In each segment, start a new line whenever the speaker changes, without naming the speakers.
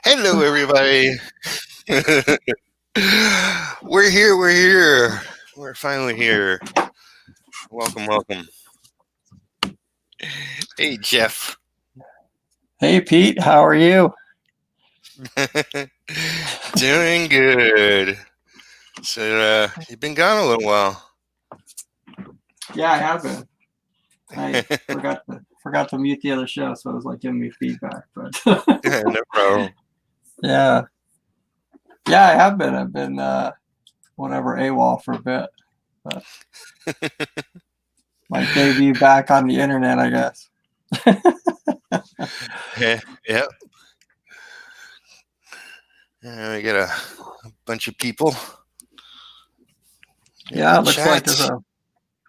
Hello, everybody. We're here. We're here. We're finally here. Welcome, welcome. Hey, Jeff.
Hey Pete, how are you?
Doing good. So, you've been gone a little while.
Yeah, I have been. I forgot to mute the other show, so it was like giving me feedback. But
No problem.
yeah, yeah, I have been. I've been whatever AWOL for a bit, but my debut back on the internet, I guess.
Yeah, yep. We got a bunch of people.
Yeah, it looks like
Chat.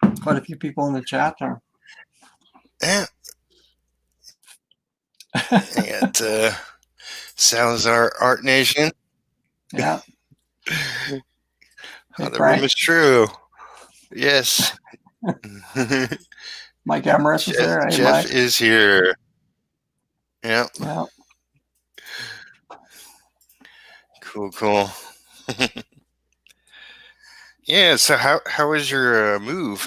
there's quite a few people in the chat there.
Yeah. I got Salazar Art Nation.
Yeah.
Oh,
Hey
the
Frank,
rumor is true. Yes.
Mike Emmerich is there. Hey
Jeff
Mike.
is here. Yeah.
Yeah.
Cool. Yeah. So how was your move?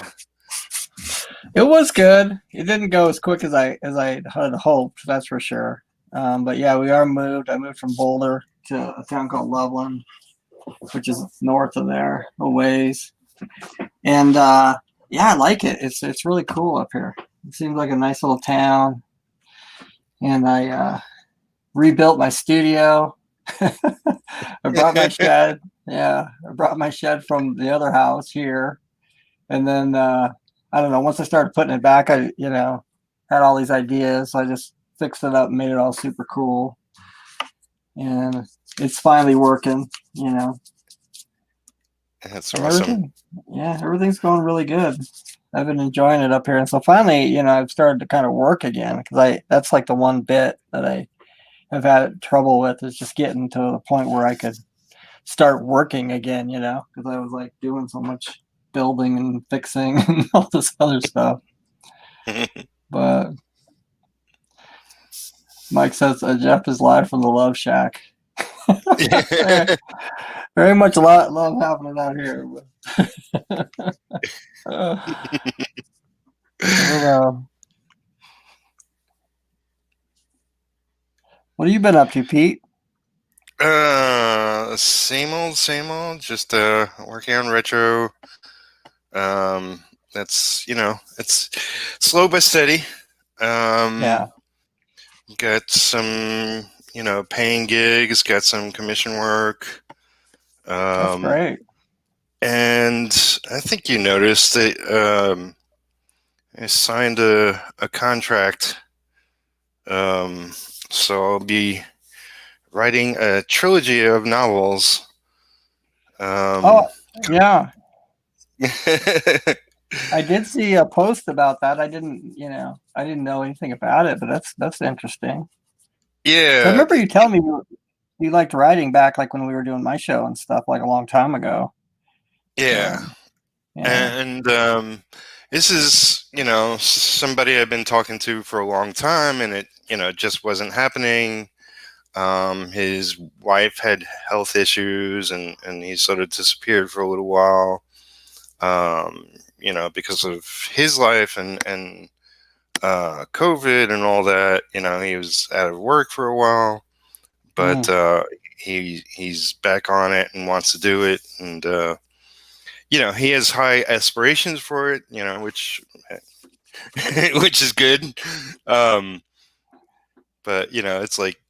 It was good. It didn't go as quick as I had hoped. That's for sure. But yeah, we are moved. I moved from Boulder to a town called Loveland, which is north of there, a ways. And yeah, I like it. It's really cool up here. It seems like a nice little town. And I rebuilt my studio. I brought my shed. Yeah, I brought my shed from the other house here, and then I don't know. Once I started putting it back, I had all these ideas. So I just fixed it up and made it all super cool, and it's finally working.
That's
And
awesome.
everything's going really good. I've been enjoying it up here, and so finally, I've started to kind of work again because that's like the one bit that I have had trouble with is just getting to the point where I could start working again, because I was like doing so much building and fixing and all this other stuff. But Mike says Jeff is live from the Love Shack. Very much a lot love happening out here. But, I don't know. What have you been up to, Pete?
Same old. Just working on retro. That's it's slow but steady.
Yeah,
Got some paying gigs. Got some commission work.
that's great.
And I think you noticed that I signed a contract. So I'll be writing a trilogy of novels.
Oh, yeah. I did see a post about that. I didn't know anything about it, but that's interesting. So I
Yeah,
remember you telling me you liked writing back, like when we were doing my show and stuff, like a long time ago.
yeah.
So yeah,
And this is, somebody I've been talking to for a long time, and it, just wasn't happening. His wife had health issues, and he sort of disappeared for a little while, because of his life and COVID and all that. He was out of work for a while, but he's back on it and wants to do it, and he has high aspirations for it, which which is good. But it's like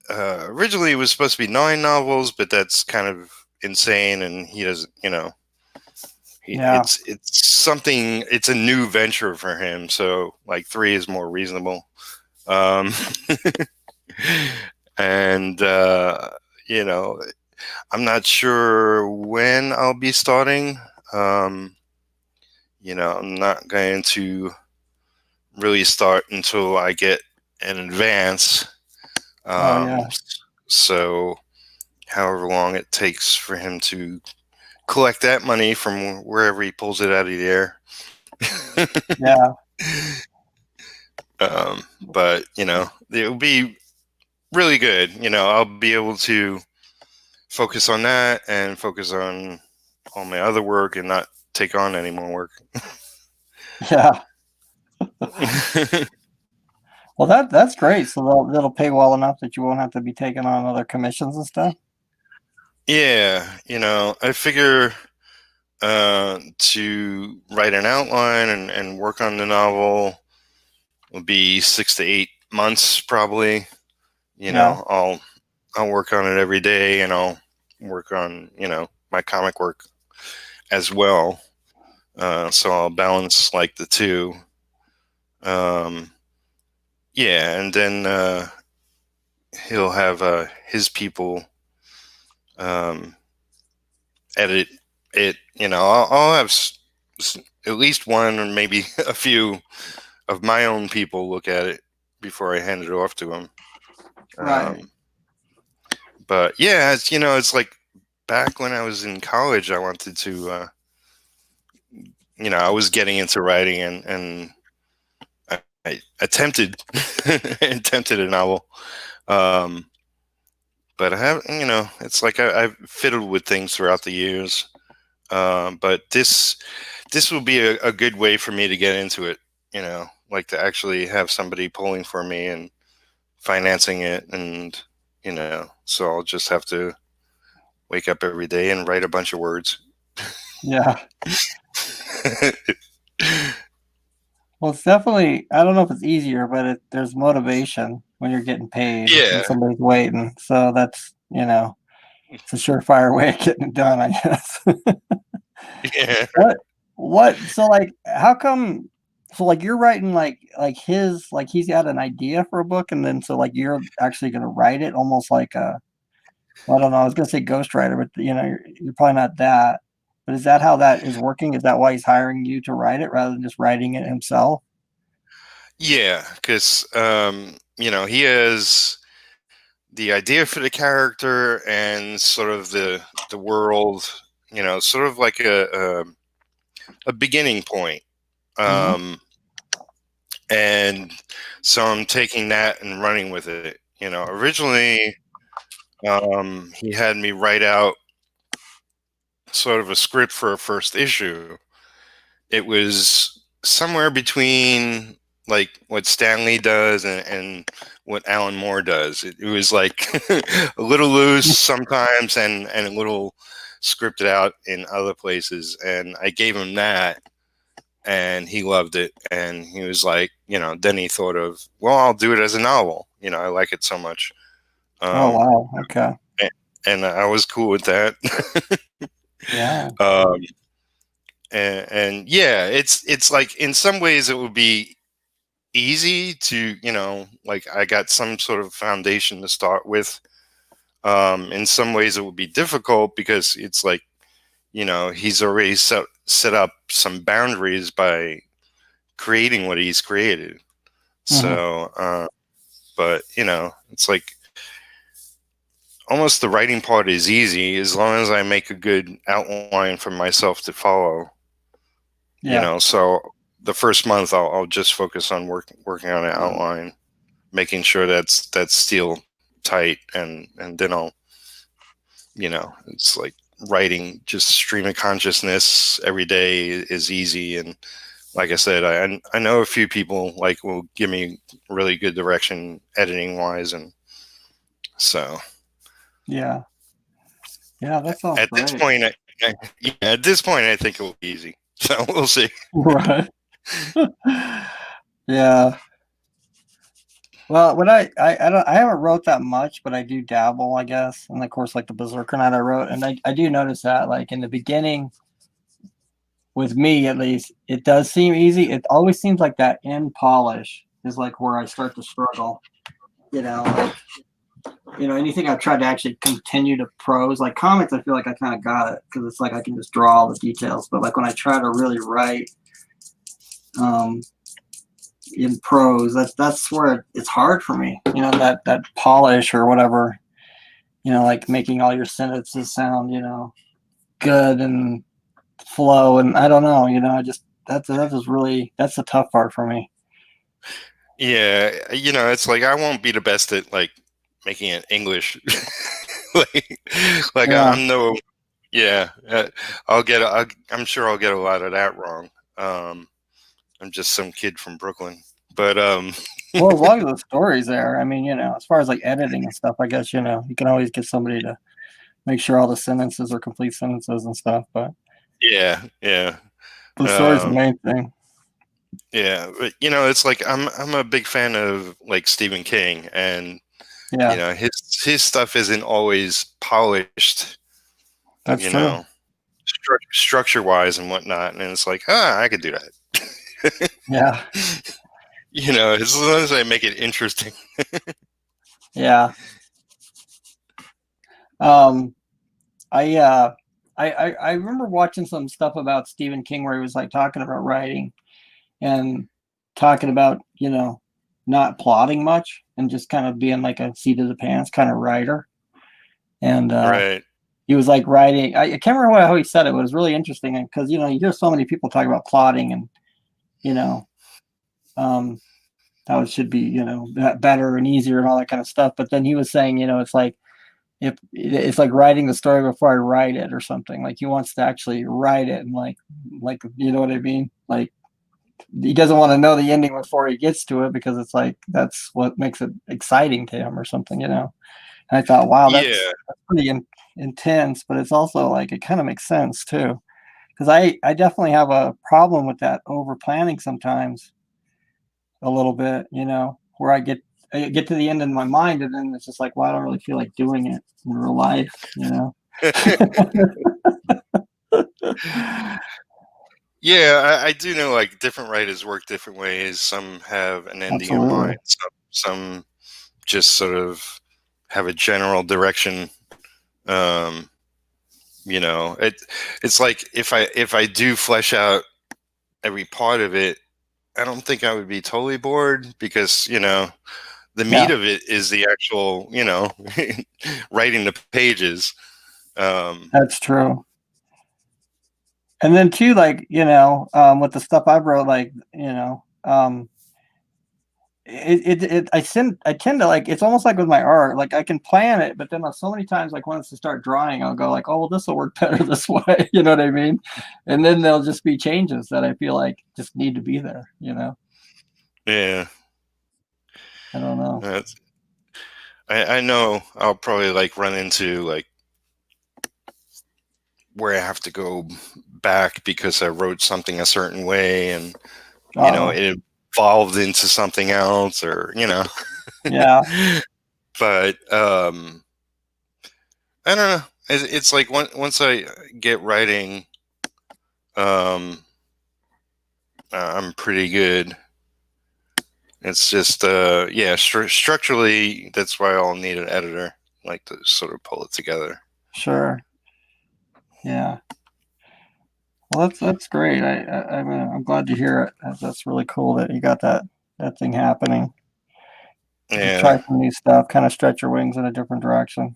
originally it was supposed to be 9 novels, but that's kind of insane, and he doesn't,
yeah,
it's something. It's a new venture for him, so like 3 is more reasonable. Um, and I'm not sure when I'll be starting. I'm not going to really start until I get an advance.
oh yeah,
So, however long it takes for him to collect that money from wherever he pulls it out of the air.
yeah.
But it'll be really good. I'll be able to focus on that and focus on all my other work and not take on any more work.
Yeah. Well, that's great. So they'll pay well enough that you won't have to be taking on other commissions and stuff.
Yeah, I figure to write an outline and work on the novel will be 6 to 8 months probably.
Yeah.
I'll work on it every day, and I'll work on my comic work as well. So I'll balance like the two. Yeah, and then he'll have his people edit it. I'll have at least one or maybe a few of my own people look at it before I hand it off to him.
Right.
But yeah, it's like back when I was in college, I wanted to, I was getting into writing, and I attempted attempted a novel. But I haven't, it's like I've fiddled with things throughout the years. But this will be a good way for me to get into it, like to actually have somebody pulling for me and financing it. And, so I'll just have to wake up every day and write a bunch of words.
Yeah. Well, it's definitely, I don't know if it's easier, but there's motivation when you're getting paid
Yeah.
and somebody's waiting. So that's, it's a surefire way of getting it done, I guess.
Yeah.
So like, how come, so like you're writing like he's got an idea for a book and then so like you're actually going to write it almost like well, I don't know, I was going to say ghostwriter, but you're probably not that. But is that how that is working? Is that why he's hiring you to write it rather than just writing it himself?
Yeah, because he has the idea for the character and sort of the world, sort of like a beginning point.
Mm-hmm.
And so I'm taking that and running with it. Originally, he had me write out sort of a script for a first issue. It was somewhere between like what Stanley does and what Alan Moore does. It was like a little loose sometimes and a little scripted out in other places. And I gave him that, and he loved it. And he was like, then he thought of, well, I'll do it as a novel. I like it so much.
Oh
Um,
wow. Okay.
and I was cool with that.
Yeah.
um, and yeah, it's like in some ways it would be easy to, like I got some sort of foundation to start with. In some ways it would be difficult because it's like, he's already set up some boundaries by creating what he's created.
Mm-hmm.
So, but it's like almost the writing part is easy as long as I make a good outline for myself to follow.
Yeah.
So the first month I'll just focus on working on an outline, making sure that's still tight, and then I'll, it's like writing just stream of consciousness every day is easy. And like I said, I know a few people like will give me really good direction editing wise, and so
Yeah. Yeah. That sounds
at this
great.
point, at this point, I think it will be easy. So we'll see.
Right. Yeah. Well, when I don't I haven't wrote that much, but I do dabble, I guess. And of course, like the Berserker Knight I wrote, and I do notice that like in the beginning, with me at least, it does seem easy. It always seems like that end polish is like where I start to struggle. Like anything I've tried to actually continue to prose, like comics, I feel like I kind of got it because it's like I can just draw all the details. But like when I try to really write, um, in prose, that's where it's hard for me. That polish or whatever. Like making all your sentences sound, good and flow. And I don't know. I just that's just really that's the tough part for me.
Yeah, it's like I won't be the best at like making it English. like,
Yeah.
I'm no, yeah. I'm sure I'll get a lot of that wrong. Um, I'm just some kid from Brooklyn, but
Well, as long as the story's there, I mean, as far as like editing and stuff, I guess, you can always get somebody to make sure all the sentences are complete sentences and stuff, but
yeah, yeah,
the story's the
um,
main thing.
yeah. But it's like I'm a big fan of like Stephen King, and
Yeah,
his stuff isn't always polished,
that's
you
true.
know, structure wise and whatnot, and it's like, I could do that.
Yeah,
As long as I make it interesting.
yeah. Um, I remember watching some stuff about Stephen King where he was like talking about writing and talking about, not plotting much and just kind of being like a seat of the pants kind of writer. And
Right.
he was like writing. I can't remember how he said it. But it was really interesting because you hear so many people talk about plotting and you know um, how it should be better and easier and all that kind of stuff. But then he was saying it's like if it's like writing the story before I write it or something. Like he wants to actually write it and like you know what I mean. Like he doesn't want to know the ending before he gets to it because it's like that's what makes it exciting to him or something. And I thought, wow, that's
Yeah.
pretty intense, but it's also like it kind of makes sense too. Because I definitely have a problem with that over planning sometimes a little bit, where I get to the end in my mind and then it's just like, well, I don't really feel like doing it in real life.
Yeah, I do know like different writers work different ways. Some have an ending in mind.
Absolutely.
Some just sort of have a general direction. Um, it's like if I do flesh out every part of it, I don't think I would be totally bored because the meat
Yeah,
of it is the actual writing the pages. Um,
that's true. And then too, like, with the stuff I wrote, like, I tend to like it's almost like with my art like I can plan it but then so many times like once I start drawing I'll go like, oh well, this will work better this way. You know what I mean? And then there'll just be changes that I feel like just need to be there.
yeah,
I don't know.
that's, I know I'll probably like run into like where I have to go back because I wrote something a certain way and
Oh
it evolved into something else or
yeah,
but I don't know. It's like once I get writing, um, I'm pretty good. It's just yeah, structurally that's why I'll need an editor like to sort of pull it together.
sure, yeah. Well, that's great. I'm glad to hear it. That's really cool that you got that thing happening. Just try
Yeah.
some new stuff, kind of stretch your wings in a different direction.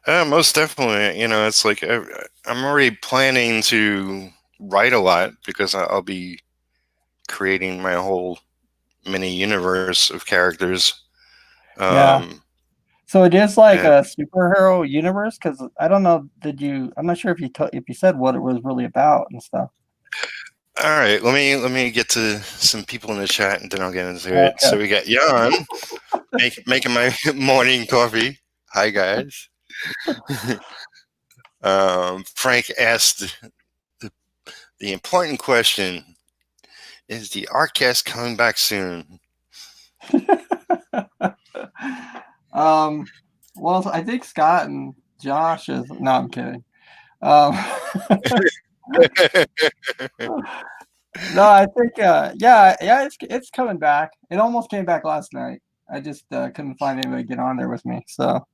Most definitely. It's like I'm already planning to write a lot because I'll be creating my whole mini universe of characters.
Yeah.
Um,
So it is like
and,
a superhero universe because I don't know. I'm not sure if you said what it was really about and stuff.
all right, let me get to some people in the chat and then I'll get into it.
Okay.
So we got Jan making my morning coffee. Hi guys. Frank asked the, the important question: is the Artcast coming back soon?
um. Well, I think Scott and Josh is. No, I'm kidding. Um, no, I think. Yeah. It's coming back. It almost came back last night. I just couldn't find anybody to get on there with me. So,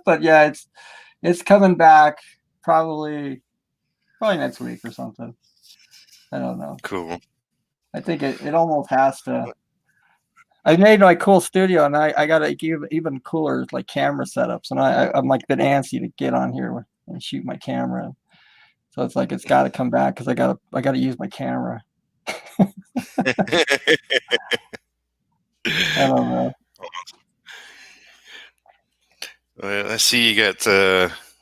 but yeah, it's coming back probably next week or something. I don't know.
Cool.
I think it almost has to. I made my cool studio, and I got even cooler like camera setups, and I'm like been antsy to get on here and shoot my camera. So it's like it's got to come back because I gotta use my camera. I don't know.
Well, I see you got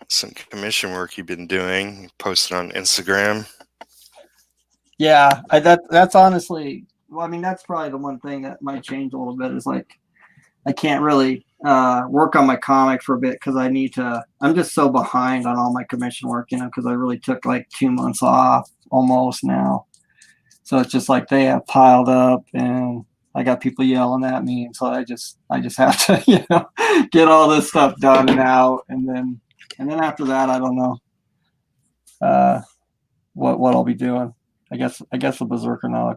some commission work you've been doing. You posted on Instagram.
Yeah, that's honestly. Well, I mean, that's probably the one thing that might change a little bit is like I can't really work on my comic for a bit because I need to. I'm just so behind on all my commission work, because I really took like 2 months off almost now. So it's just like they have piled up, and I got people yelling at me, and so I just have to get all this stuff done and out, and then after that I don't know uh, what I'll be doing. I guess the Berserker now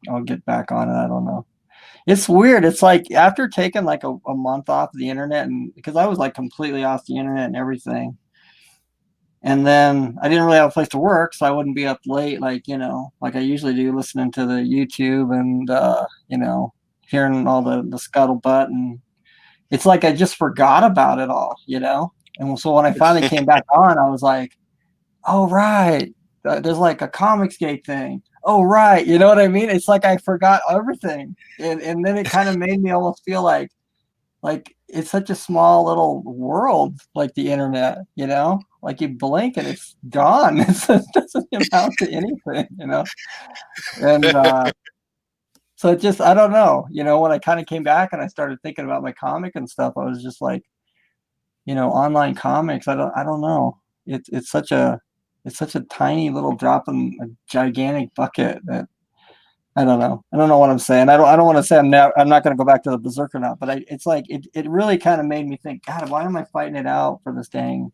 I'll get back on it. I don't know. It's weird. It's like after taking like a month off the internet, and because I was like completely off the internet and everything. And then I didn't really have a place to work, so I wouldn't be up late, like I usually do, listening to the YouTube and hearing all the scuttlebutt, and it's like I just forgot about it all. And so when I finally came back on, I was like, "Oh right, there's like a Comicsgate thing. Oh right, you know what I mean? It's like I forgot everything, and then it kind of made me almost feel like it's such a small little world, like the internet. Like you blink and it's gone. It doesn't amount to anything. And so it just, I don't know. When I kind of came back and I started thinking about my comic and stuff, I was just like, online comics. I don't know. It's such a tiny little drop in a gigantic bucket that I don't know. I don't know what I'm saying. I don't want to say I'm not going to go back to the Berserker now, but it's like it really kind of made me think, God, why am I fighting it out for this dang,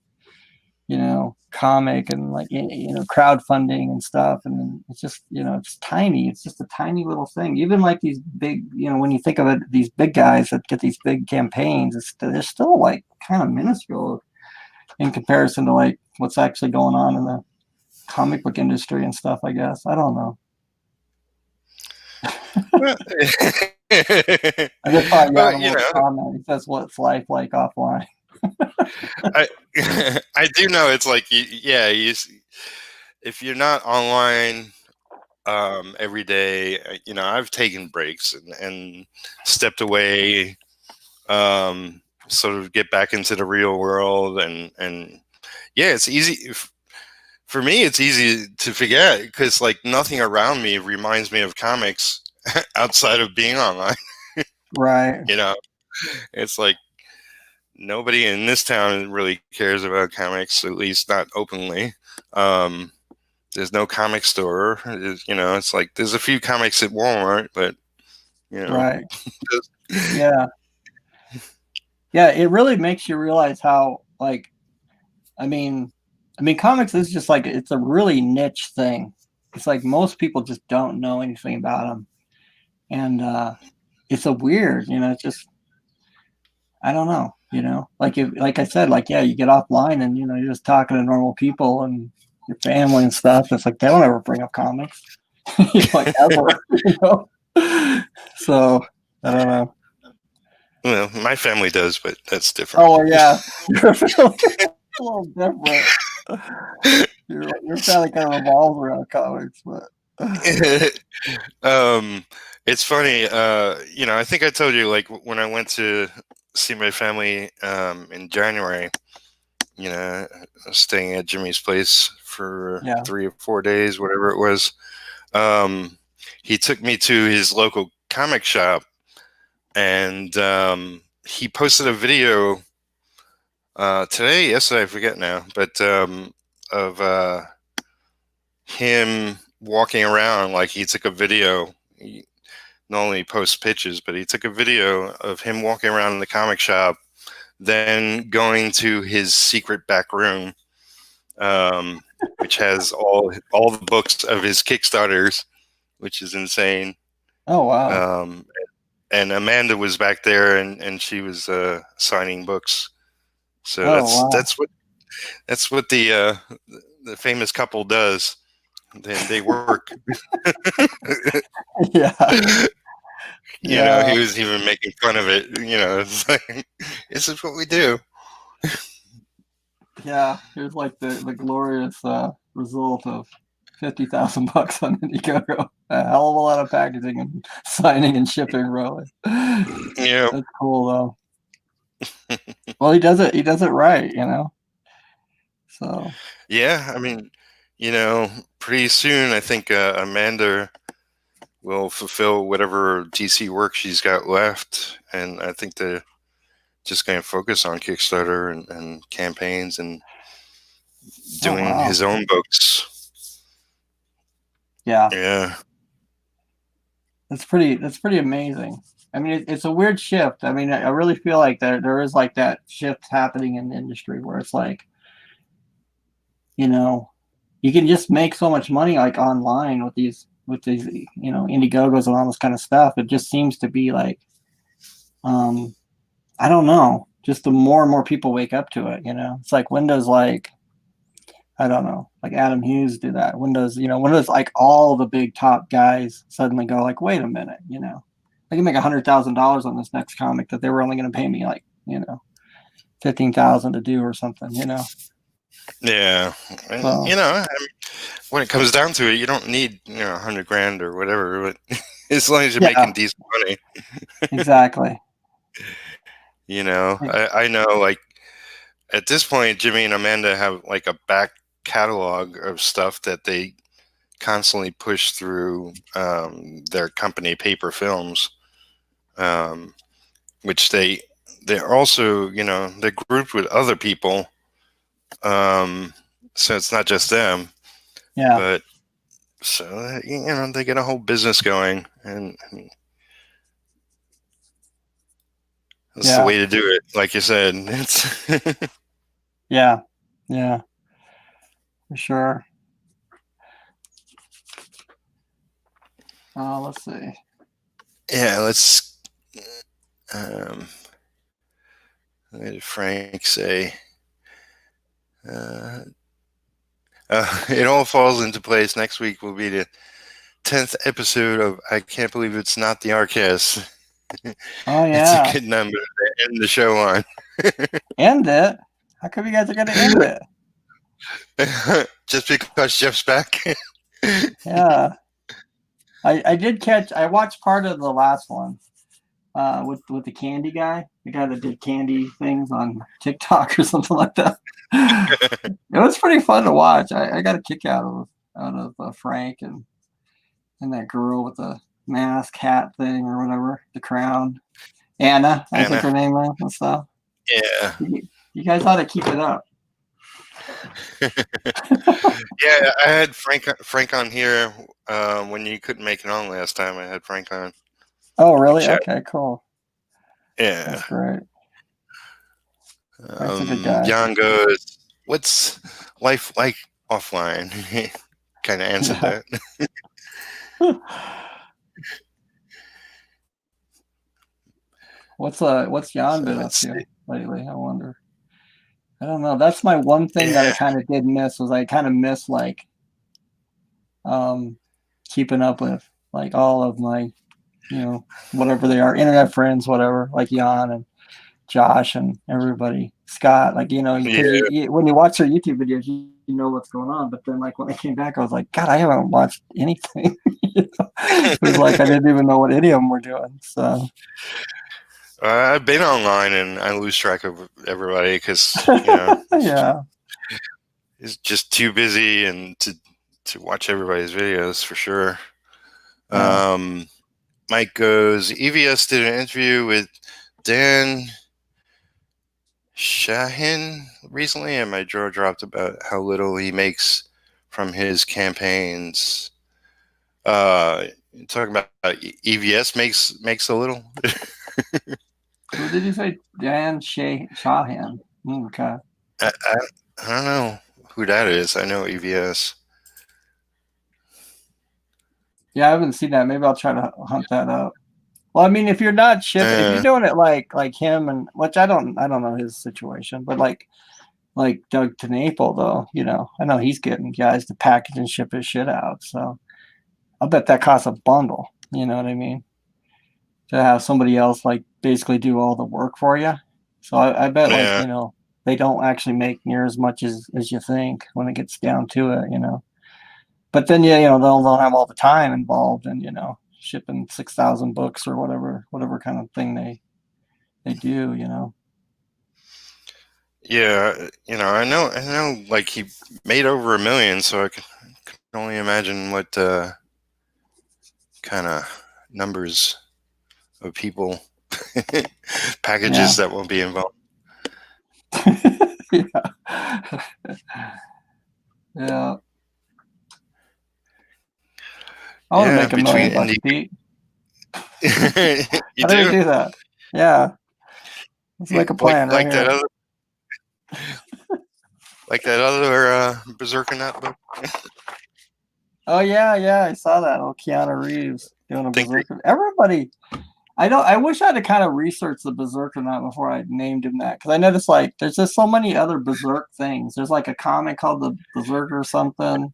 comic and like, crowdfunding and stuff. And then it's just, it's tiny. It's just a tiny little thing. Even like these big, when you think of it, these big guys that get these big campaigns, they're still like kind of minuscule in comparison to like what's actually going on in the comic book industry and stuff, I guess. I don't know.
Well,
I just thought you had
well,
a little comment. He says, "What's life like offline?"
I I do know it's like if you're not online every day, I've taken breaks and stepped away, sort of get back into the real world, and yeah, it's easy. For me, it's easy to forget because like nothing around me reminds me of comics outside of being online.
Right.
It's like nobody in this town really cares about comics, at least not openly. There's no comic store. It's like there's a few comics at Walmart, but
Right. Yeah. Yeah. It really makes you realize how, like, I mean, comics is just like, it's a really niche thing. It's like most people just don't know anything about them. And it's a weird, it's just, I don't know, like I said, like, yeah, you get offline and, you're just talking to normal people and your family and stuff. It's like, they don't ever bring up comics, like ever. So I don't know.
Well, my family does, but that's different.
Oh, yeah. You're a little different. Your family kind of revolves around comics, but
It's funny. I think I told you like when I went to see my family in January. I was staying at Jimmy's place for 3 or 4 days, whatever it was. He took me to his local comic shop, and he posted a video today, yesterday, I forget now, but of him walking around. Like he took a video. He not only posts pictures, but he took a video of him walking around in the comic shop, then going to his secret back room, which has all the books of his Kickstarters, which is insane.
Oh wow!
And Amanda was back there, and she was signing books. So that's what the famous couple does. They work.
Yeah.
He was even making fun of it. It's like, this is what we do.
Yeah, here's like the glorious result of $50,000 on Indiegogo. a hell of a lot of packaging and signing and shipping, really.
Yeah.
That's cool though. Well, he does it. He does it right, you know. So
Yeah, I mean, pretty soon I think Amanda will fulfill whatever DC work she's got left, and I think they're just going to focus on Kickstarter and campaigns and
oh
doing
wow,
his own books.
yeah,
Yeah.
that's pretty amazing. I mean, it's a weird shift. I mean, I really feel like there is like that shift happening in the industry where it's like, you know, you can just make so much money like online with these Indiegogos and all this kind of stuff. It just seems to be like, I don't know, just the more and more people wake up to it, it's like Windows, like, I don't know, like Adam Hughes did that. Windows, like all the big top guys suddenly go like, wait a minute, I can make $100,000 on this next comic that they were only going to pay me like, 15,000 to do or something,
Yeah. And,
So
when it comes down to it, you don't need, 100 grand or whatever, but as long as you're
yeah,
making decent money.
exactly.
I know, like, at this point, Jimmy and Amanda have like a back catalog of stuff that they constantly push through their company Paper Films, which they're also, they're grouped with other people, so it's not just them.
Yeah.
But so they get a whole business going, and that's the way to do it. Like you said, it's
yeah, for sure. Let's see.
Yeah, let's. What did Frank say? It all falls into place. Next week will be the 10th episode of I Can't Believe It's Not the Arcast.
Oh
It's a
yeah,
good number to end the show on.
end it. How come you guys are gonna end it?
Just because Jeff's back.
Yeah, I did catch. I watched part of the last one with the candy guy, the guy that did candy things on TikTok or something like that. It was pretty fun to watch. I got a kick out of Frank and that girl with the mask hat thing or whatever, the crown. Anna, I think her name is and stuff.
Yeah.
You guys ought to keep it up.
Yeah, I had Frank on here when you couldn't make it on last time. I had Frank on.
Oh, really? Okay, cool.
Yeah.
That's great. Frank's a good guy.
Jan goes, "What's life like offline?" Kind of answered that.
What's Jan been up to lately? I wonder. I don't know. That's my one thing that I kind of did miss was I kind of miss like keeping up with like all of my whatever they are, internet friends, whatever, like Jan and Josh and everybody, Scott, like when you watch their YouTube videos, you know what's going on. But then like when I came back, I was like, God, I haven't watched anything. It was like I didn't even know what any of them were doing. So
I've been online and I lose track of everybody because
yeah,
it's just too busy and to watch everybody's videos for sure. Yeah. Mike goes, EVS did an interview with Dan Shahin recently, and my jaw dropped about how little he makes from his campaigns. Talking about EVS makes a little.
Who did you say? Dan Shahan. Okay.
I don't know who that is. I know EVS.
Yeah, I haven't seen that. Maybe I'll try to hunt that up. Well, I mean, if you're not shipping, if you're doing it like him, and which I don't know his situation, but like Doug Tenaple though, I know he's getting guys to package and ship his shit out. So I'll bet that costs a bundle. You know what I mean? To have somebody else like basically do all the work for you. So I bet they don't actually make near as much as you think when it gets down to it. But then yeah, they'll have all the time involved in shipping 6,000 books or whatever kind of thing they do.
Yeah, I know, like he made over $1 million, so I can only imagine what kind of numbers of people, packages that will be involved.
Yeah. Yeah. I want to make $1 million bucks, Pete.
You
How do we do that? Yeah. Let's make a plan right here.
Like that other Berserker Nut book.
Oh yeah, I saw that. Oh, Keanu Reeves doing a Berserker. Everybody, I wish I'd have kind of researched the Berserker Nut before I named him that, because I noticed like there's just so many other Berserk things. There's like a comic called the Berserker or something,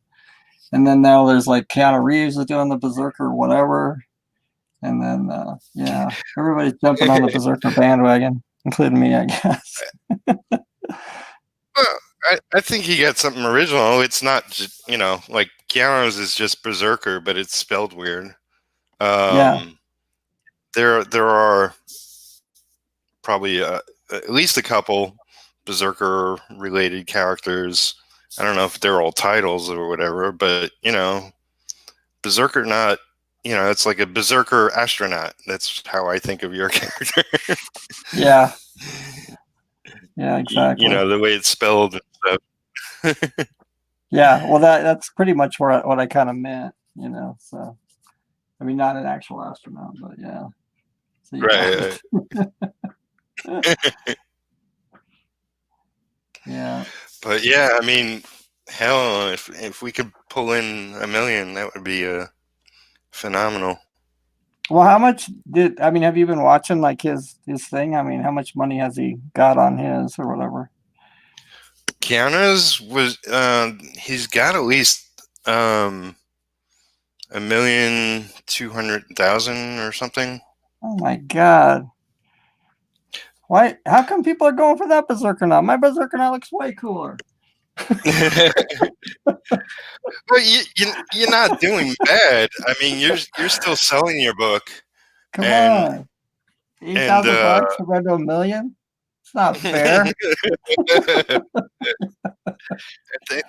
and then now there's like Keanu Reeves is doing the Berserker whatever, and then yeah, everybody's jumping on the Berserker bandwagon, including me, I guess.
Well, I think he got something original. It's not just, like Keanu's is just Berserker, but it's spelled weird.
Yeah.
There are probably at least a couple Berserker related characters. I don't know if they're all titles or whatever, but Berserker Nut, it's like a Berserker astronaut. That's how I think of your character.
Yeah. Yeah, exactly.
The way it's spelled and stuff.
Yeah, well, that's pretty much what I kind of meant, So, I mean, not an actual astronaut, but yeah. So
right.
Yeah.
But yeah, I mean, hell, if we could pull in $1 million, that would be phenomenal.
Well, how much have you been watching like his thing? I mean, how much money has he got on his or whatever?
Keanu's he's got at least $1,200,000 or something.
Oh my God. Why? How come people are going for that Berserker Nut? My Berserker Nut looks way cooler.
Well, you're not doing bad. I mean, you're still selling your book.
Come on, $8,000 compared to $1 million. It's not fair.
I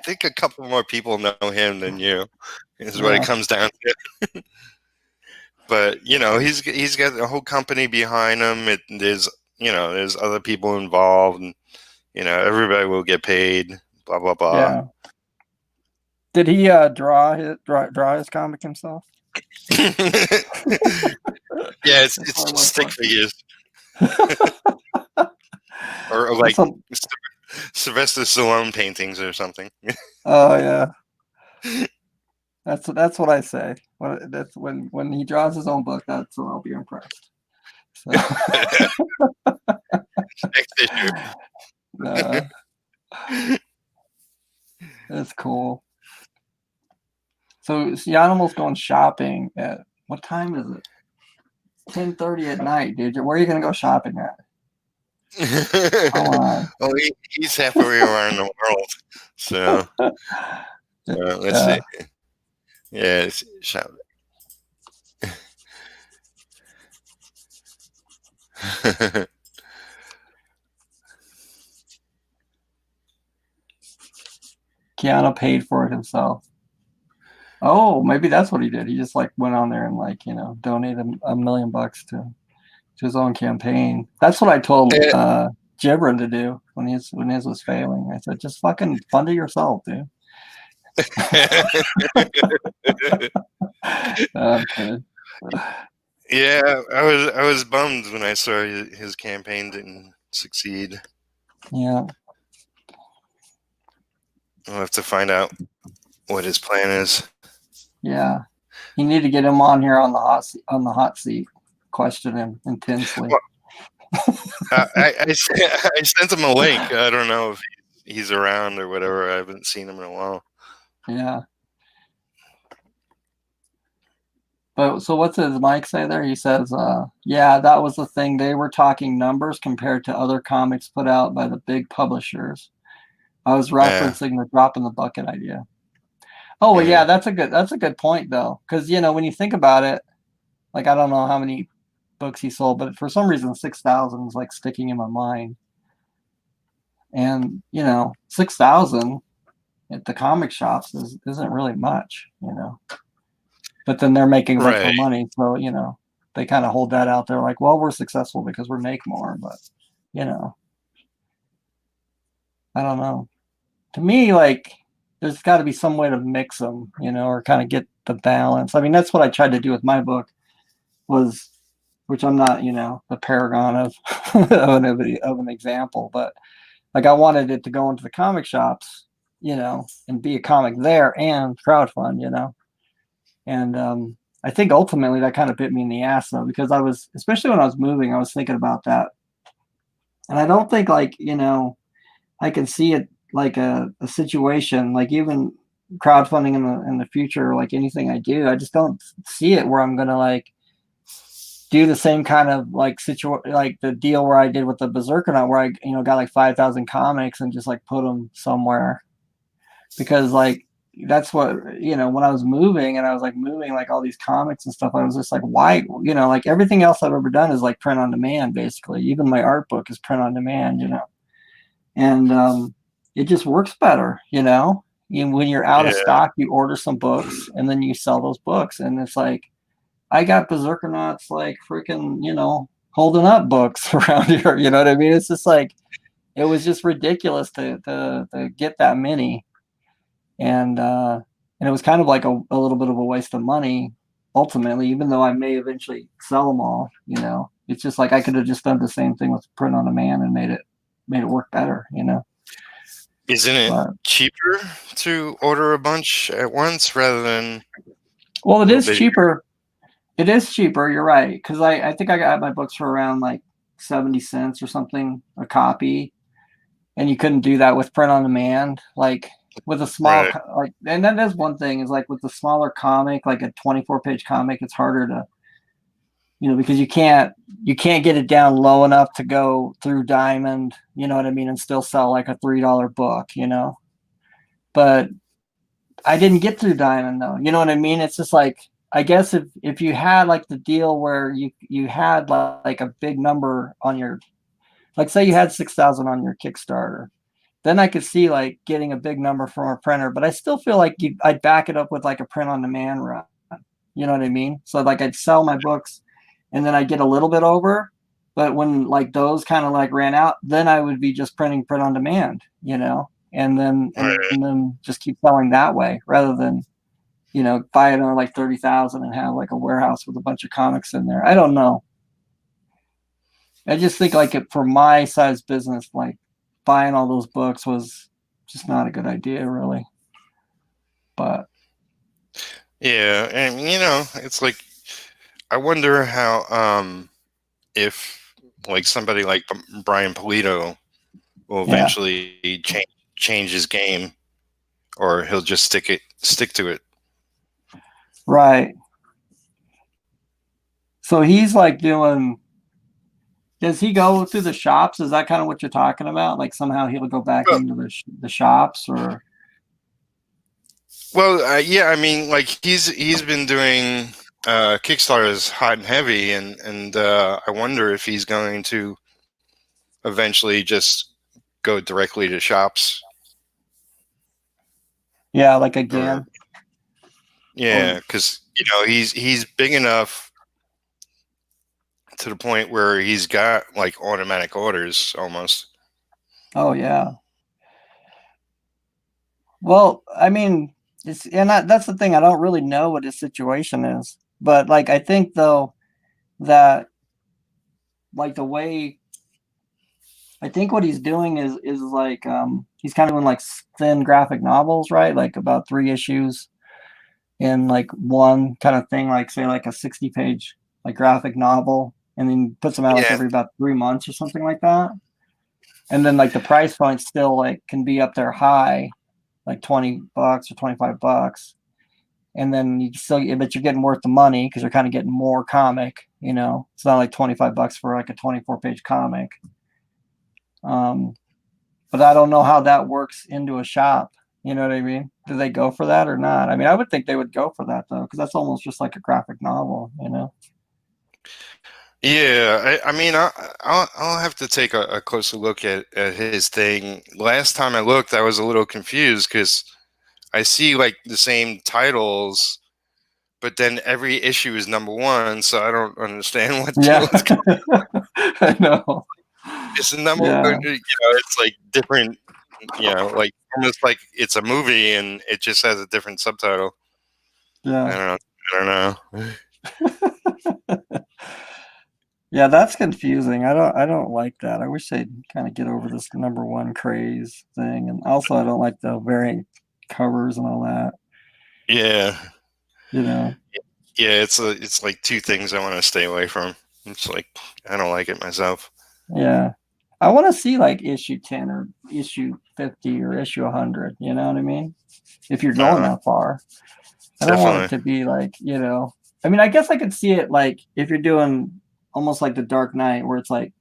think a couple more people know him than you. Is what it comes down to. But he's got a whole company behind him. There's other people involved, and everybody will get paid. Blah blah blah.
Yeah. Did he draw his comic himself?
Yeah, it's stick figures. Or like Sylvester Stallone paintings or something.
Oh yeah. That's what I say. That's when he draws his own book, that's when I'll be impressed. So.
Next issue.
That's cool. So Animal's going shopping at what time is it? 10:30 at night, dude. Where are you gonna go shopping at?
Well, he's halfway around the world, so let's see. Yeah, it's shopping.
Keanu paid for it himself. Oh, maybe that's what he did. He just like went on there and like donated $1 million to his own campaign. That's what I told Gibran to do when his was failing. I said, just fucking fund it yourself, dude. Okay.
Yeah, I was bummed when I saw his campaign didn't succeed.
Yeah.
We'll have to find out what his plan is.
Yeah, you need to get him on here on the hot seat, question him intensely.
Well, I sent him a link. I don't know if he's around or whatever. I haven't seen him in a while.
Yeah. But so what's his Mike say there? He says, yeah, that was the thing. They were talking numbers compared to other comics put out by the big publishers. I was referencing the drop in the bucket idea. Oh well, yeah,
Yeah.
that's a good point though, because when you think about it, like I don't know how many books he sold, but for some reason 6,000 is like sticking in my mind. And 6,000 at the comic shops isn't really much. But then they're making a bunch
Right.
more money, so they kind of hold that out there, like, well, we're successful because we make more. But you know, I don't know. To me, like, there's got to be some way to mix them, or kind of get the balance. I mean, that's what I tried to do with my book was, which I'm not, the paragon of of an example, but like I wanted it to go into the comic shops, and be a comic there and crowdfund. And I think ultimately that kind of bit me in the ass though, because I was, especially when I was moving, I was thinking about that. And I don't think like, I can see it like a situation, like even crowdfunding in the future, like anything I do, I just don't see it where I'm gonna like do the same kind of like like the deal where I did with the Berserker, where I got like 5,000 comics and just like put them somewhere, because like that's what when I was moving and I was like moving like all these comics and stuff, I was just like, why, like everything else I've ever done is like print on demand, basically. Even my art book is print on demand. And it just works better. When you're out of
Yeah.
stock, you order some books and then you sell those books, and it's like I got Berserkernauts like freaking holding up books around here. You know what I mean? It's just like it was just ridiculous to get that many. And it was kind of like a little bit of a waste of money ultimately, even though I may eventually sell them all. It's just like I could have just done the same thing with print on demand and made it work better.
Isn't it
But
cheaper to order a bunch at once rather than
well,
a
it
little
is
bit here?
cheaper. It is cheaper. You're right, because I think I got my books for around like 70 cents or something a copy, and you couldn't do that with print on demand. Like with a small
Right.
like, and that is one thing is like with the smaller comic, like a 24-page comic, it's harder to because you can't get it down low enough to go through Diamond, you know what I mean, and still sell like a $3 book. But I didn't get through Diamond though. You know what I mean? It's just like I guess if you had like the deal where you had like a big number on your, like say you had 6,000 on your Kickstarter, then I could see like getting a big number from a printer. But I still feel like I'd back it up with like a print on demand run. You know what I mean? So like I'd sell my books and then I'd get a little bit over. But when like those kind of like ran out, then I would be just printing print on demand, and then just keep selling that way rather than buy it on like 30,000 and have like a warehouse with a bunch of comics in there. I don't know. I just think like it for my size business, like buying all those books was just not a good idea, really. But
Yeah, and it's like I wonder how if like somebody like Brian Polito will
yeah,
eventually change his game, or he'll just stick to it.
right. So he's like doing. Does he go through the shops? Is that kind of what you're talking about? Like somehow he'll go back
Well,
into the shops, or
yeah, I mean, like he's been doing Kickstarters hot and heavy, and I wonder if he's going to eventually just go directly to shops,
yeah, like
or
again,
yeah,
or
because he's big enough to the point where he's got like automatic orders almost.
oh yeah. Well, I mean, that's the thing. I don't really know what his situation is, but like I think though that like the way I think what he's doing is like he's kind of doing like thin graphic novels, right? Like about 3 issues in like one kind of thing, like say like a 60-page like graphic novel, and then puts them out like
Yeah,
every about 3 months or something like that. And then like the price point still like can be up there high, like $20 or $25. And then you still, but you're getting worth the money because you're kind of getting more comic. It's not like $25 for like a 24-page comic. Um, but I don't know how that works into a shop. You know what I mean? Do they go for that or not? I mean, I would think they would go for that though, because that's almost just like a graphic novel, you know?
Yeah, I mean, I'll have to take a closer look at his thing. Last time I looked, I was a little confused because I see like the same titles, but then every issue is number one, so I don't understand
Yeah,
what's going.
I know.
It's a number,
Yeah,
it's like different, like almost like it's a movie and it just has a different subtitle. I
yeah,
don't know. I don't know.
yeah. That's confusing. I don't like that. I wish they'd kind of get over this number one craze thing, and also I don't like the variant covers and all that.
Yeah,
You know?
yeah. It's like two things I want to stay away from. It's like I don't like it myself.
Yeah. I want to see like issue 10 or issue 50 or issue 100. You know what I mean? If you're going
Uh,
that far. I don't want it
Definitely.
to be like, I mean, I guess I could see it like if you're doing almost like the Dark Knight, where it's like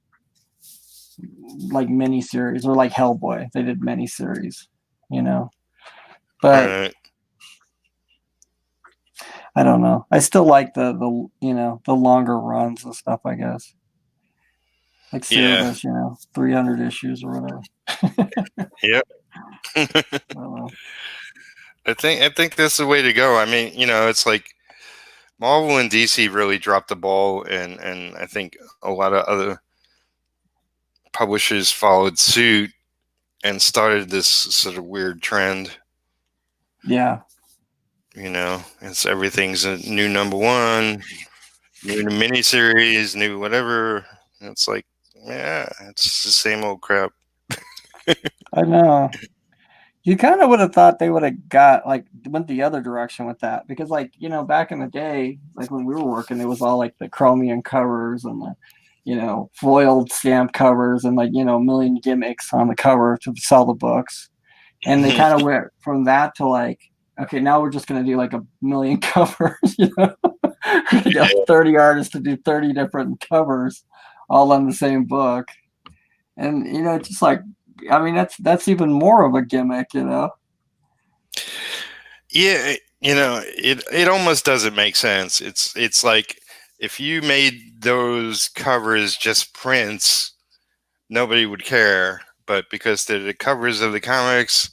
mini series, or like Hellboy. They did mini series, you know. But
Right.
I don't know. I still like the longer runs and stuff, I guess. Like
Yeah.
Cerebus, 300 issues or whatever.
Yep.
I don't know.
I think that's the way to go. I mean, it's like Marvel and DC really dropped the ball, and I think a lot of other publishers followed suit and started this sort of weird trend.
Yeah.
It's everything's a new number one, new miniseries, new whatever. And it's like, yeah, it's the same old crap.
I know. You kind of would have thought they would have went the other direction with that, because back in the day, like when we were working, it was all like the chromium covers and the foiled stamp covers and a million gimmicks on the cover to sell the books. And they kind of went from that to like, okay, now we're just going to do like a million covers. We're going to 30 artists to do 30 different covers all on the same book. And just like, I mean, that's even more of a gimmick.
Yeah, it almost doesn't make sense. It's like if you made those covers just prints, nobody would care. But because they're the covers of the comics,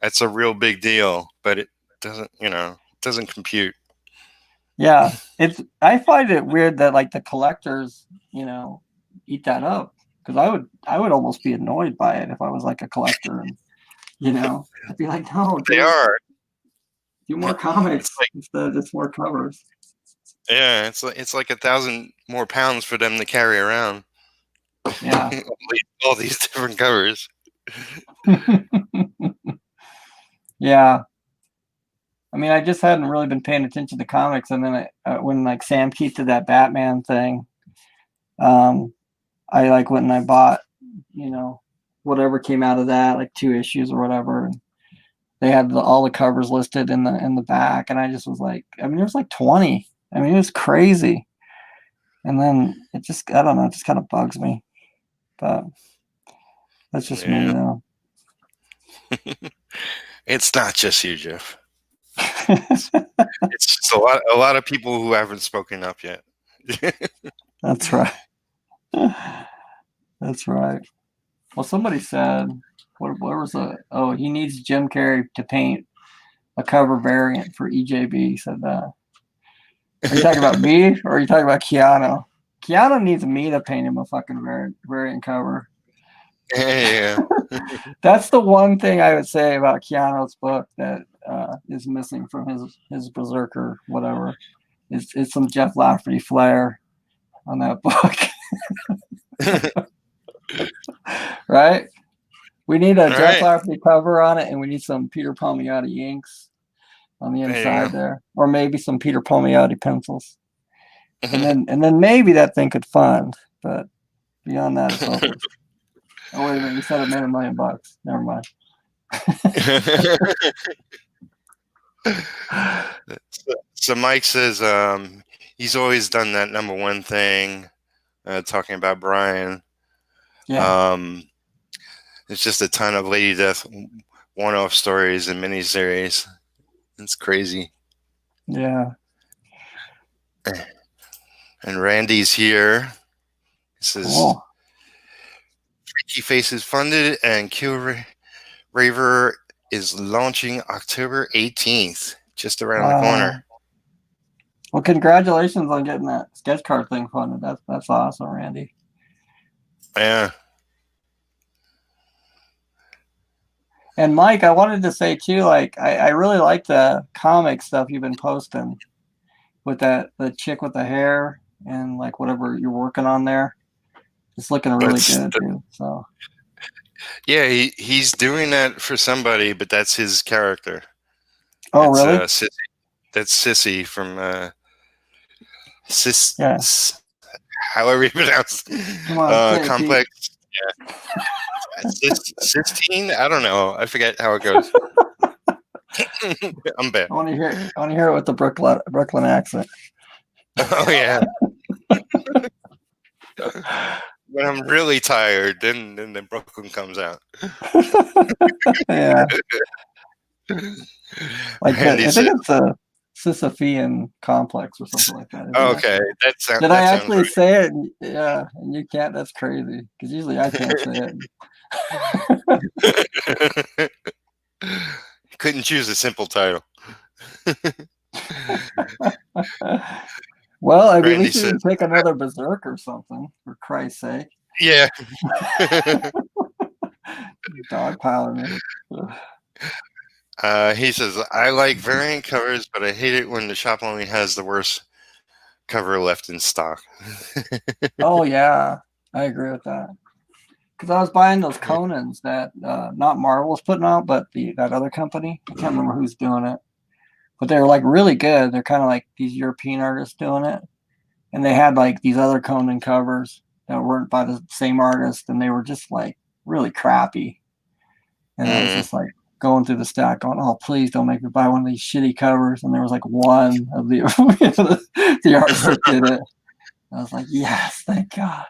that's a real big deal. But it doesn't compute.
Yeah, I find it weird that like the collectors, eat that up, because I would almost be annoyed by it if I was like a collector, and I'd be like, no,
They are.
do more
It's
comics
like
instead of just more covers.
yeah, it's like 1,000 more pounds for them to carry around.
Yeah.
All these different covers.
Yeah. I mean, I just hadn't really been paying attention to comics, and then when like Sam Keith did that Batman thing, um, I like went and I bought, whatever came out of that, like 2 issues or whatever. And they had all the covers listed in the back, and I just was like, I mean, there's like 20. I mean, it was crazy. And then I don't know, it just kind of bugs me. But that's just me,
Yeah,
though.
it's not just you, Jeff. It's just a lot of people who haven't spoken up yet.
That's right. That's right. Well, somebody said, what was oh, he needs Jim Carrey to paint a cover variant for EJB. Said that. Are you talking about me, or are you talking about Keanu? Keanu needs me to paint him a fucking variant cover.
Yeah.
That's the one thing I would say about Keanu's book that is missing from his Berserker, whatever. It's some Jeff Lafferty flair on that book. Right? We need a
All
Jeff
right.
Lafferty cover on it, and we need some Peter Palmiotti inks on the
There you
inside there, or maybe some Peter Palmiotti pencils, and then maybe that thing could fund. But beyond that, it's hopeless. Oh wait a minute, you said it made $1 million. Never mind.
so Mike says he's always done that number one thing, talking about Brian.
Yeah.
It's just a ton of Lady Death one-off stories and miniseries. It's crazy.
Yeah.
And Randy's here. He says,
Cool.
Freaky Faces funded and Raver is launching October 18th, just around the corner.
Well, congratulations on getting that sketch card thing funded. That's awesome, Randy.
Yeah.
And Mike, I wanted to say too, like I really like the comic stuff you've been posting with the chick with the hair and like whatever you're working on there. It's looking really good too. So
yeah, he's doing that for somebody, but that's his character.
Oh,
it's,
really?
Sissy. That's Sissy from
Yeah.
However you pronounce
Come on,
Complex. Yeah. Sistine? I don't know. I forget how it goes. I'm bad.
I want to hear it with the Brooklyn accent.
Oh yeah. When I'm really tired, then Brooklyn comes out.
Yeah. Like I think it's a Sisyphean complex or something like that.
Okay,
Did I actually say it? Yeah, and you can't. That's crazy because usually I can't say
it. Couldn't choose a simple title.
Well, I mean, at least you didn't take another Berserk or something, for Christ's sake.
Yeah.
Dogpiling me.
He says, I like variant covers, but I hate it when the shop only has the worst cover left in stock.
Oh, yeah. I agree with that. Because I was buying those Conans that not Marvel's putting out, but that other company. I can't remember who's doing it. But they were like really good. They're kind of like these European artists doing it. And they had like these other Conan covers that weren't by the same artist, and they were just like really crappy. And I was just like going through the stack going, oh, please don't make me buy one of these shitty covers. And there was like one of the the artists that did it. I was like, yes, thank God.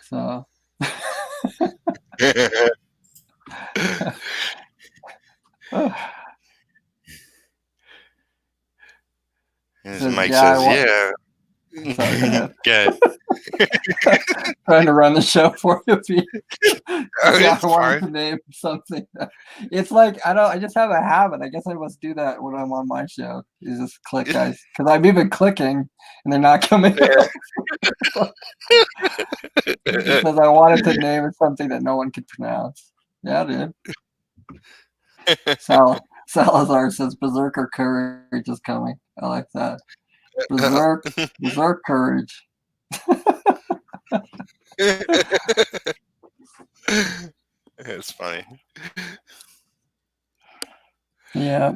So
Mike says, yeah. Good.
Trying to run the show for you. I wanted to name something. It's like I just have a habit. I guess I must do that when I'm on my show. You just click, guys, because I'm even clicking and they're not coming up. Because I wanted to name it something that no one could pronounce. Yeah, dude. Salazar says Berserker Courage is coming. I like that. Berserk Courage.
It's funny.
Yeah.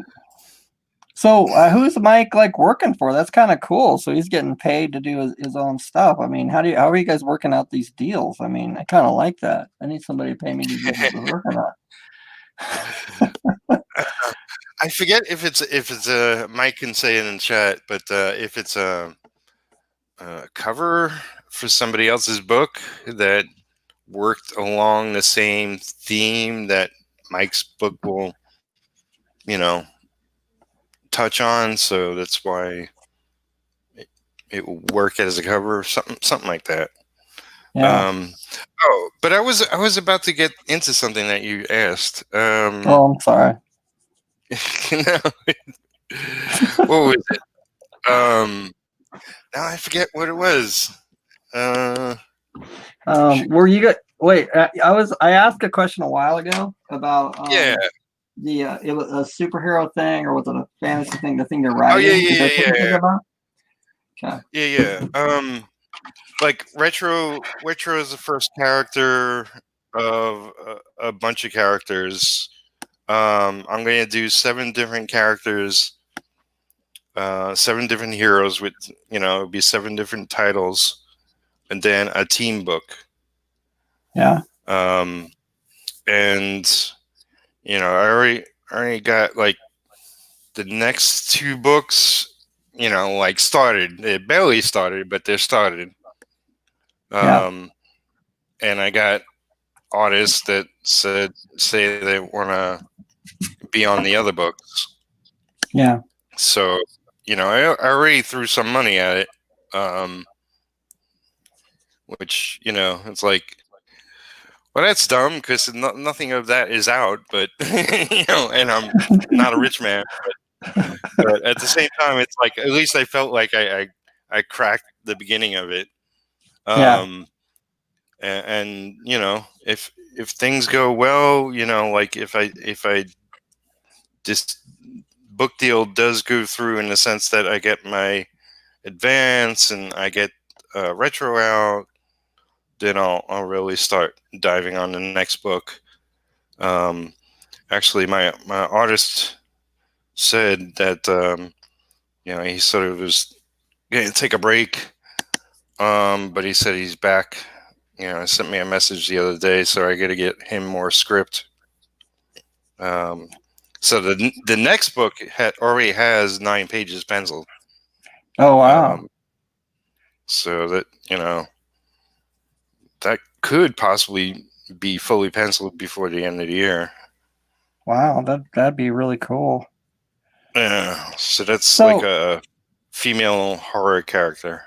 So who's Mike like working for? That's kind of cool. So he's getting paid to do his own stuff. I mean, how are you guys working out these deals? I mean, I kind of like that. I need somebody to pay me to do Berserk or not.
I forget if it's Mike can say it in chat, but if it's a cover for somebody else's book that worked along the same theme that Mike's book will, touch on, so that's why it will work as a cover, something like that.
Yeah.
But I was about to get into something that you asked.
Oh, I'm sorry.
What was it? Now I forget what it was.
Were you wait? I asked a question a while ago about it was a superhero thing or was it a fantasy thing? The thing they're writing.
Oh yeah. Yeah. Like Retro is the first character of a bunch of characters. I'm going to do 7 different characters, 7 different heroes with, it'll be 7 different titles, and then a team book.
Yeah.
And I already got like the next 2 books, like started. They barely started, but they're started. And I got artists that say they want to be on the other books.
Yeah.
So, I already threw some money at it, which, it's like, well, that's dumb because nothing of that is out, but, and I'm not a rich man, but at the same time, it's like, at least I felt like I cracked the beginning of it.
Yeah.
And if things go well, like if I this book deal does go through in the sense that I get my advance and I get retro out, then I'll really start diving on the next book. Actually, my artist said that he sort of was going to take a break, but he said he's back. He sent me a message the other day, so I got to get him more script. So the next book already has 9 pages penciled.
Oh wow!
So that that could possibly be fully penciled before the end of the year.
Wow, that'd be really cool.
Yeah, so that's like a female horror character.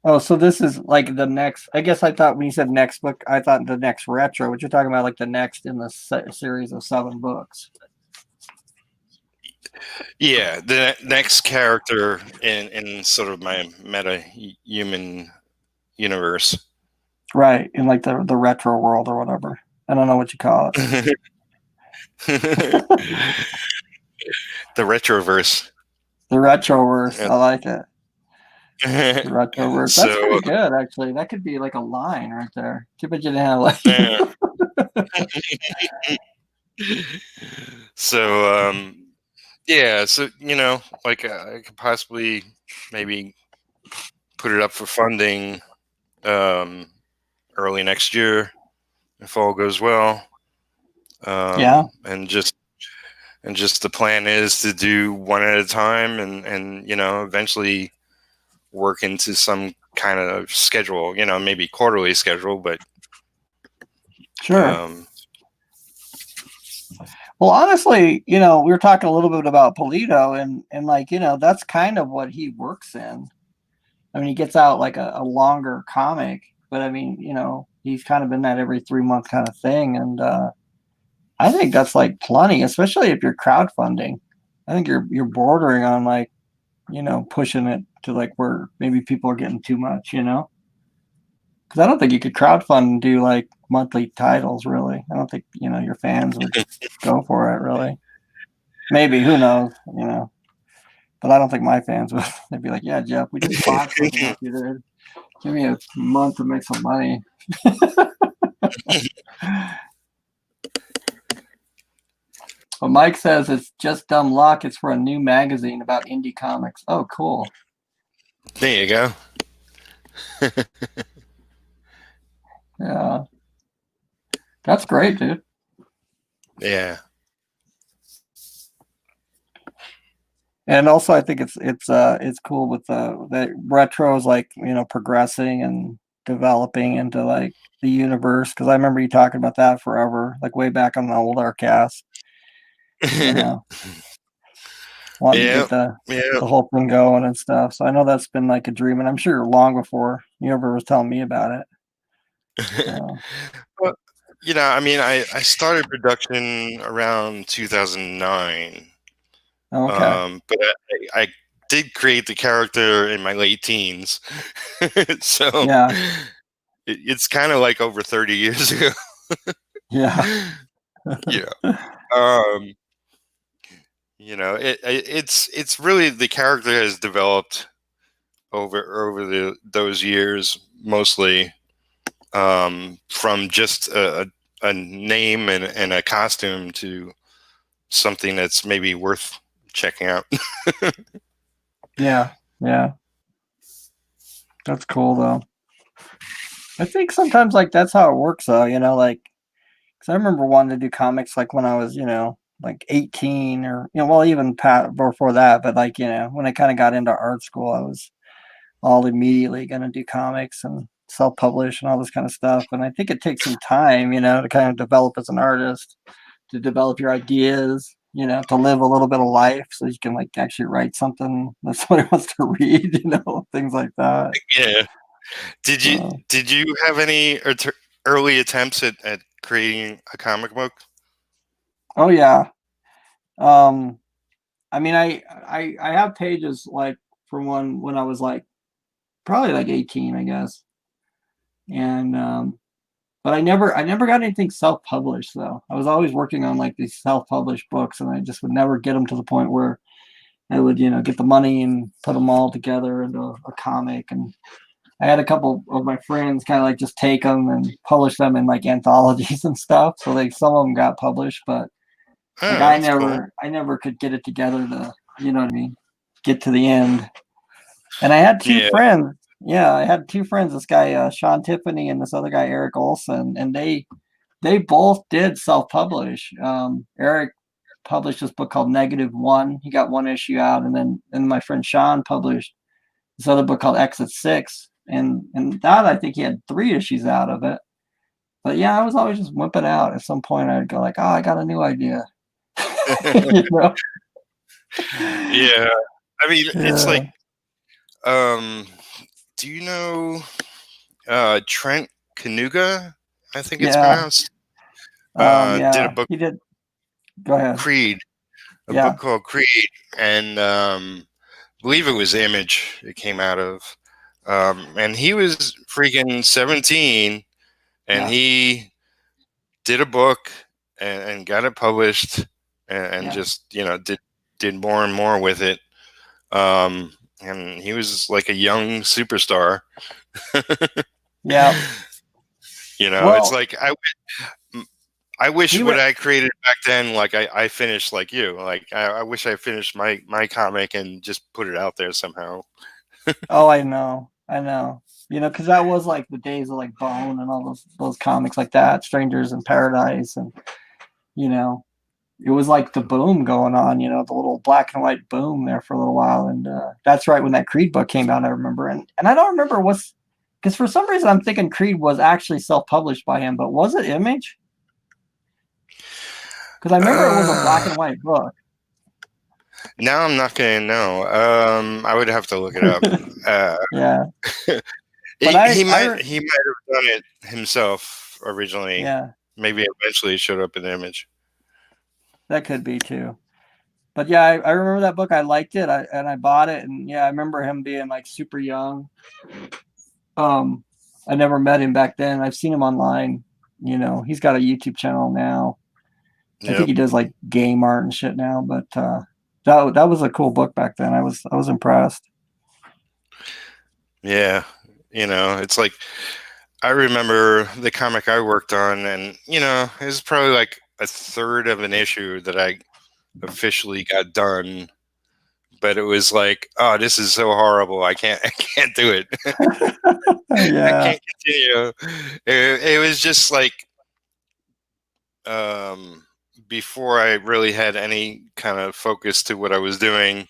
Oh, so this is like the next. I guess I thought when you said next book, I thought the next retro. What you're talking about, like the next in the series of 7 books.
Yeah, the next character in sort of my meta human universe.
Right, in like the retro world or whatever. I don't know what you call
it. The retroverse.
The retroverse. Yeah. I like it. The retroverse. That's pretty good, actually. That could be like a line right there. Too bad you didn't have like.
So yeah, so like I could possibly maybe put it up for funding early next year if all goes well.
Yeah.
And just the plan is to do one at a time and eventually work into some kind of schedule, maybe quarterly schedule, but
sure. Well, honestly, we were talking a little bit about Polito and like, that's kind of what he works in. I mean, he gets out like a longer comic, but I mean, he's kind of in that every 3-month kind of thing. And I think that's like plenty, especially if you're crowdfunding. I think you're bordering on like, pushing it to like where maybe people are getting too much, because I don't think you could crowdfund and do like monthly titles, really. I don't think, your fans would go for it, really. Maybe, who knows, but I don't think my fans would. They'd be like, yeah, Jeff, we just bought something off you there. Give me a month to make some money. Well, Mike says it's just dumb luck. It's for a new magazine about indie comics. Oh, cool.
There you go.
Yeah. That's great, dude.
Yeah.
And also, I think it's cool with that retro is like progressing and developing into like the universe, because I remember you talking about that forever, like way back on the old Arcast. Wanting to get the whole thing going and stuff. So I know that's been like a dream, and I'm sure long before you ever was telling me about it.
Well, I mean, I started production around 2009.
Okay.
But I did create the character in my late teens. So
yeah,
it's kind of like over 30 years ago.
Yeah.
It's really, the character has developed over those years, mostly from just a name and a costume to something that's maybe worth checking out.
Yeah. That's cool though. I think sometimes like that's how it works though, like, because I remember wanting to do comics like when I was, like 18 or, well, even before that, but like, when I kind of got into art school, I was all immediately going to do comics. And self-publish and all this kind of stuff. And I think it takes some time, to kind of develop as an artist, to develop your ideas, to live a little bit of life so you can like actually write something that somebody wants to read, things like that.
Yeah. Did you
So,
did you have any early attempts at creating a comic book?
oh yeah. Um, I mean, I have pages like from when I was like probably like 18, I guess. And but I never got anything self-published though. I was always working on like these self-published books, and I just would never get them to the point where I would, get the money and put them all together into a comic. And I had a couple of my friends kind of like just take them and publish them in like anthologies and stuff. So like some of them got published, but like
Oh,
I
that's cool.
never could get it together to, you know what I mean, get to the end. And I had two
Yeah.
friends. Yeah, I had two friends. This guy Sean Tiffany and this other guy Eric Olson, and they both did self-publish. Eric published this book called -1. He got one issue out, and my friend Sean published this other book called Exit 6, and that I think he had 3 issues out of it. But yeah, I was always just whipping out. At some point, I'd go like, "Oh, I got a new idea." you know?
Yeah. I mean, it's
Yeah.
like, do you know Trent Kanuga? I think it's
Yeah.
pronounced. Did a
Yeah.
book
He did. Go ahead.
Creed, a book
Yeah.
called Creed, and I believe it was Image it came out of. And he was freaking 17, and
Yeah.
he did a book and got it published, and
Yeah.
just did more and more with it. And he was like a young superstar.
Yeah.
It's
Well,
like I wish
he
what
went.
I created back then, like I finished like you. Like I wish I finished my comic and just put it out there somehow.
Oh, I know. I know. Because that was like the days of like Bone and all those comics like that, Strangers in Paradise, and you know, it was like the boom going on. The little black and white boom there for a little while, and that's right when that Creed book came out. I remember, and I don't remember what's because for some reason I'm thinking Creed was actually self-published by him, but was it Image? Because I remember it was a black and white book.
Now I'm not gonna know. I would have to look it up.
Yeah, but
he, he might he might have done it himself originally.
yeah,
Maybe eventually it showed up in the Image.
that could be too. But yeah, I remember that book. I liked it, and I bought it, and yeah, I remember him being like super young. I never met him back then. I've seen him online. He's got a YouTube channel now. I think
Yep.
he does like game art and shit now. But that was a cool book back then. I was impressed.
Yeah. It's like I remember the comic I worked on, and it was probably like a third of an issue that I officially got done. But it was like, oh, this is so horrible. I can't do it. I
Yeah,
can't continue. It was just like before I really had any kind of focus to what I was doing,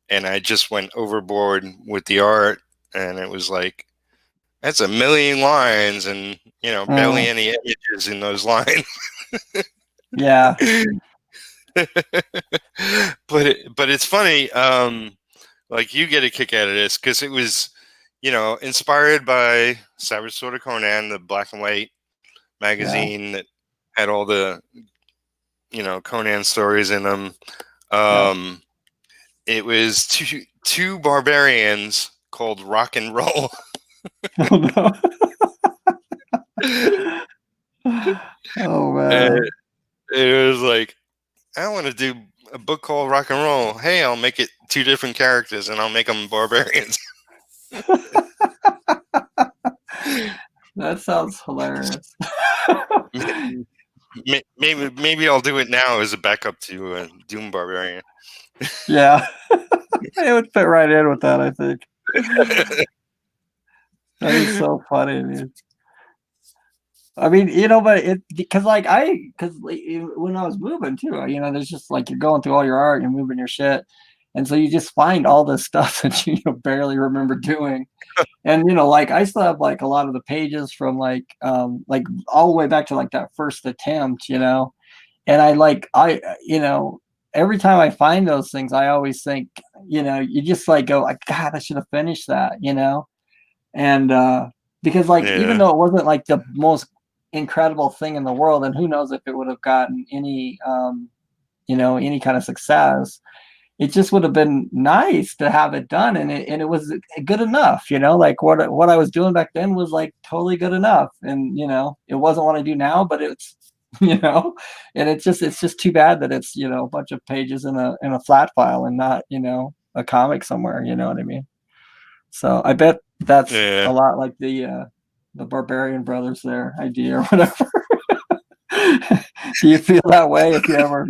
and I just went overboard with the art, and it was like, that's a million lines, and barely any images in those lines.
yeah,
But it's funny. Like you get a kick out of this because it was, inspired by Savage Sword of Conan, the black and white magazine that had all the, Conan stories in them. It was two barbarians called Rock and Roll.
Oh no. Oh man.
It was like, I want to do a book called Rock and Roll. Hey, I'll make it 2 different characters and I'll make them barbarians.
That sounds hilarious.
Maybe I'll do it now as a backup to Doom Barbarian.
Yeah. It would fit right in with that, I think. That is so funny, dude. I mean, but because when I was moving too, there's just like you're going through all your art, you're moving your shit, And so you just find all this stuff that you barely remember doing. And like I still have like a lot of the pages from like all the way back to like that first attempt, and every time I find those things, I always think, you just like go like, God, I should have finished that, and because like even
Yeah.
though it wasn't like the most incredible thing in the world, and who knows if it would have gotten any any kind of success, it just would have been nice to have it done, and it was good enough, like what I was doing back then was like totally good enough, and it wasn't what I do now, but it's and it's just too bad that it's a bunch of pages in a flat file and not a comic somewhere, you know what I mean? So I bet that's a
Yeah.
lot like the Barbarian Brothers their idea or whatever. Do you feel that way if you ever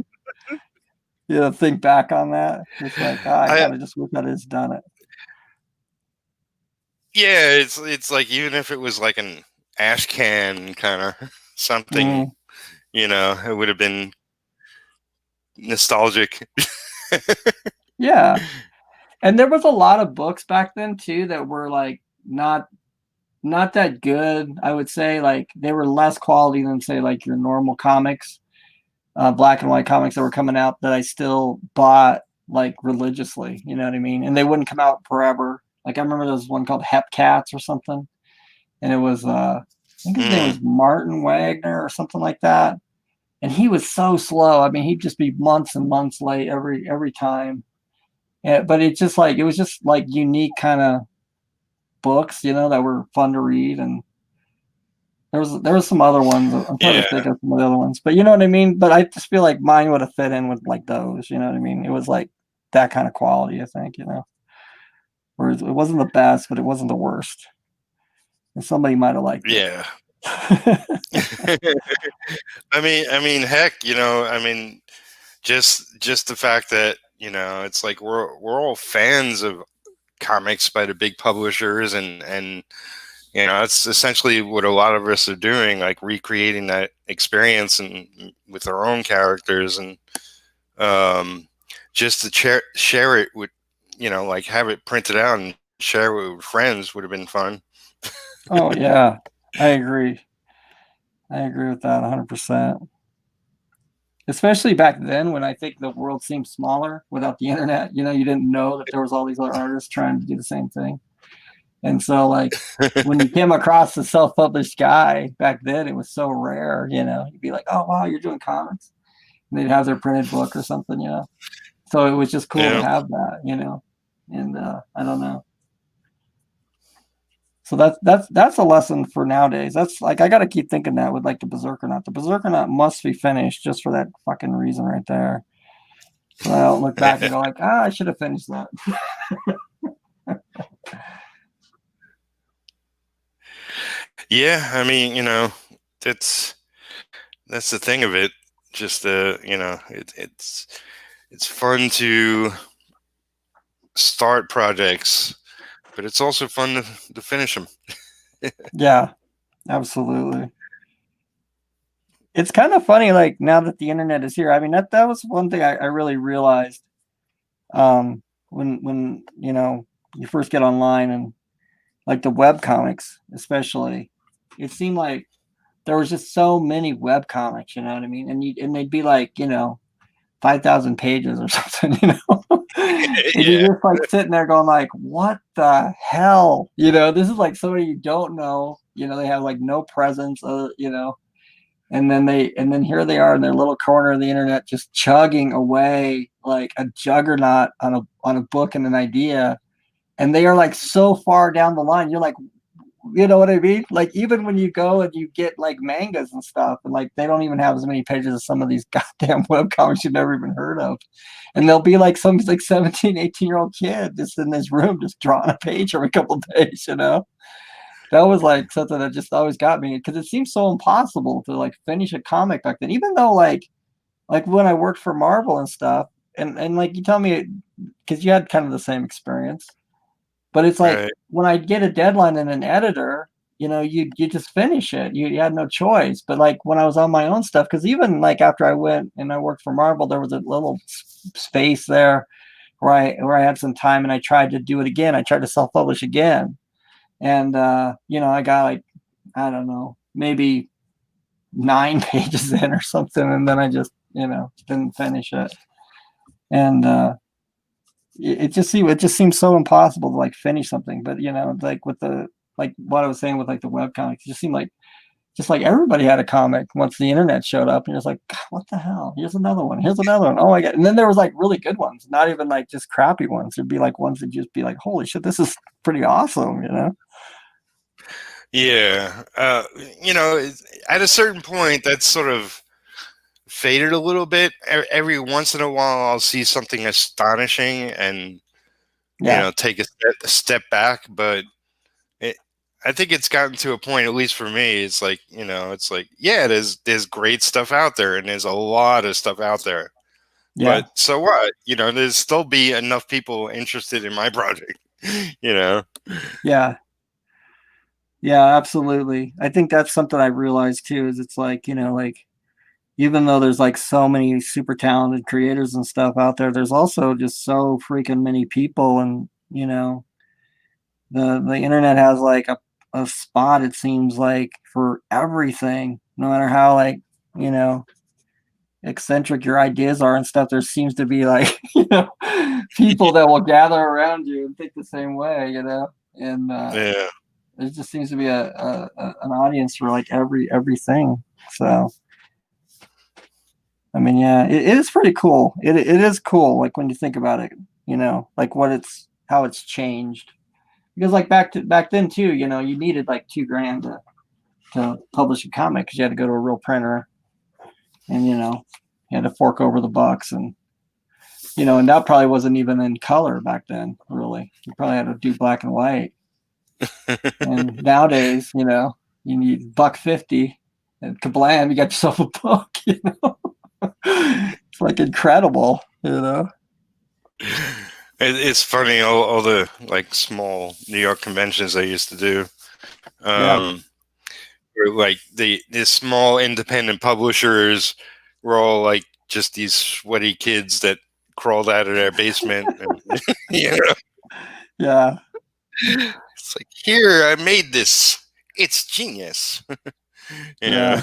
think back on that? Just like, I
I
kind of just wish I'd just done it.
Yeah, it's like even if it was like an ash can kind of something,
Mm,
it would have been nostalgic.
yeah. And there was a lot of books back then too that were like not that good. I would say like they were less quality than say like your normal comics, black and white comics that were coming out that I still bought like religiously. You know what I mean? And they wouldn't come out forever. Like I remember there was one called Hep Cats or something, and it was I think his name was
Mm,
Martin Wagner or something like that. And he was so slow. I mean, he'd just be months and months late every time. But it was just like unique kind of books, that were fun to read. And there was some other ones. I'm trying to
yeah,
think of some of the other ones, but you know what I mean. But I just feel like mine would have fit in with like those. You know what I mean? It was like that kind of quality, I think. Whereas it wasn't the best, but it wasn't the worst, and somebody might have liked it.
yeah. Heck, just the fact that it's like we're all fans of comics by the big publishers, and it's essentially what a lot of us are doing, like recreating that experience and with our own characters, and just to share it with, like have it printed out and share it with friends would have been fun.
Oh yeah, I agree. I agree with that 100%. Especially back then when I think the world seemed smaller without the internet. You didn't know that there was all these other artists trying to do the same thing. And so like when you came across a self-published guy back then, it was so rare, you'd be like, oh wow, you're doing comics. And they'd have their printed book or something, So it was just cool to
Yeah,
have that, And I don't know. So that's a lesson for nowadays. That's like I got to keep thinking that with like the Berserker. The Berserker must be finished just for that fucking reason right there. So I don't look back and go like, I should have finished that.
yeah. That's the thing of it. Just it's fun to start projects, but it's also fun to finish them.
Yeah, absolutely. It's kind of funny, like now that the internet is here. I mean, that was one thing I really realized when you first get online and like the web comics, especially. It seemed like there was just so many web comics, you know what I mean? And they'd be like 5,000 pages or something. And
Yeah,
you're just like sitting there going like, what the hell? This is like somebody you don't know. They have like no presence, and then here they are in their little corner of the internet just chugging away like a juggernaut on a book and an idea. And they are like so far down the line. You're like, you know what I mean? Like even when you go and you get like mangas and stuff, and like they don't even have as many pages as some of these goddamn webcomics you've never even heard of. And they'll be like some like 17, 18-year-old kid just in this room just drawing a page every couple of days, That was like something that just always got me because it seems so impossible to like finish a comic back then. Even though like when I worked for Marvel and stuff, and like you tell me because you had kind of the same experience. But it's like
right.
when I get a deadline and an editor, you just finish it. You had no choice. But like when I was on my own stuff, because even like after I went and I worked for Marvel, there was a little space there where I had some time and I tried to do it again. I tried to self-publish again. And, I got like, I don't know, maybe 9 pages in or something. And then I just, didn't finish it. And, it just seems so impossible to like finish something. But, like with like what I was saying with like the web comics, it just seemed like, just like everybody had a comic once the internet showed up, and you're just like, God, what the hell? Here's another one. Here's another one. Oh my God. And then there was like really good ones, not even like just crappy ones. There'd be like ones that just be like, holy shit, this is pretty awesome,
Yeah. At a certain point, that's sort of faded a little bit. Every once in a while, I'll see something astonishing and,
Yeah.
take a step back. But I think it's gotten to a point, at least for me, it's like, yeah, there's great stuff out there, and there's a lot of stuff out there.
Yeah.
But so what? There's still be enough people interested in my project,
Yeah. Yeah, absolutely. I think that's something I realized too, is it's like, like even though there's like so many super talented creators and stuff out there, there's also just so freaking many people. And, the internet has like a spot, it seems like, for everything, no matter how like, you know, eccentric your ideas are and stuff. There seems to be like, people that will gather around you and think the same way, and
Yeah.
there just seems to be an audience for like everything. So I mean, yeah, it is pretty cool. It is cool, like when you think about it, like how it's changed. Because like back then too, you needed like $2,000 to publish a comic, because you had to go to a real printer, and you had to fork over the bucks, and and that probably wasn't even in color back then. Really, you probably had to do black and white. And nowadays, you need $1.50, and kablam, you got yourself a book. It's like incredible.
It's funny, all the like small New York conventions I used to do.
Yeah.
Where, like the small independent publishers were all like just these sweaty kids that crawled out of their basement, and
Yeah.
it's like, here, I made this. It's genius.
Yeah.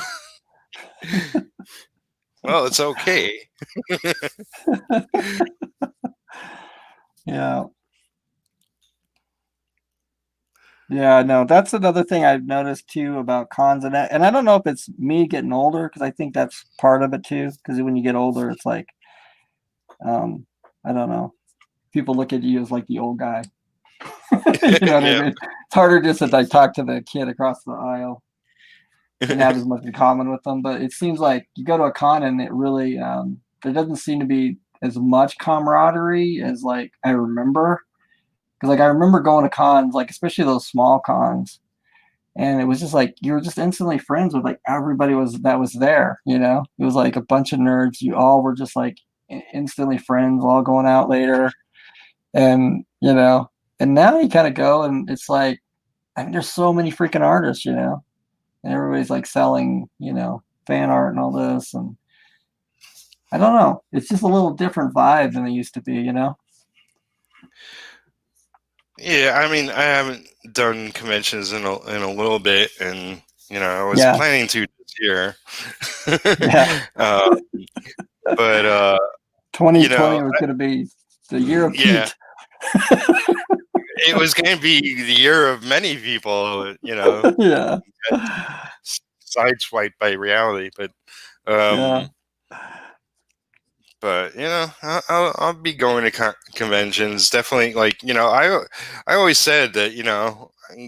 Well, it's okay.
Yeah. Yeah, no, that's another thing I've noticed too about cons, and I don't know if it's me getting older, because I think that's part of it too. Because when you get older, it's like, I don't know, people look at you as like the old guy. You know what I
Yeah.
mean? It's harder just to like talk to the kid across the aisle and have as much in common with them. But it seems like you go to a con and it really, there doesn't seem to be as much camaraderie as like I remember. Because like I remember going to cons, like especially those small cons, and it was just like you were just instantly friends with like everybody that was there. It was like a bunch of nerds. You all were just like instantly friends, all going out later, and and now you kind of go and it's like, I mean, there's so many freaking artists, and everybody's like selling, fan art and all this, and I don't know, it's just a little different vibe than it used to be.
Yeah, I mean, I haven't done conventions in a little bit, and I was
Yeah.
planning to this year.
Yeah.
uh, but
2020 was going to be the year of
yeah,
Pete.
it was going to be the year of many people.
Yeah.
Sideswiped by reality, but
Yeah.
I'll be going to conventions, definitely. Like, I always said that,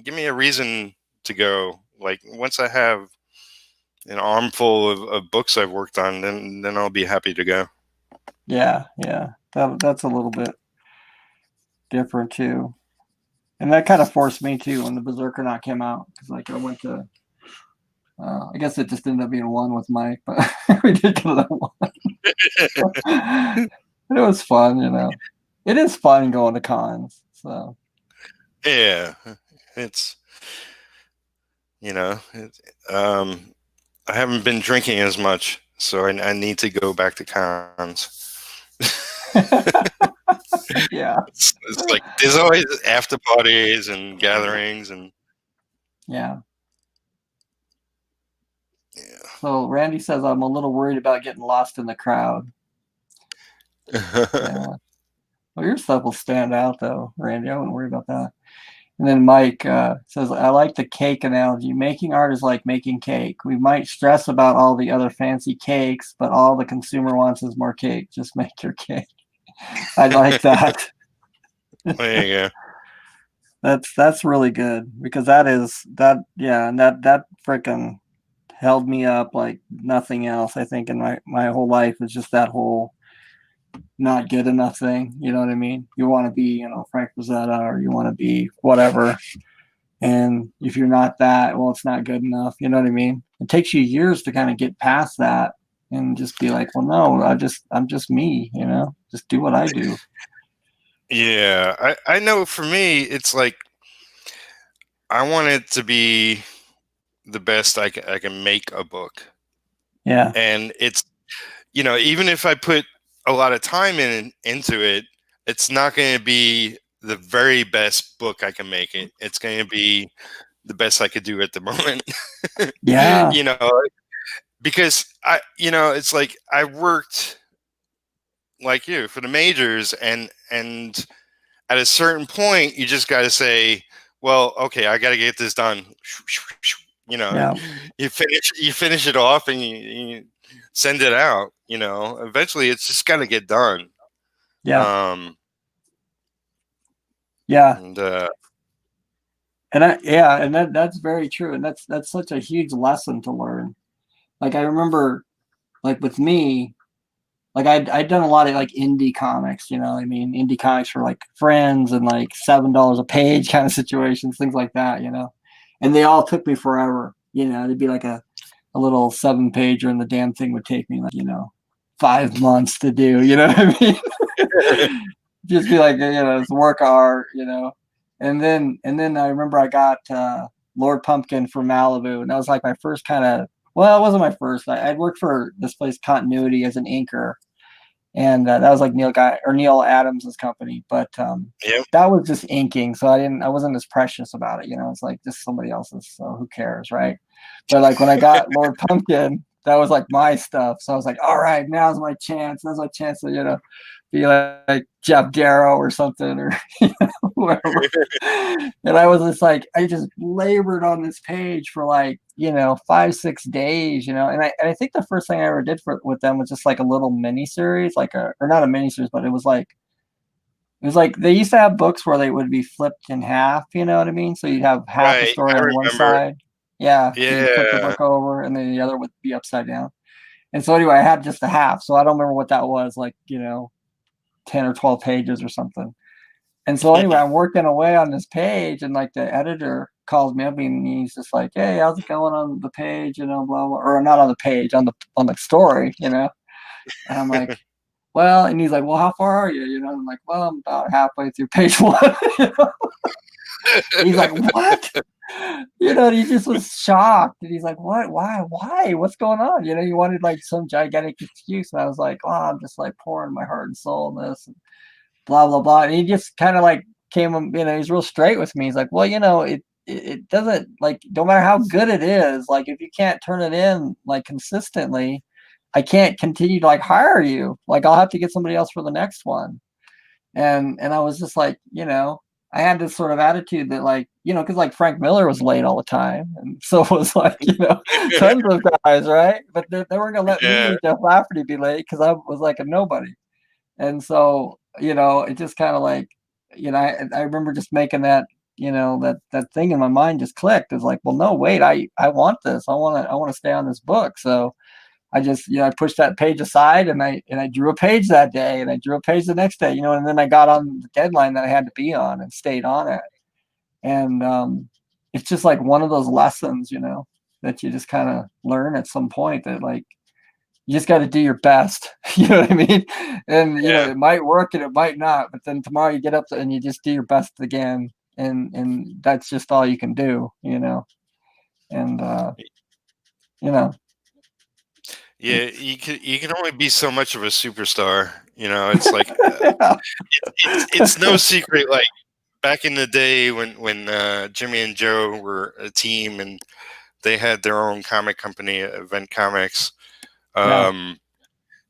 give me a reason to go. Like, once I have an armful of books I've worked on, then I'll be happy to go.
Yeah. Yeah. That's a little bit different too. And that kind of forced me too when the Berserker Knot came out, because like I went to, I guess it just ended up being one with Mike, but we did go to that one. It was fun, It is fun going to cons. So
Yeah, it's I haven't been drinking as much, so I need to go back to cons.
Yeah.
It's like there's always after parties and gatherings and
Yeah.
yeah.
So Randy says I'm a little worried about getting lost in the crowd. Yeah. Well, your stuff will stand out though, Randy. I wouldn't worry about that. And then Mike says, I like the cake analogy. Making art is like making cake. We might stress about all the other fancy cakes, but all the consumer wants is more cake. Just make your cake. I like that.
There you go.
That's really good because that yeah, and that freaking held me up like nothing else. I think in my whole life is just that whole not good enough thing. You know what I mean? You want to be, Frank Rosetta, or you want to be whatever. And if you're not that, well, it's not good enough. You know what I mean? It takes you years to kind of get past that and just be like, well, no, I'm just me, just do what I do.
Yeah, I know for me, it's like I want it to be the best I can make a book.
Yeah.
And it's, even if I put a lot of time into it, it's not going to be the very best book I can make it. It's going to be the best I could do at the moment.
Yeah.
Because it's like I worked like you for the majors and at a certain point you just got to say, well, okay, I got to get this done.
Yeah.
You finish it off and you send it out. Eventually it's just got to get done.
Yeah. Yeah.
And
And that's very true. And that's such a huge lesson to learn. Like I remember, like with me, like I'd done a lot of like indie comics, I mean, indie comics for like friends and like $7 a page kind of situations, things like that, and they all took me forever, it'd be like a little 7-pager and the damn thing would take me like, 5 months to do, you know what I mean? Just be like, it's work of art, and then I remember I got Lord Pumpkin for Malibu, and that was like my first kind of, well, it wasn't my first. I'd worked for this place Continuity as an inker, and that was like Neil Adams' company. But
yeah.
that was just inking, so I wasn't as precious about it. It's like just somebody else's, so who cares, right? But like when I got Lord Pumpkin, that was like my stuff. So I was like, all right, now's my chance. Now's my chance to be like Jeff Darrow or something, or whoever. And I was just like, I just labored on this page for like 5-6 days, and I think the first thing I ever did with them was just like a little mini series, or not a mini series, but it was like they used to have books where they would be flipped in half, you know what I mean? So you'd have half a
Right,
story
I
on one
remember.
side. Yeah. So you'd flip the
Yeah.
book over and then the other would be upside down. And so anyway, I had just a half. So I don't remember what that was, like, 10 or 12 pages or something. And so anyway, I'm working away on this page, and like the editor calls me up and he's just like, "Hey, how's it going on the page?" Blah blah, or not on the page, on the story, And I'm like, "Well," and he's like, "Well, how far are you?" I'm like, "Well, I'm about halfway through page one." He's like, "What?" And he just was shocked, and he's like, "What? Why? What's going on?" He wanted like some gigantic excuse, and I was like, "Oh, I'm just like pouring my heart and soul in this." And blah blah blah. And he just kind of like came, he's real straight with me. He's like, well, it doesn't, like, no matter how good it is, like if you can't turn it in like consistently, I can't continue to like hire you. Like I'll have to get somebody else for the next one. And I was just like, I had this sort of attitude that like, because like Frank Miller was late all the time, and so was like, tons of guys, right? But they weren't gonna let
Yeah.
me, Jeff Lafferty, be late because I was like a nobody. And so, it just kind of like, I remember just making that, that thing in my mind just clicked. It's like, well, no, wait, I want this. I want to stay on this book. So I just, I pushed that page aside, and I drew a page that day, and I drew a page the next day, and then I got on the deadline that I had to be on and stayed on it. And it's just like one of those lessons, that you just kind of learn at some point, that like, you just got to do your best. You know what I mean? And
Yeah.
it might work and it might not, but then tomorrow you get up and you just do your best again, and that's just all you can do. And you know
Yeah, you can only be so much of a superstar, It's like it's no secret. Like back in the day when Jimmy and Joe were a team and they had their own comic company, Event Comics.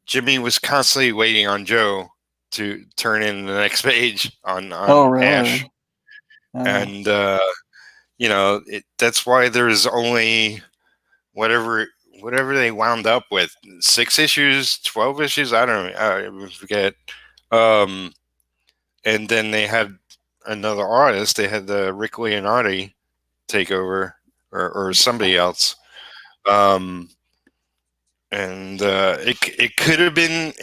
Jimmy was constantly waiting on Joe to turn in the next page on
really?
Ash, and that's why there's only whatever they wound up with 6 issues, 12 issues. I don't know. I forget. And then they had another artist. They had the Rick Leonardi take over, or somebody else. And it could have been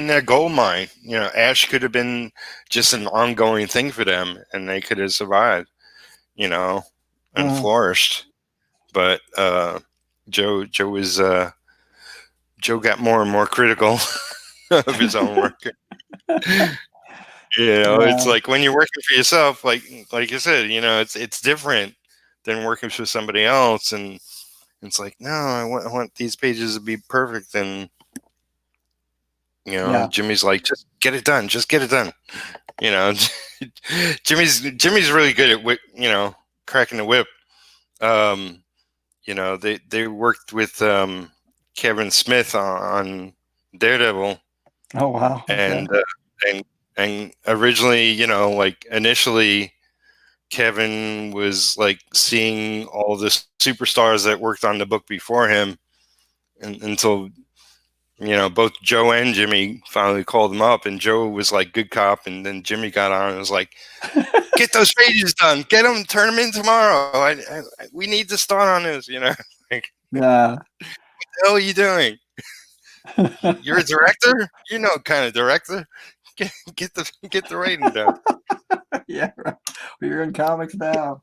a gold mine. Ash could have been just an ongoing thing for them, and they could have survived, and flourished. But Joe got more and more critical of his own work. It's like when you're working for yourself, like you said, it's different than working for somebody else, and it's like, no, I want these pages to be perfect, and Jimmy's like, just get it done, Jimmy's really good at cracking the whip. They worked with Kevin Smith on Daredevil.
Oh wow!
Okay. And originally, initially, Kevin was like seeing all the superstars that worked on the book before him, until both Joe and Jimmy finally called him up, and Joe was like good cop, and then Jimmy got on and was like, "Get those pages done, get them, turn them in tomorrow. We need to start on this." Like,
yeah.
What the hell are you doing? You're a director, kind of director. Get the writing done.
Yeah, right. You're in comics now.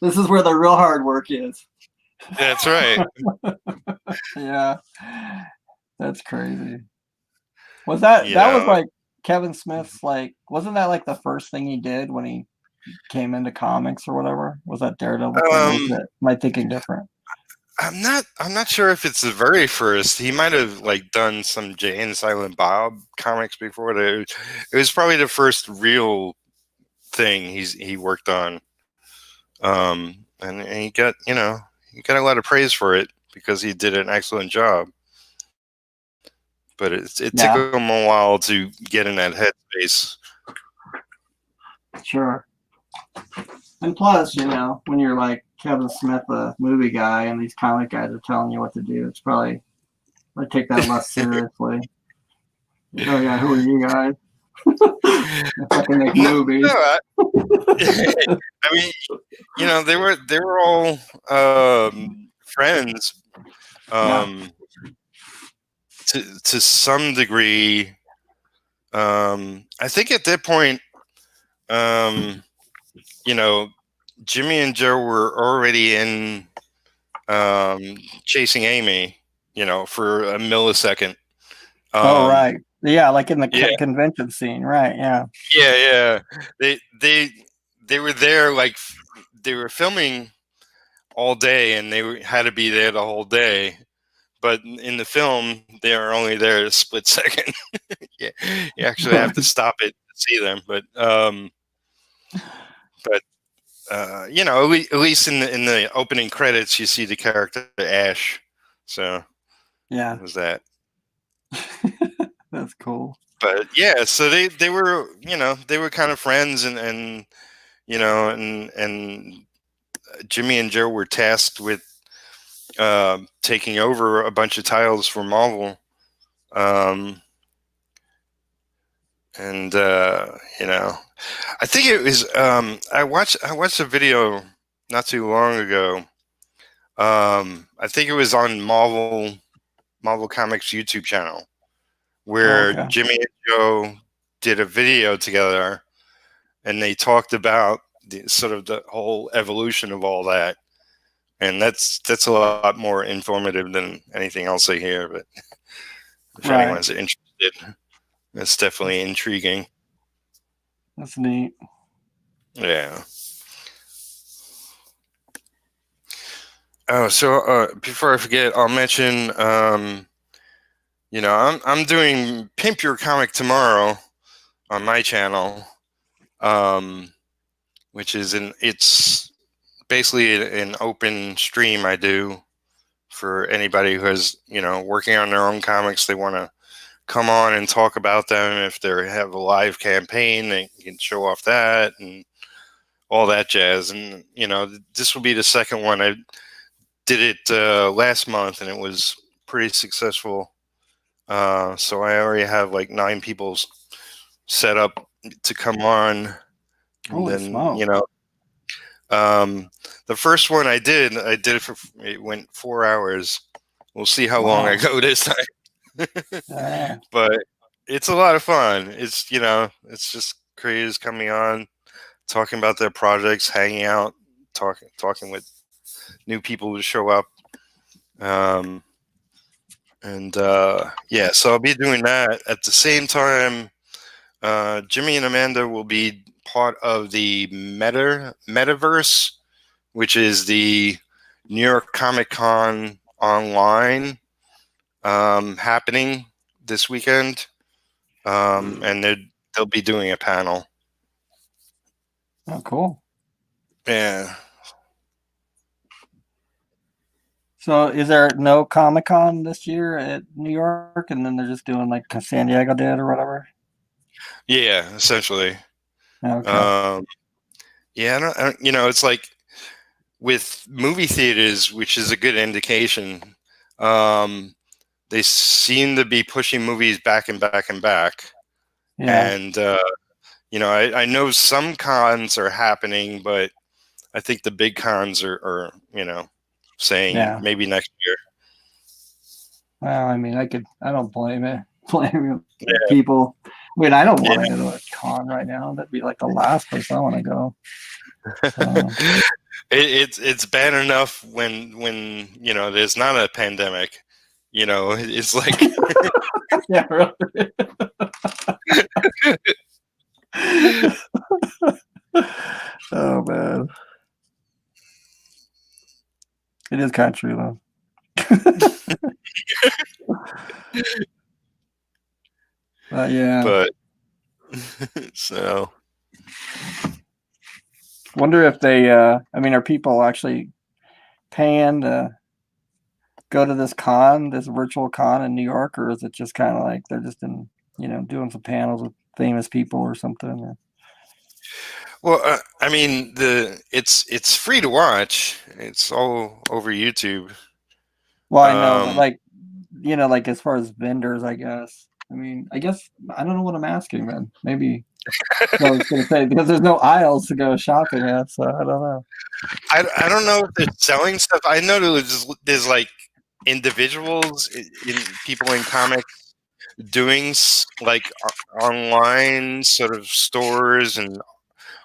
This is where the real hard work is.
That's right.
Yeah, that's crazy. Was that was like Kevin Smith's, like, wasn't that like the first thing he did when he came into comics or whatever? Was that Daredevil? Am I thinking different?
I'm not sure if it's the very first. He might have like done some Jay and Silent Bob comics before that. It was probably the first real thing he worked on. And he got a lot of praise for it because he did an excellent job. But it took him a while to get in that headspace.
Sure. And plus, when you're like Kevin Smith, a movie guy, and these comic guys are telling you what to do, it's probably, I take that less seriously. Oh yeah, who are you guys? I fucking make movies.
No, I mean, they were all friends, to some degree. I think at that point, Jimmy and Joe were already in Chasing Amy, for a millisecond.
Right. Yeah, like in the convention scene, right? Yeah.
Yeah. They were there, like they were filming all day, and they had to be there the whole day. But in the film, they are only there a split second. You actually have to stop it to see them. But at least in the opening credits, you see the character Ash. So
yeah,
it was that.
That's cool.
But yeah, so they were they were kind of friends, and Jimmy and Joe were tasked with taking over a bunch of titles for Marvel. And I think it was I watched a video not too long ago. I think it was on Marvel Comics YouTube channel, where Jimmy and Joe did a video together, and they talked about the whole evolution of all that. And that's a lot more informative than anything else I hear. But if anyone's interested, it's definitely intriguing.
That's neat.
Yeah. Oh, so before I forget, I'll mention I'm doing Pimp Your Comic tomorrow on my channel, um, which is it's basically an open stream I do for anybody who is working on their own comics. They want to come on and talk about them. If they have a live campaign, they can show off that and all that jazz. And this will be the second one. I did it last month, and it was pretty successful. So I already have like 9 people set up to come on, and
Holy
then
smoke!
the first one I did it went 4 hours. We'll see how long I go this time. But it's a lot of fun. It's just creators coming on, talking about their projects, hanging out, talking with new people who show up. So I'll be doing that at the same time. Jimmy and Amanda will be part of the metaverse, which is the New York Comic Con online happening this weekend, and they'll be doing a panel.
Oh, cool.
Yeah.
So is there no Comic-Con this year at New York, and then they're just doing like San Diego did or whatever?
Yeah, essentially.
Okay.
Yeah, it's like with movie theaters, which is a good indication. They seem to be pushing movies back and back and back.
Yeah.
And I know some cons are happening, but I think the big cons are saying maybe next year.
Well, I mean, I don't blame people. I mean, I don't want to go to a con right now. That'd be like the last place I want to go.
It's bad enough when there's not a pandemic. It's like
yeah, really. Oh man, it is kind of true though. Yeah.
But so
wonder if they I mean, are people actually paying to go to this virtual con in New York, or is it just kind of like they're just doing some panels with famous people or something? Or...
Well, I mean, it's free to watch. It's all over YouTube.
Well, I know, but like as far as vendors, I guess. I mean, I don't know what I'm asking then. Maybe I was going to say because there's no aisles to go shopping at, so I don't know.
I don't know if they're selling stuff. I know there's like individuals, people in comics doing like online sort of stores and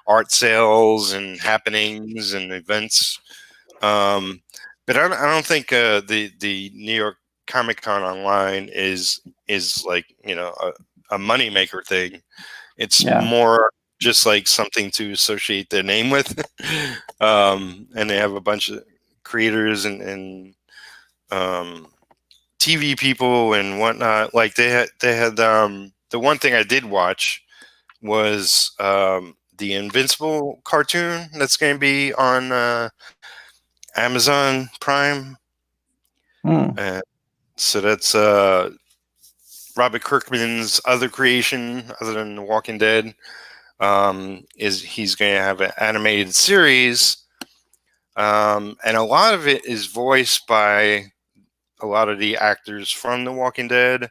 art sales and happenings and events. But I don't think the New York Comic Con online is like a moneymaker thing. It's more just like something to associate their name with. And they have a bunch of creators and TV people and whatnot. Like they had the one thing I did watch was the Invincible cartoon that's going to be on Amazon Prime. So that's Robert Kirkman's other creation, other than The Walking Dead. Is he's going to have an animated series, and a lot of it is voiced by a lot of the actors from The Walking Dead,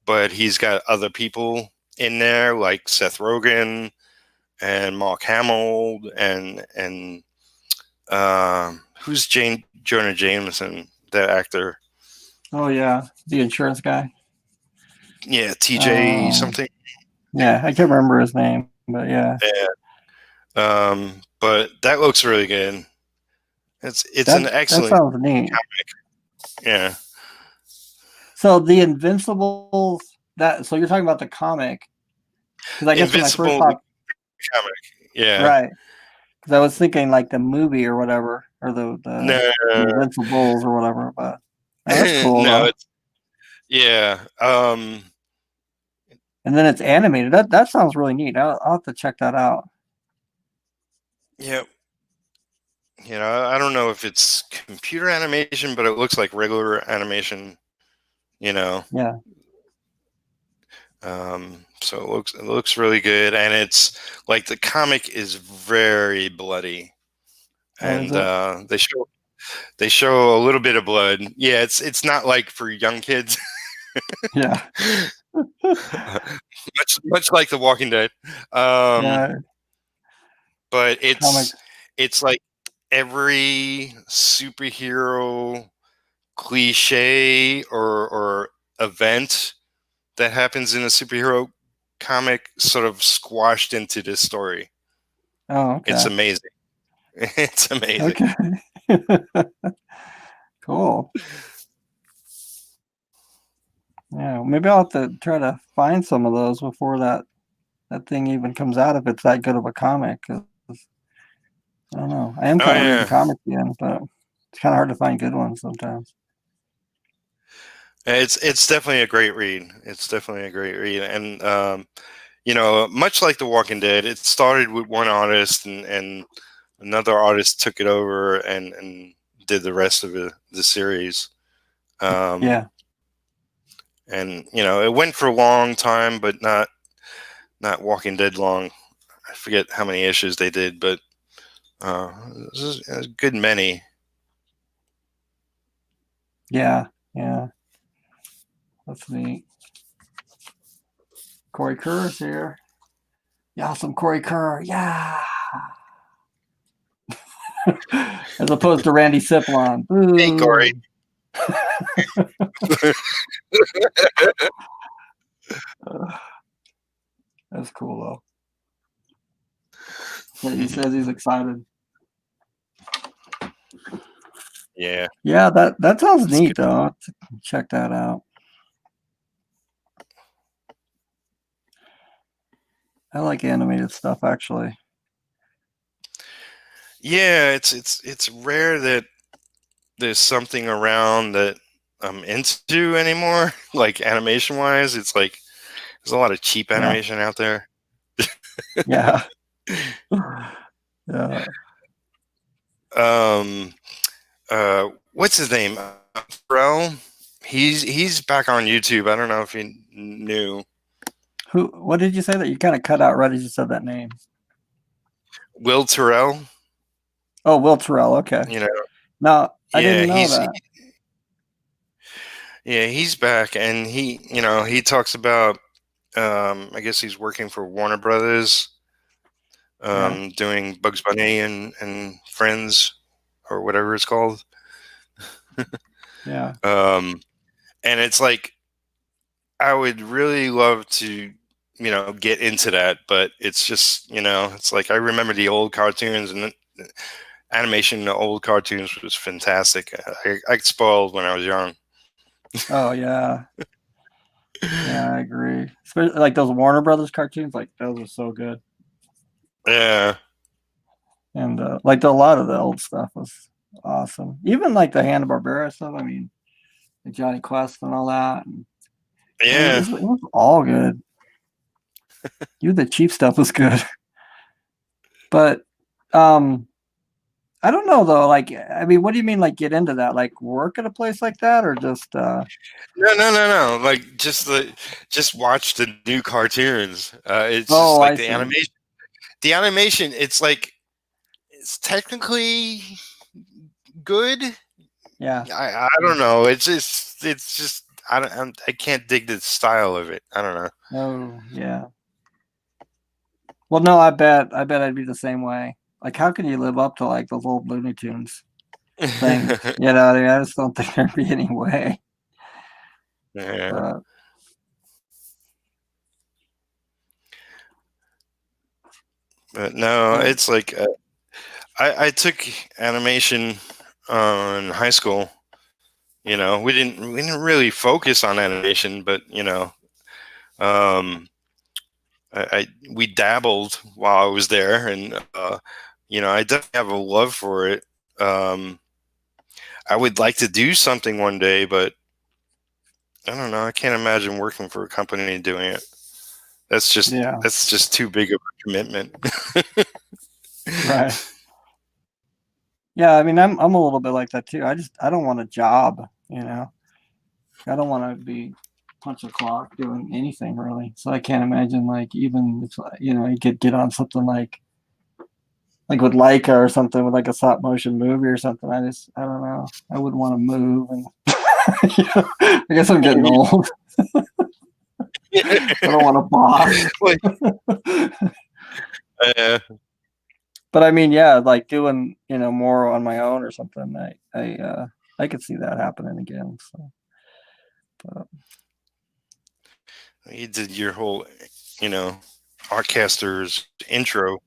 but he's got other people in there like Seth Rogen and Mark Hamill and who's Jonah Jameson, that actor?
Oh yeah, the insurance guy.
Yeah, TJ something.
Yeah, I can't remember his name, but yeah.
But that looks really good. It's an excellent
that sounds neat.
Comic. Yeah.
So the Invincibles, so you're talking about the comic? Because I guess
Invincible
when I first
comic. Yeah.
Right. Because I was thinking like the movie or whatever, or the Invincibles or whatever. But that's cool.
No, Yeah.
And then it's animated. That sounds really neat. I'll have to check that out.
Yeah. I don't know if it's computer animation, but it looks like regular animation. You know.
Yeah.
So it looks really good, and it's like the comic is very bloody,
Oh, is
and
it?
they show a little bit of blood. Yeah, it's not like for young kids,
Yeah.
much like The Walking Dead. Um,
Yeah.
but
Comic.
it's like every superhero cliche or event that happens in a superhero comic sort of squashed into this story.
Oh,
It's
okay.
amazing. It's amazing.
Okay. Cool. Yeah. Maybe I'll have to try to find some of those before that thing even comes out if it's that good of a comic. 'Cause I don't know. I am
Oh
trying to read the
yeah,
comics again, but it's kind of hard to find good ones sometimes.
it's definitely a great read. It's definitely a great read, and much like The Walking Dead, it started with one artist, and another artist took it over and did the rest of the series. Um,
Yeah.
and it went for a long time, but not Walking Dead long. I forget how many issues they did, but this is a good many.
Yeah. Yeah. That's neat. Corey Kerr's here. Yeah, some Corey Kerr. Yeah. As opposed to Randy Siplon.
Hey, Corey.
Boo. That's cool though. He says he's excited.
Yeah,
Yeah, that sounds
it's good.
neat though. I'll have to check that out. I like animated stuff actually.
Yeah, it's rare that there's something around that I'm into anymore. Like animation wise, it's like there's a lot of cheap
Yeah.
animation out there.
Yeah. Yeah.
Um, what's his name? Bro, he's back on YouTube. I don't know if you knew.
Who what did you say that you kind of cut out right as you said that name?
Will Terrell.
Oh, Will Terrell. Okay.
You know,
No, I
yeah,
didn't know that.
he's back, and he talks about. I guess he's working for Warner Brothers,
Yeah.
doing Bugs Bunny and Friends, or whatever it's called.
Yeah.
um, and it's like I would really love to, get into that, but it's just, it's like I remember the old cartoons, and the animation in the old cartoons was fantastic. I got spoiled when I was young.
Oh yeah. Yeah, I agree. Especially like those Warner Brothers cartoons, like those are so good.
Yeah,
And like a lot of the old stuff was awesome. Even like the Hanna Barbera stuff. I mean, like Johnny Quest and all that. And
yeah,
it was all good. Even the cheap stuff was good. But um, I don't know though. Like, I mean, what do you mean? Like, get into that? Like, work at a place like that, or just?
no, no, no, no. Like just watch the new cartoons. It's just
Oh,
like
I
the
see.
animation. The animation, it's like it's technically good.
Yeah.
I don't know. It's just I can't dig the style of it. I don't know.
Oh, yeah. Well, no, I bet I'd be the same way. Like, how can you live up to like those old Looney Tunes things? You know, what I mean, I just don't think there'd be any way.
Yeah,
But
but no,
but
it's like I took animation in high school. We didn't really focus on animation, but um, we dabbled while I was there, and I definitely have a love for it. Um, I would like to do something one day, but I don't know. I can't imagine working for a company doing it. That's
Yeah.
just too big of a commitment.
Right. Yeah, I mean, I'm a little bit like that too. I don't want a job, you know. I don't want to be punch a clock doing anything really. So I can't imagine like even if you know you could get on something like with Leica or something with like a stop motion movie or something. I don't know. I wouldn't want to move and you know, I guess I'm getting old. I don't want a boss.
Like, uh,
But I mean, yeah, like doing you know more on my own or something. I could see that happening again. So, but,
you did your whole, you know, Artcaster's intro.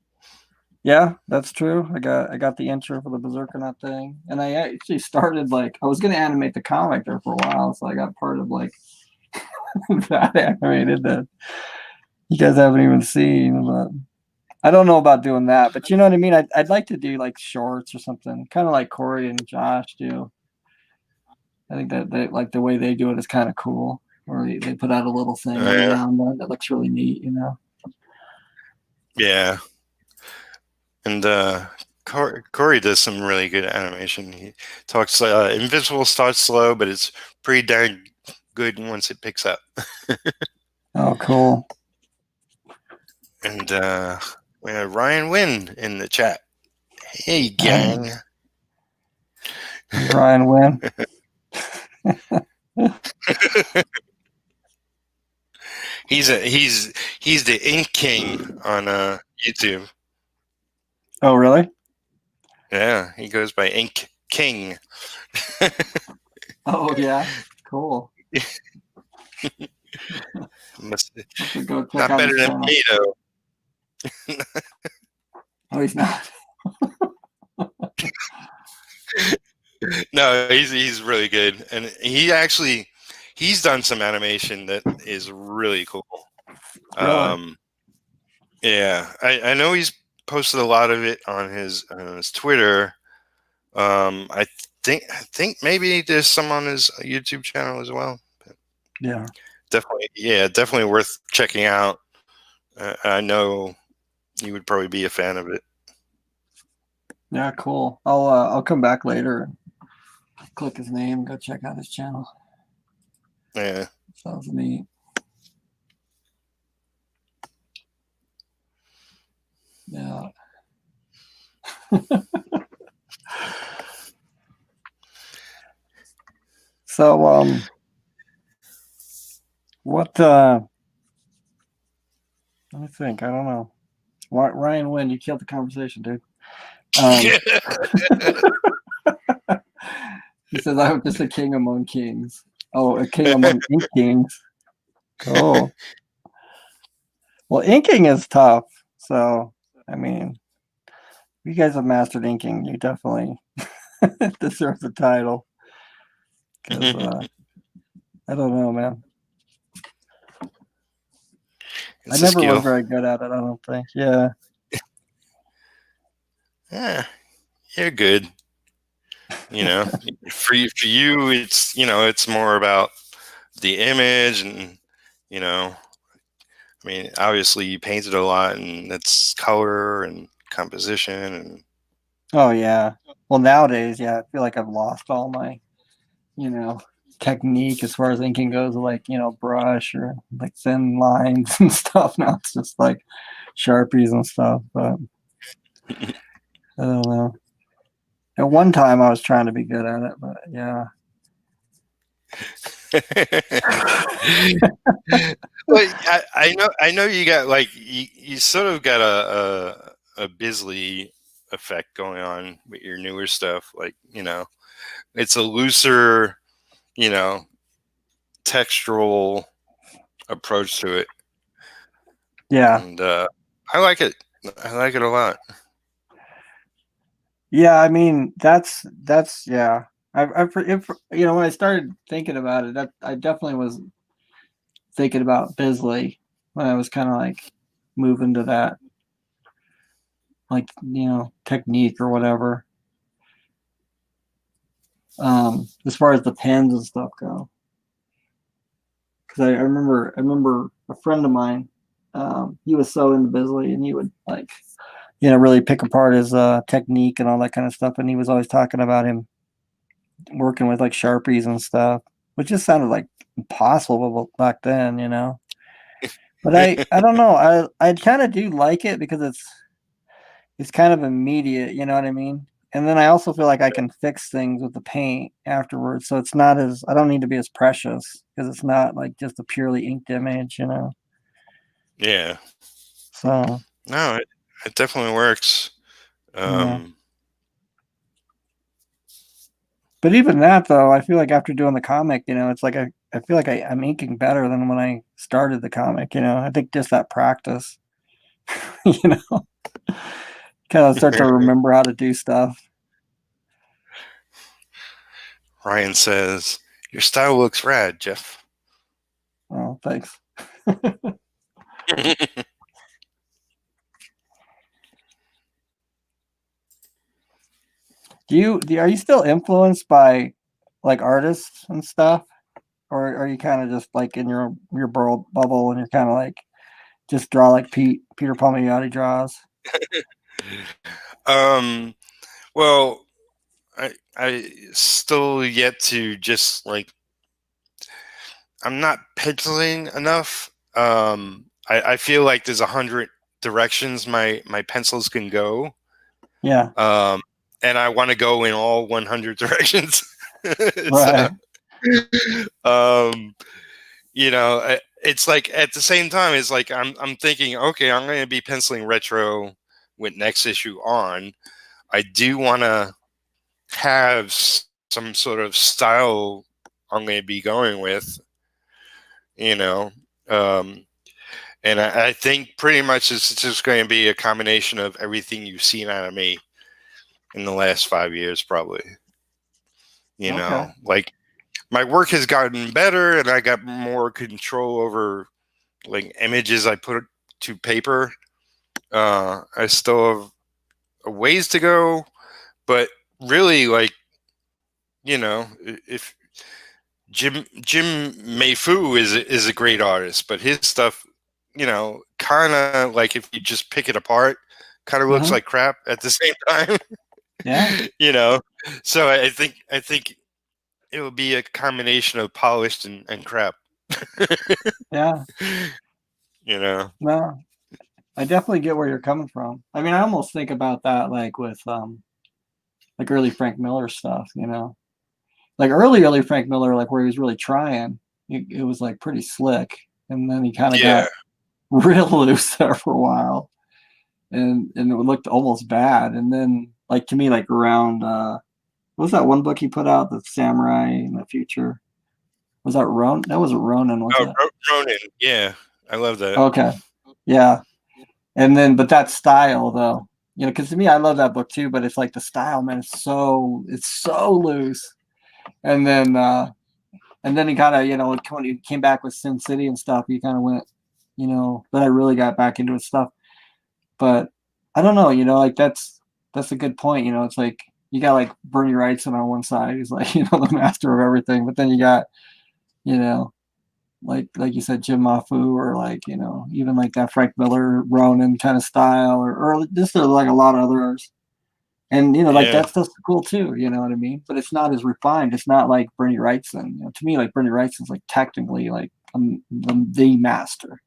yeah, that's true. I got the intro for the Berserkernaut thing, and I actually started like I was going to animate the comic there for a while, so I got part of like that animated that you guys haven't even seen. But I don't know about doing that, but you know what I mean. I'd like to do like shorts or something, kind of like Corey and Josh do. I think that they, like the way they do it is kind of cool. Or they put out a little thing every
Yeah.
now and then that looks really neat, you know.
Yeah. And Corey does some really good animation. He talks Invincible starts slow, but it's pretty darn good once it picks up.
Oh, cool.
And we have Ryan Wynn in the chat. Hey, gang.
Ryan Wynn.
he's the Ink King on YouTube.
Oh, really?
Yeah, he goes by Ink King.
Oh, yeah. Cool.
Must,
Go check
not
out
better
his
than
channel.
me though.
Oh, he's not.
No, he's really good, and he's done some animation that is really cool.
Really?
Yeah, I know he's posted a lot of it on his Twitter. I think maybe there's some on his YouTube channel as well. But
Yeah.
definitely worth checking out. I know you would probably be a fan of it.
Yeah, cool. I'll come back later and click his name, go check out his channel.
Yeah.
Sounds neat. Yeah. So what let me think. I don't know. Ryan Wynn, you killed the conversation, dude. He says I'm just a king among kings. Oh, a king among ink kings. Cool. Well, inking is tough. So, I mean, you guys have mastered inking. You definitely deserve the title. Because I don't know, man. I never was very good at it. I don't think. Yeah.
Yeah, you're good. You know, for you, it's it's more about the image, and I mean, obviously you painted a lot, and it's color and composition, and
Oh yeah. Well, nowadays, yeah, I feel like I've lost all my, you know, technique as far as inking goes, like brush or like thin lines and stuff. Now it's just like Sharpies and stuff. But I don't know. At one time, I was trying to be good at it, but yeah.
well, I know you got like you sort of got a Bisley effect going on with your newer stuff. Like it's a looser, you know, textural approach to it.
Yeah.
And I like it. I like it a lot.
Yeah, I mean that's yeah. When I started thinking about it, that I definitely was thinking about Bisley when I was kind of like moving to that, like technique or whatever. As far as the pens and stuff go. because I remember a friend of mine. He was so into Bisley, and he would like really pick apart his technique and all that kind of stuff. And he was always talking about him working with like Sharpies and stuff, which just sounded like impossible back then. But I don't know. I kind of do like it because it's kind of immediate. You know what I mean? And then I also feel like I can fix things with the paint afterwards, so it's not as I don't need to be as precious because it's not like just a purely inked image.
Yeah.
So
No, it definitely works.
yeah. But even that though, I feel like after doing the comic, it's like I feel like I'm inking better than when I started the comic. I think just that practice, you know, kind of start to remember how to do stuff.
Ryan says, "Your style looks rad, Jeff."
Oh, thanks. Are you still influenced by like artists and stuff, or are you kind of just like in your bubble and you're kind of like just draw like Peter Palmiotti draws?
um, well, I still yet to just like I'm not penciling enough. I feel like there's 100 directions my pencils can go.
Yeah.
Um, and I want to go in all 100 directions. So,
Right.
um, it's like at the same time, it's like I'm thinking, okay, I'm going to be penciling retro with next issue on. I do want to have some sort of style I'm going to be going with, you know. Um, and I think pretty much it's just going to be a combination of everything you've seen out of me in the last 5 years, probably.
Okay.
Like my work has gotten better, and I got more control over like images I put to paper. I still have a ways to go, but really, like if Jim Mayfu is a great artist, but his stuff, kind of like if you just pick it apart, kind of looks
Mm-hmm.
like crap at the same time.
Yeah.
you know, so I think it will be a combination of polished and crap.
Yeah.
you know,
No, I definitely get where you're coming from. I mean, I almost think about that like with like early Frank Miller stuff. Like early Frank Miller, like where he was really trying, it was like pretty slick, and then he kind of
yeah.
got real loose there for a while, and it looked almost bad. And then like to me, like around what was that one book he put out, the Samurai in the Future? Was that Ronin? That wasn't Ronin, was
Oh,
it?
Ronin. Yeah, I love that.
Okay, yeah. And then, but that style though, because to me, I love that book too. But it's like the style, man. It's so loose. And then, he kind of, when he came back with Sin City and stuff, he kind of went, then I really got back into his stuff. But I don't know, like that's a good point. It's like you got like Bernie Wrightson on one side, he's like, the master of everything. But then you got, you know, like you said, Jim Mafu, or like even like that Frank Miller Ronin kind of style, or just like a lot of others. And like
Yeah,
that stuff's cool too. You know what I mean? But it's not as refined. It's not like Bernie Wrightson. To me, like Bernie Wrightson's like technically like the master.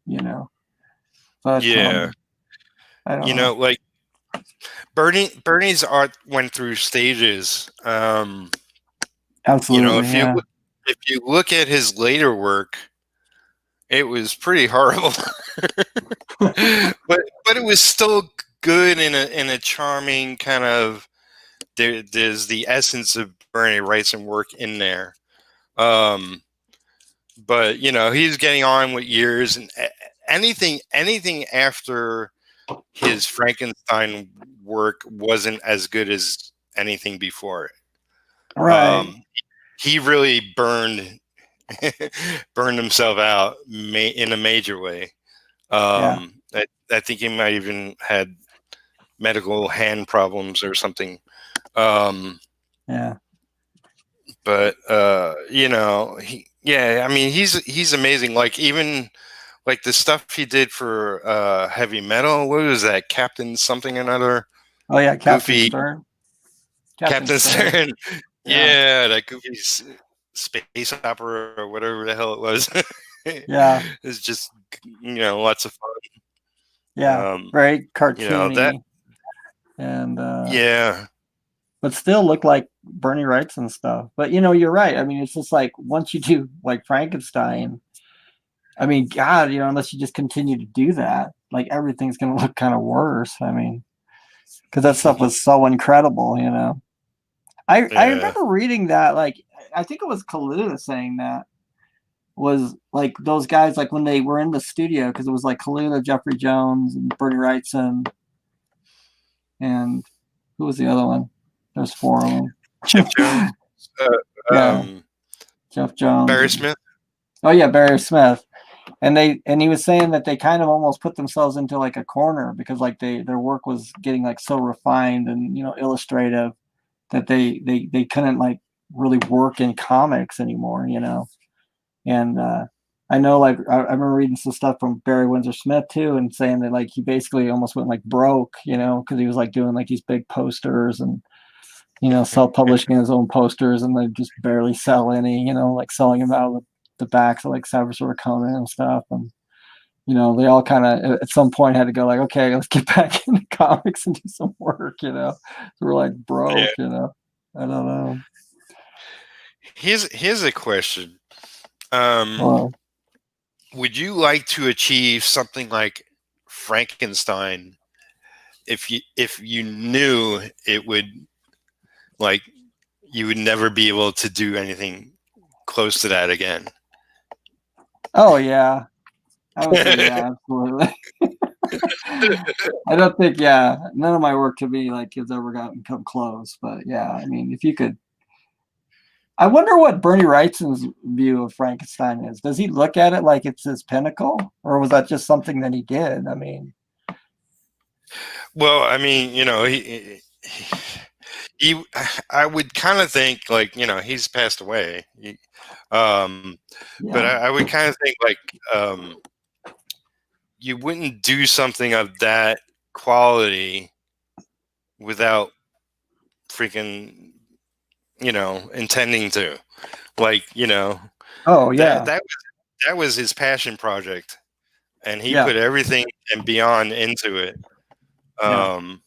But
yeah.
I don't know.
Like Bernie's art went through stages.
Absolutely,
If
yeah,
you look at his later work, it was pretty horrible, but it was still good in a charming kind of. There's the essence of Bernie Wrightson work in there. But he's getting on with years, and anything after his Frankenstein work wasn't as good as anything before it.
right,
He really burned himself out in a major way.
yeah,
I think he might even had medical hand problems or something. Um,
yeah,
but Yeah, I mean he's amazing. Like even like the stuff he did for heavy metal. What was that? Captain something or another.
Oh yeah, Captain
Goofy
Stern. Captain
Captain
Stern.
Stern.
Yeah.
Yeah, that goofy space opera or whatever the hell it was.
Yeah.
It's just lots of fun.
Yeah. Very
That.
cartoony and
Yeah.
but still look like Bernie Wright's and stuff. But you're right. I mean, it's just like once you do like Frankenstein, I mean, God, unless you just continue to do that, like everything's gonna look kind of worse. I mean, because that stuff was so incredible. I
Yeah.
remember reading that, like I think it was Kaluta saying that was like those guys like when they were in the studio because it was like Kaluta, Jeffrey Jones, and Bernie Wrightson, and who was the other one? There's four of
Jeff
them.
Jones.
Yeah, Jeff Jones.
Barry
And,
Smith.
oh yeah, Barry Smith. And he was saying that they kind of almost put themselves into like a corner because like their work was getting like so refined and illustrative that they couldn't like really work in comics anymore. And I know like I remember reading some stuff from Barry Windsor Smith too and saying that like he basically almost went like broke, because he was like doing like these big posters and self-publishing his own posters and they just barely sell any, like selling them out of the backs of like Savage Sword of Conan and stuff. And they all kind of at some point had to go like, okay, let's get back into comics and do some work. So we're like
Yeah.
broke. I don't know.
Here's a question.
Well,
Would you like to achieve something like Frankenstein if you knew it would, like, you would never be able to do anything close to that again?
oh yeah, I would say yeah, absolutely. I don't think, yeah, none of my work to me like has ever gotten come close. But yeah, I mean, if you could, I wonder what Bernie Wrightson's view of Frankenstein is. Does he look at it like it's his pinnacle, or was that just something that he did? I mean,
Well, I mean, he I would kind of think like he's passed away. But
yeah,
I would kind of think like you wouldn't do something of that quality without freaking intending to, like
oh
that
yeah,
that was his passion project, and he
yeah,
put everything and beyond into it.
yeah.
um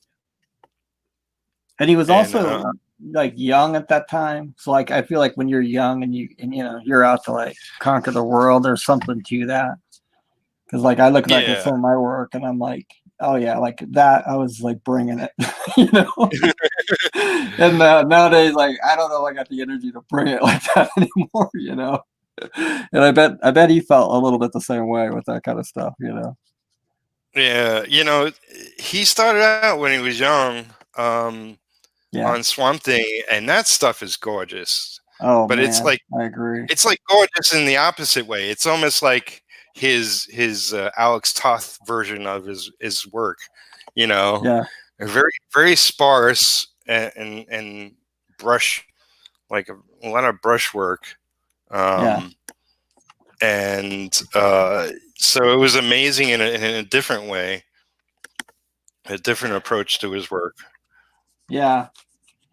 And he was
and
also like young at that time, so like I feel like when you're young and you're out to like conquer the world, there's something to that. Because like I look back at
yeah.
some of my work and I'm like, oh yeah, like that I was like bringing it, you know. And nowadays, like I don't know, I got the energy to bring it like that anymore. And I bet he felt a little bit the same way with that kind of stuff.
Yeah, he started out when he was young,
Yeah.
on Swamp Thing, and that stuff is gorgeous.
Oh
But
man, I agree.
it's like gorgeous in the opposite way. It's almost like his Alex Toth version of his work. You know,
Yeah.
very very sparse and brush, like a lot of brush work.
Yeah.
Um, and so it was amazing in a different way, a different approach to his work.
Yeah.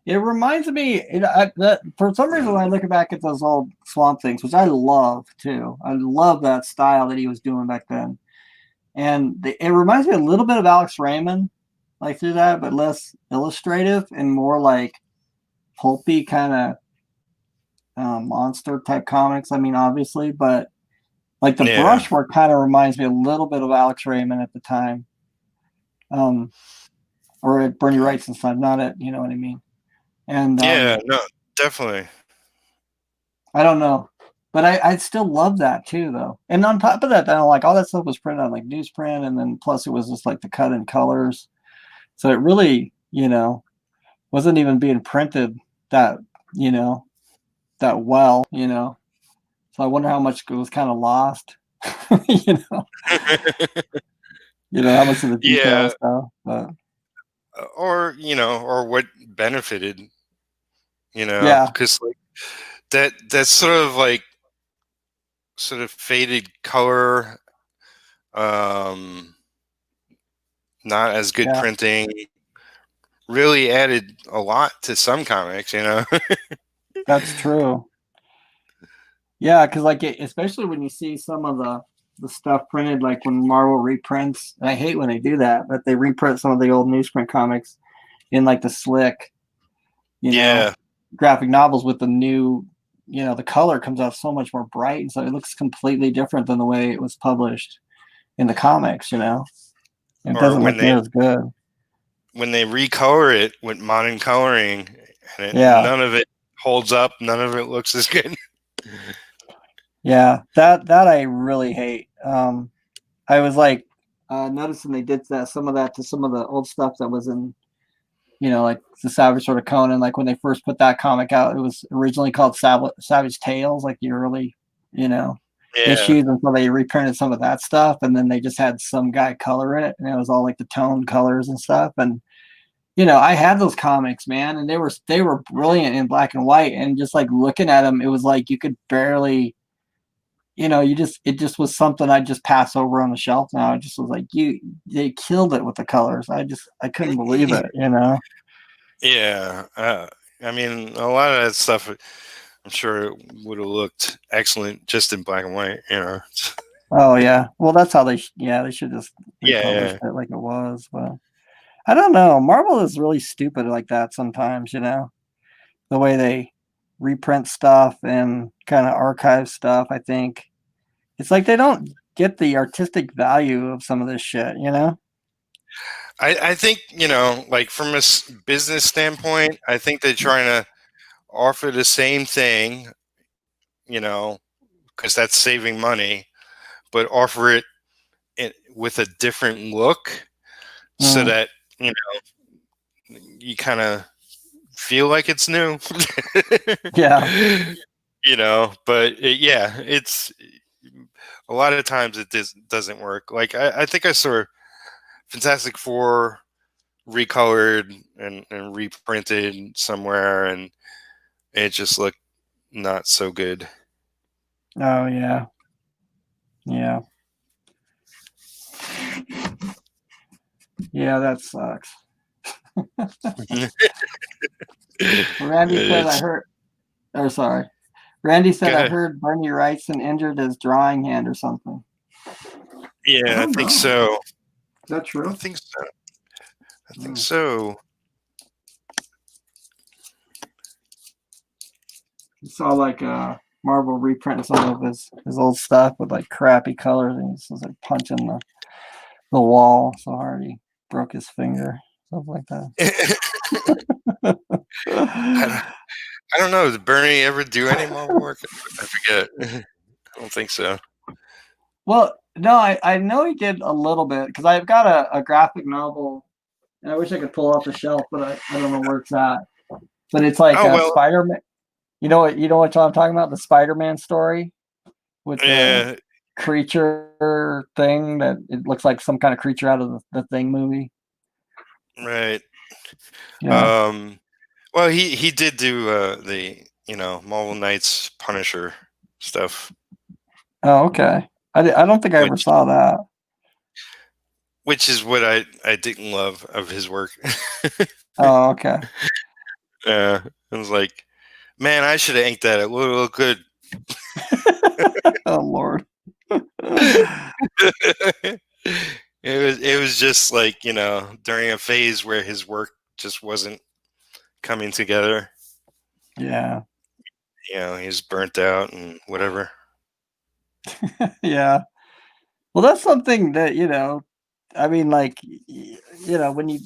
It reminds me, that for some reason, when I look back at those old Swamp Things, which I love too, I love that style that he was doing back then. And it reminds me a little bit of Alex Raymond, like through that, but less illustrative and more like pulpy kind of monster type comics. I mean, obviously, but like the
Yeah,
brushwork kind of reminds me a little bit of Alex Raymond at the time, um, or at Bernie Wrightson's time, not at, you know what I mean. And
yeah, no, definitely.
I don't know, but I still love that too, though. And on top of that, then like all that stuff was printed on like newsprint, and then plus it was just like the cut in colors, so it really, wasn't even being printed that, you know, that well. So I wonder how much was kind of lost, you know, how much of the
Yeah,
details though. But
or what benefited,
yeah,
because like that's sort of like sort of faded color, um, not as good
Yeah,
printing. Really added a lot to some comics, you know.
that's true. Yeah, because like especially when you see some of the stuff printed, like when Marvel reprints. And I hate when they do that, but they reprint some of the old newsprint comics in like the slick, you know,
Yeah,
graphic novels with the new, the color comes out so much more bright, and so it looks completely different than the way it was published in the comics. It
or
doesn't look near as good.
when they recolor it with modern coloring, and
Yeah,
none of it holds up, none of it looks as good.
yeah, that I really hate. I was like noticing they did that some of that to some of the old stuff that was in, like the Savage Sword of Conan. Like when they first put that comic out, it was originally called Savage Tales, like the early, you know,
Yeah,
issues, and so they reprinted some of that stuff, and then they just had some guy color it, and it was all like the tone colors and stuff. And I had those comics, man, and they were brilliant in black and white, and just like looking at them, it was like you could barely it just was something I just pass over on the shelf now. It just was like they killed it with the colors. I couldn't believe it.
yeah. I mean, a lot of that stuff, I'm sure it would have looked excellent just in black and white. You know.
Oh yeah. Well, that's how they should just
Yeah,
republish
yeah.
it like it was. But I don't know. Marvel is really stupid like that sometimes, the way they reprint stuff and kind of archive stuff. I think it's like they don't get the artistic value of some of this shit.
I think, like from a business standpoint, I think they're trying to offer the same thing, you know, because that's saving money, but offer with a different look so
Mm,
that, you you kind of feel like it's new.
yeah.
But yeah, it's a lot of times it doesn't work. Like I think I saw Fantastic Four recolored and reprinted somewhere, and it just looked not so good.
Oh yeah. Yeah. Yeah, that sucks. Randy said I
It's
heard or sorry. Randy said I
good.
heard Bernie Wrightson injured his drawing hand or something. I
Yeah, I
don't
think
know.
so.
Is that
I
true?
think so. I think
Mm.
so.
You saw like Marvel reprint some of his old stuff with like crappy colors, and he was like punching the wall so hard he broke his finger, stuff like
I
that.
I don't know. Did Bernie ever do any Marvel work? I forget. I don't think so.
Well, no, I know he did a little bit because I've got a graphic novel, and I wish I could pull off the shelf, but I don't know where it's at. But it's like
Oh
a
well,
Spider-Man. You know what I'm talking about? The Spider-Man story with the
yeah,
creature thing that it looks like some kind of creature out of the Thing movie.
right.
Yeah.
Um, well, he did do the Marvel Knights Punisher stuff,
Oh, okay. I don't think I ever
which
saw that.
which is what I didn't love of his work.
Oh, okay.
I was like, man, I should have inked that. It would look good.
Oh Lord.
It was just like during a phase where his work just wasn't coming together.
Yeah.
He's burnt out and whatever.
Yeah. Well, that's something that I mean, like when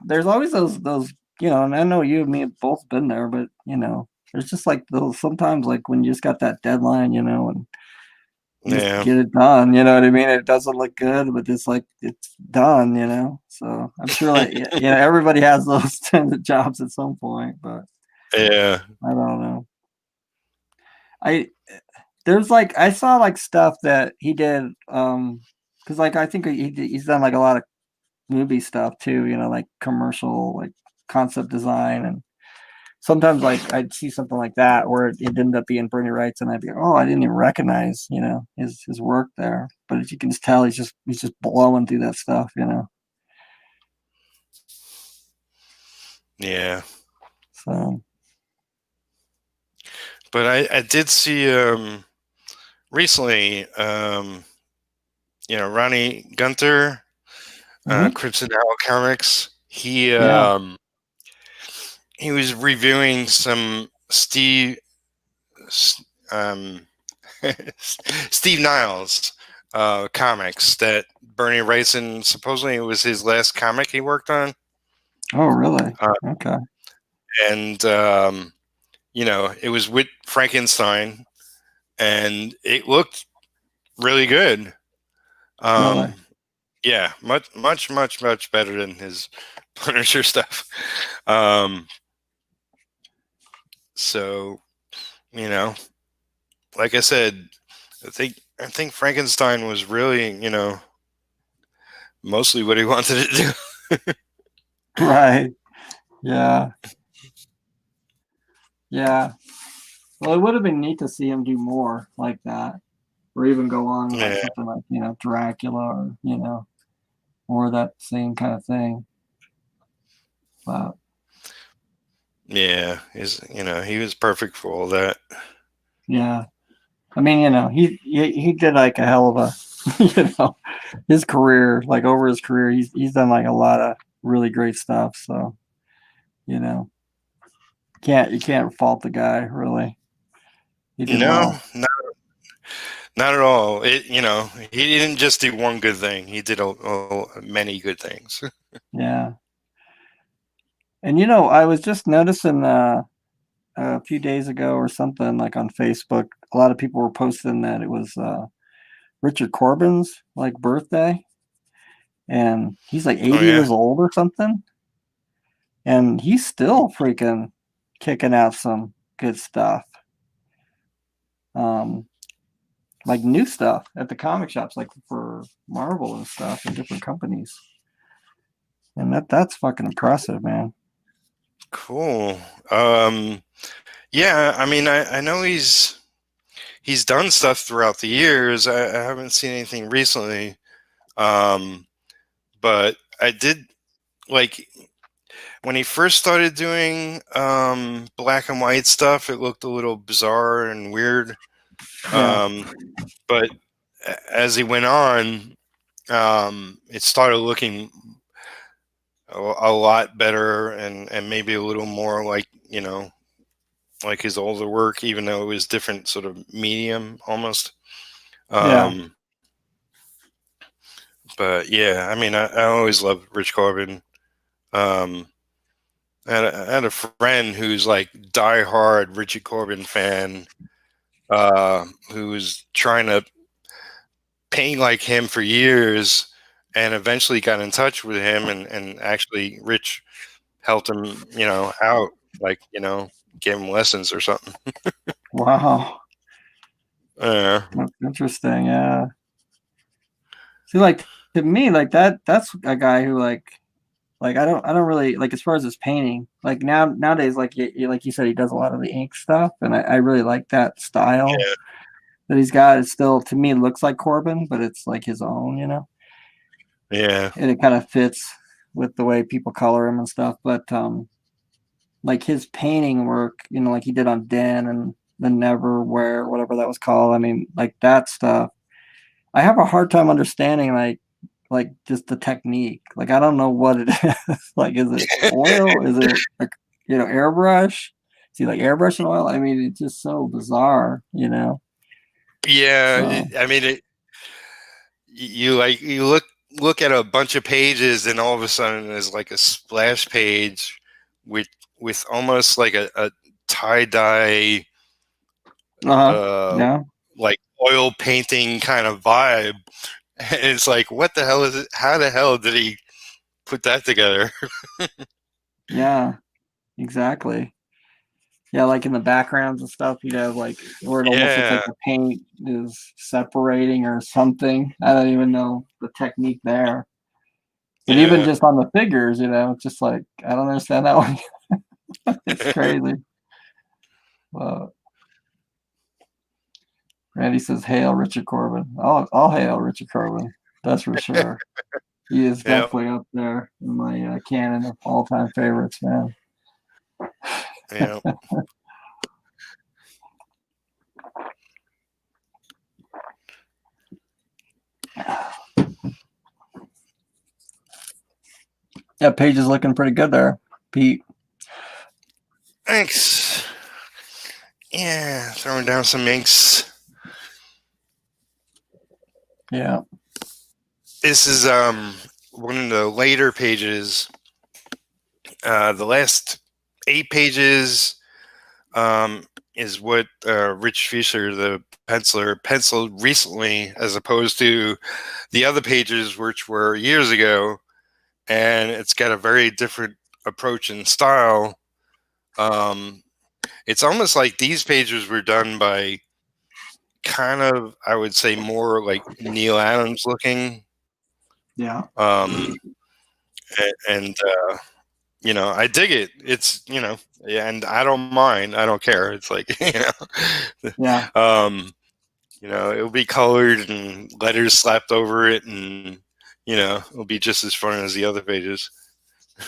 there's always those and I know you and me have both been there, but there's just like those sometimes like when you just got that deadline, and you just
Yeah.
get it done. You know what I mean? It doesn't look good, but it's like it's done. So I'm sure like everybody has those kinds of jobs at some point, but
Yeah.
I don't know. I There's like I saw like stuff that he did because like I think he's done like a lot of movie stuff too, like commercial like concept design, and sometimes like I'd see something like that where it ended up being Bernie Wright's, and I'd be, oh, I didn't even recognize, his work there. But as you can just tell, he's just blowing through that stuff,
Yeah.
So.
But I did see recently, Ronnie Gunther, Crimson Owl Comics.
Yeah.
He was reviewing some um, Steve Niles comics that Bernie writes in. Supposedly, it was his last comic he worked on.
Oh, really? Okay.
And it was with Frankenstein, and it looked really good.
Really?
Yeah, much, much, much, much better than his Punisher stuff. So, like I said, I think Frankenstein was really, mostly what he wanted to do.
Right. Yeah. Yeah. Well, it would have been neat to see him do more like that, or even go on like
Yeah,
something like Dracula, or more of that same kind of thing. But
yeah, he was perfect for all that.
yeah, I mean, he did like a hell of a, his career, like over his career, he's done like a lot of really great stuff. So, you know, you can't fault the guy really. He did
No,
well.
not at all. He didn't just do one good thing. He did many good things.
Yeah. And I was just noticing a few days ago or something, like on Facebook, a lot of people were posting that it was Richard Corbin's like birthday, and he's like
Oh
80
yeah,
years old or something, and he's still freaking kicking out some good stuff. Um, like new stuff at the comic shops, like for Marvel and stuff and different companies. And that's fucking impressive, man.
cool. Yeah, I mean, I know he's done stuff throughout the years. I haven't seen anything recently, but I did like when he first started doing black and white stuff. It looked a little bizarre and weird,
Yeah.
but as he went on, it started looking a lot better and maybe a little more like like his older work, even though it was different sort of medium almost.
Yeah.
Um, but yeah, I mean, I always loved Rich Corbin. Um, I had a friend who's like diehard Richie Corbin fan, who was trying to paint like him for years, and eventually got in touch with him, and actually Rich helped him, out, like gave him lessons or something.
Wow.
Yeah,
That's interesting. Yeah. See, like to me, like that's a guy who like I don't really like, as far as his painting. Like nowadays, like like you said, he does a lot of the ink stuff, and I really like that style that he's got. It still, to me, looks like Corbin, but it's like his own,
yeah,
and it kind of fits with the way people color him and stuff. But like his painting work, like he did on Den and the Neverwhere, whatever that was called. I mean, like that stuff. I have a hard time understanding like just the technique. Like I don't know what it is. Like is it oil? Is it like airbrush? See, like airbrush and oil. I mean, it's just so bizarre,
yeah.
So
I mean, you look at a bunch of pages, and all of a sudden there's like a splash page with almost like a tie dye, uh,
yeah,
like oil painting kind of vibe. And it's like, what the hell is it? How the hell did he put that together?
yeah, exactly. Yeah, like in the backgrounds and stuff, you'd have like where it almost looks like
Yeah,
the paint is separating or something. I don't even know the technique there. But even
yeah,
just on the figures, just like I don't understand that one. It's crazy. Randy says, "Hail Richard Corbin." I'll hail Richard Corbin. That's for sure. He is
Yeah.
definitely up there in my canon of all-time favorites, man.
Yeah.
That page is looking pretty good there, Pete.
Thanks. Yeah, throwing down some inks.
Yeah.
This is one of the later pages. The last 8 pages is what Rich Fisher, the penciler, penciled recently, as opposed to the other pages, which were years ago. And it's got a very different approach and style. It's almost like these pages were done by kind of, I would say, more like Neil Adams looking.
Yeah.
And I dig it. It's, yeah, and I don't mind. I don't care. It's like,
Yeah.
It'll be colored and letters slapped over it, and it'll be just as fun as the other pages.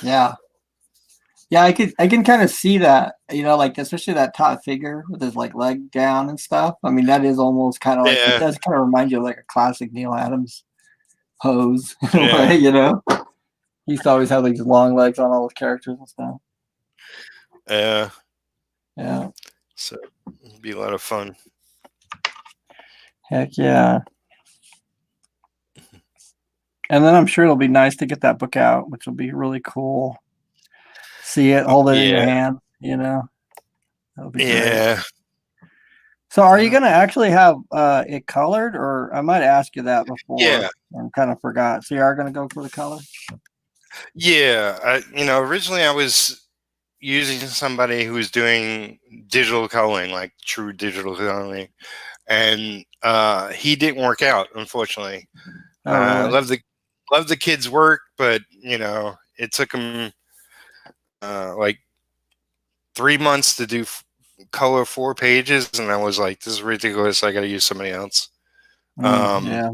Yeah. Yeah, I can kind of see that, like especially that top figure with his like leg down and stuff. I mean, that is almost kind of like, it
Yeah,
does kind of remind you of like a classic Neil Adams pose in a
yeah,
way, He used to always have like these long legs on all his characters and stuff.
yeah.
Yeah.
So it'll be a lot of fun.
Heck yeah. And then I'm sure it'll be nice to get that book out, which will be really cool. See it, hold it in your
Yeah,
hand, That'll be great.
yeah.
So are you going to actually have it colored, or I might ask you that before.
Yeah.
I kind of forgot. So you are going to go for the color?
Yeah. Originally I was using somebody who was doing digital coloring, like true digital coloring, and he didn't work out, unfortunately.
Oh, really?
Love the kid's work, but it took him like 3 months to do color 4 pages, and I was like, this is ridiculous. I got to use somebody else.
Yeah.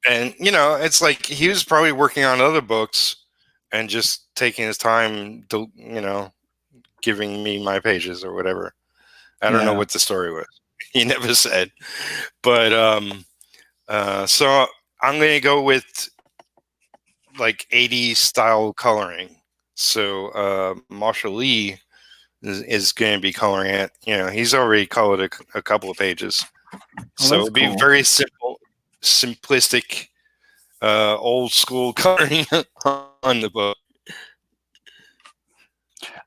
And it's like he was probably working on other books and just taking his time to giving me my pages or whatever. I don't know what the story was. He never said. But so I'm going to go with like 80s style coloring. So Marshall Lee is going to be coloring it. He's already colored a couple of pages. So it'll be very simple, simplistic, old school coloring on the book.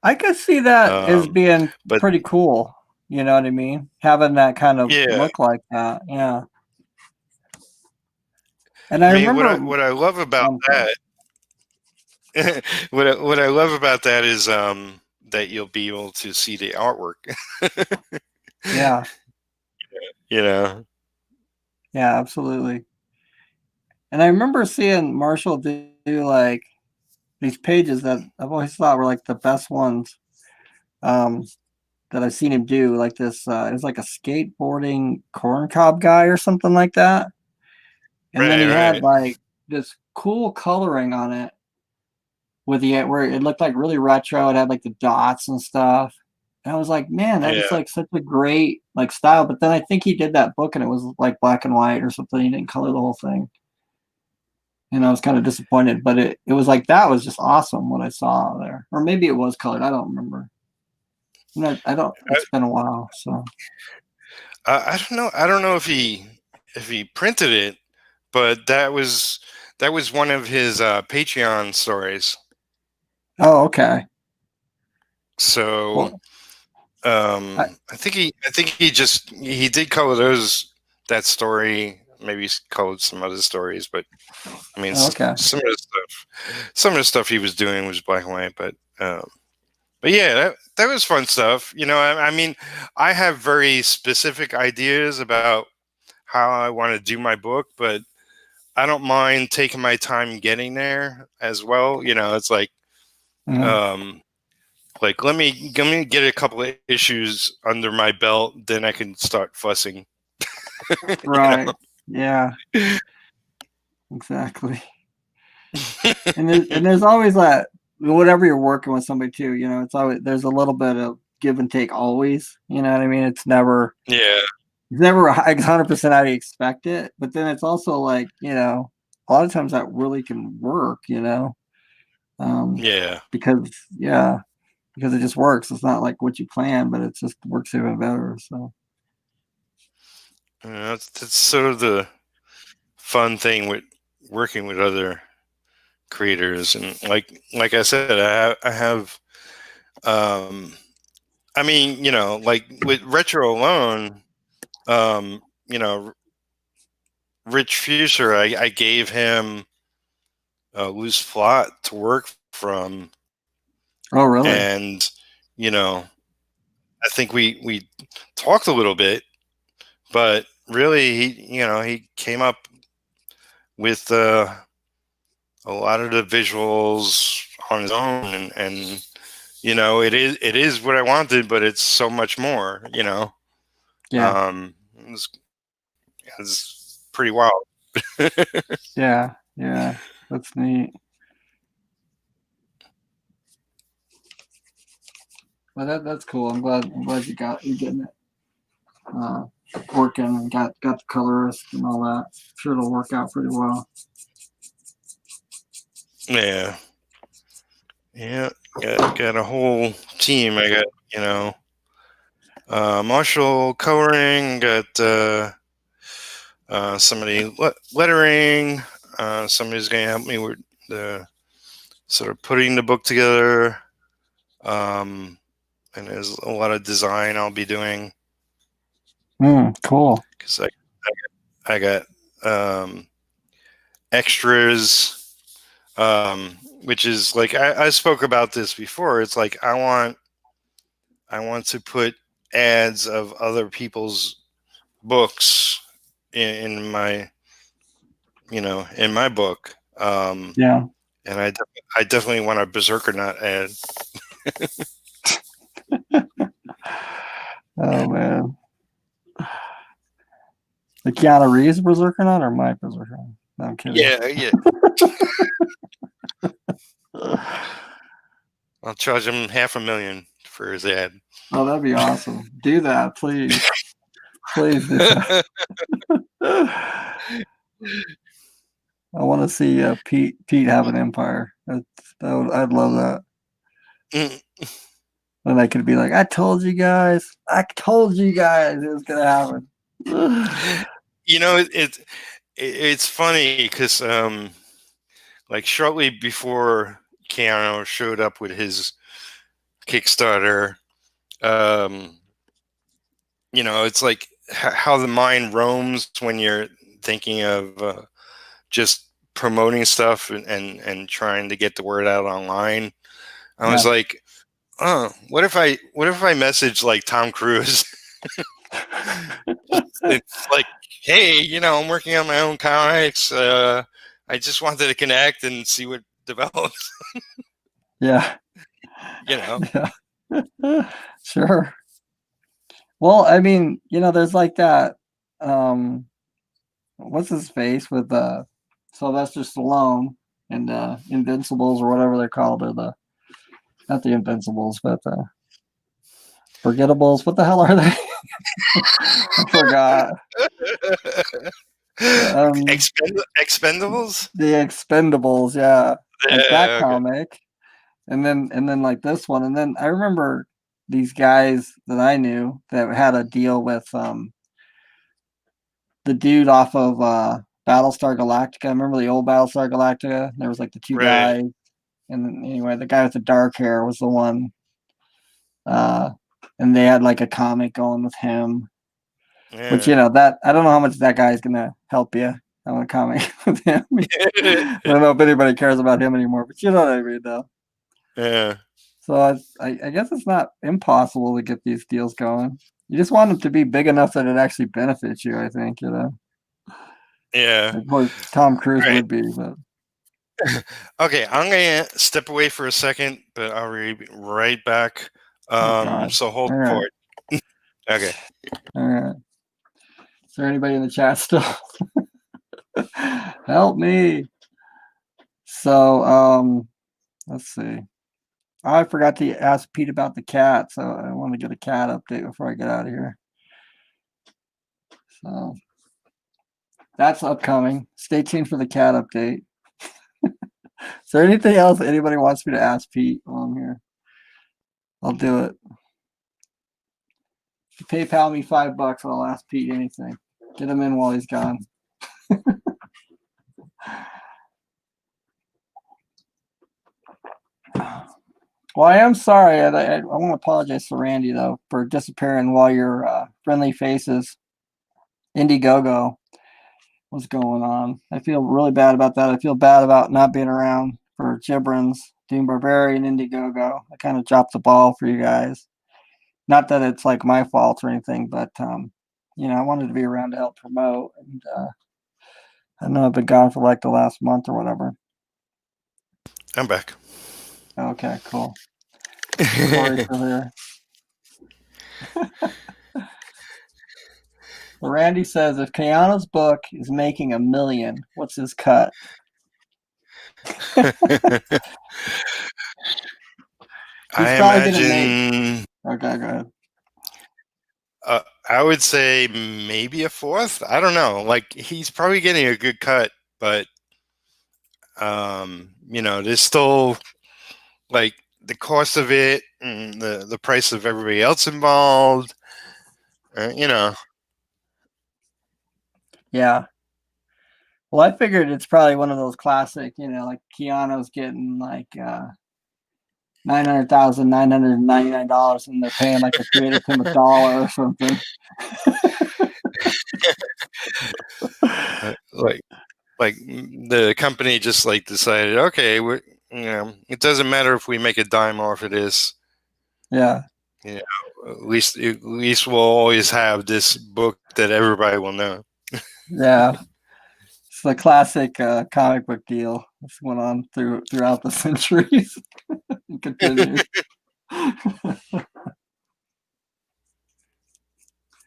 I could see that as being pretty cool. You know what I mean? Having that kind of look like that. Yeah. And I remember
what I love about that. What I love about that is that you'll be able to see the artwork.
Yeah.
Yeah,
absolutely. And I remember seeing Marshall do like these pages that I've always thought were like the best ones that I've seen him do. Like this, it was like a skateboarding corncob guy or something like that. And then he had like this cool coloring on it with where it looked like really retro. It had like the dots and stuff. And I was like, man, that is like such a great like style. But then I think he did that book and it was like black and white or something. He didn't color the whole thing. And I was kind of disappointed, but it was like, that was just awesome what I saw there. Or maybe it was colored. I don't remember. It's been a while. So
I don't know. I don't know if he printed it, but that was one of his Patreon stories.
Oh, okay.
So I think he did color that story. Maybe he colored some other stories, but I mean, some of the stuff he was doing was black and white. But yeah, that was fun stuff. I mean, I have very specific ideas about how I want to do my book, but I don't mind taking my time getting there as well. It's like, Like, let me get a couple of issues under my belt, then I can start fussing.
Right. Yeah. Exactly. And there's always that, whatever you're working with somebody too, it's always, there's a little bit of give and take always, you know what I mean? It's never
Yeah.
100% how you expect it, but then it's also like, a lot of times that really can work,
Yeah.
because it just works. It's not like what you plan, but it just works even better. So
that's sort of the fun thing with working with other creators, and like I said, I have I mean, like with Retro alone, um, you know, Rich Fuser, I gave him a loose plot to work from,
oh really?
and I think we talked a little bit, but really he came up with a lot of the visuals on his own, and it is what I wanted, but it's so much more.
Yeah.
It's pretty wild.
Yeah. That's neat. Well, that's cool. I'm glad you're getting it working and got the colorist and all that. Sure, it'll work out pretty well.
Yeah. Got a whole team. I got Marshall coloring. Got somebody lettering. Somebody's going to help me with the sort of putting the book together. And there's a lot of design I'll be doing.
Cool.
Because I got extras, which is like I spoke about this before. It's like I want to put ads of other people's books in my in my book.
Yeah.
And I definitely want a Berserker Not ad.
Oh man. The Keanu Reeves Berserker Not or my Berserker? No, I'm kidding.
Yeah. I'll charge him $500,000 for his ad.
Oh, that'd be awesome. Do that, please. Please do that. I want to see Pete have an empire. I'd love that. And I could be like, I told you guys it was gonna happen.
It's funny because like shortly before Keanu showed up with his Kickstarter, it's like how the mind roams when you're thinking of just promoting stuff and trying to get the word out online. I was like, oh, what if I message like Tom Cruise? It's like, hey, I'm working on my own comics. I just wanted to connect and see what develops.
Yeah.
Yeah.
Sure. Well, I mean, there's like that. What's his face with Sylvester Stallone and Invincibles or whatever they're called, or not the Invincibles, but the Forgettables. What the hell are they? I forgot.
Expendables.
The Expendables, yeah, like that
Okay.
comic, and then like this one, and then I remember these guys that I knew that had a deal with the dude off of Battlestar Galactica. I remember the old Battlestar Galactica. There was like the two guys, and then, anyway, the guy with the dark hair was the one. And they had like a comic going with him, which that I don't know how much that guy's gonna help you on a comic with him. I don't know if anybody cares about him anymore, but you know what I mean, though.
Yeah.
So I guess it's not impossible to get these deals going. You just want them to be big enough that it actually benefits you, I think,
Yeah.
Of course, Tom Cruise would be, but
Okay, I'm gonna step away for a second, but I'll be right back.
Oh God.
So hold
All
the
right.
fort. Okay.
All right. Is there anybody in the chat still? Help me. So, let's see. I forgot to ask Pete about the cat, so I want to get a cat update before I get out of here. So that's upcoming. Stay tuned for the cat update. Is there anything else anybody wants me to ask Pete while I'm here? I'll do it. If you PayPal me $5, I'll ask Pete anything. Get him in while he's gone. Well, I am sorry. I want to apologize to Randy, though, for disappearing while your friendly faces Indiegogo was going on. I feel really bad about that. I feel bad about not being around for Gibrans, Doom Barbarian, Indiegogo. I kind of dropped the ball for you guys. Not that it's like my fault or anything, but I wanted to be around to help promote. And I know I've been gone for like the last month or whatever.
I'm back.
Okay, cool. Corey's still here. Randy says if Keanu's book is making $1 million, what's his cut? He's
I
probably gonna make.
imagine.
Okay, go ahead.
I would say maybe a fourth. I don't know. Like he's probably getting a good cut, but there's still like the cost of it, and the price of everybody else involved.
Yeah. Well, I figured it's probably one of those classic, like Keanu's getting like $999, and they're paying like the creative team $1 or something.
like the company just like decided, okay, it doesn't matter if we make a dime off of this.
Yeah.
At least we'll always have this book that everybody will know.
Yeah. It's the classic comic book deal. This went on throughout the centuries and continues.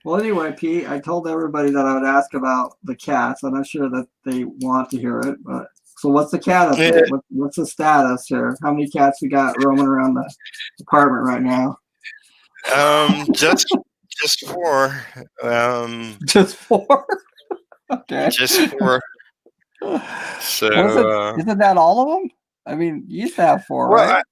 Well, anyway, Pete, I told everybody that I would ask about the cats. I'm not sure that they want to hear it, but so what's the cat update? What's the status here? How many cats we got roaming around the apartment right now?
Just four.
Just 4? Okay.
Just four. So,
Isn't that all of them? I mean, you used to have 4,
well,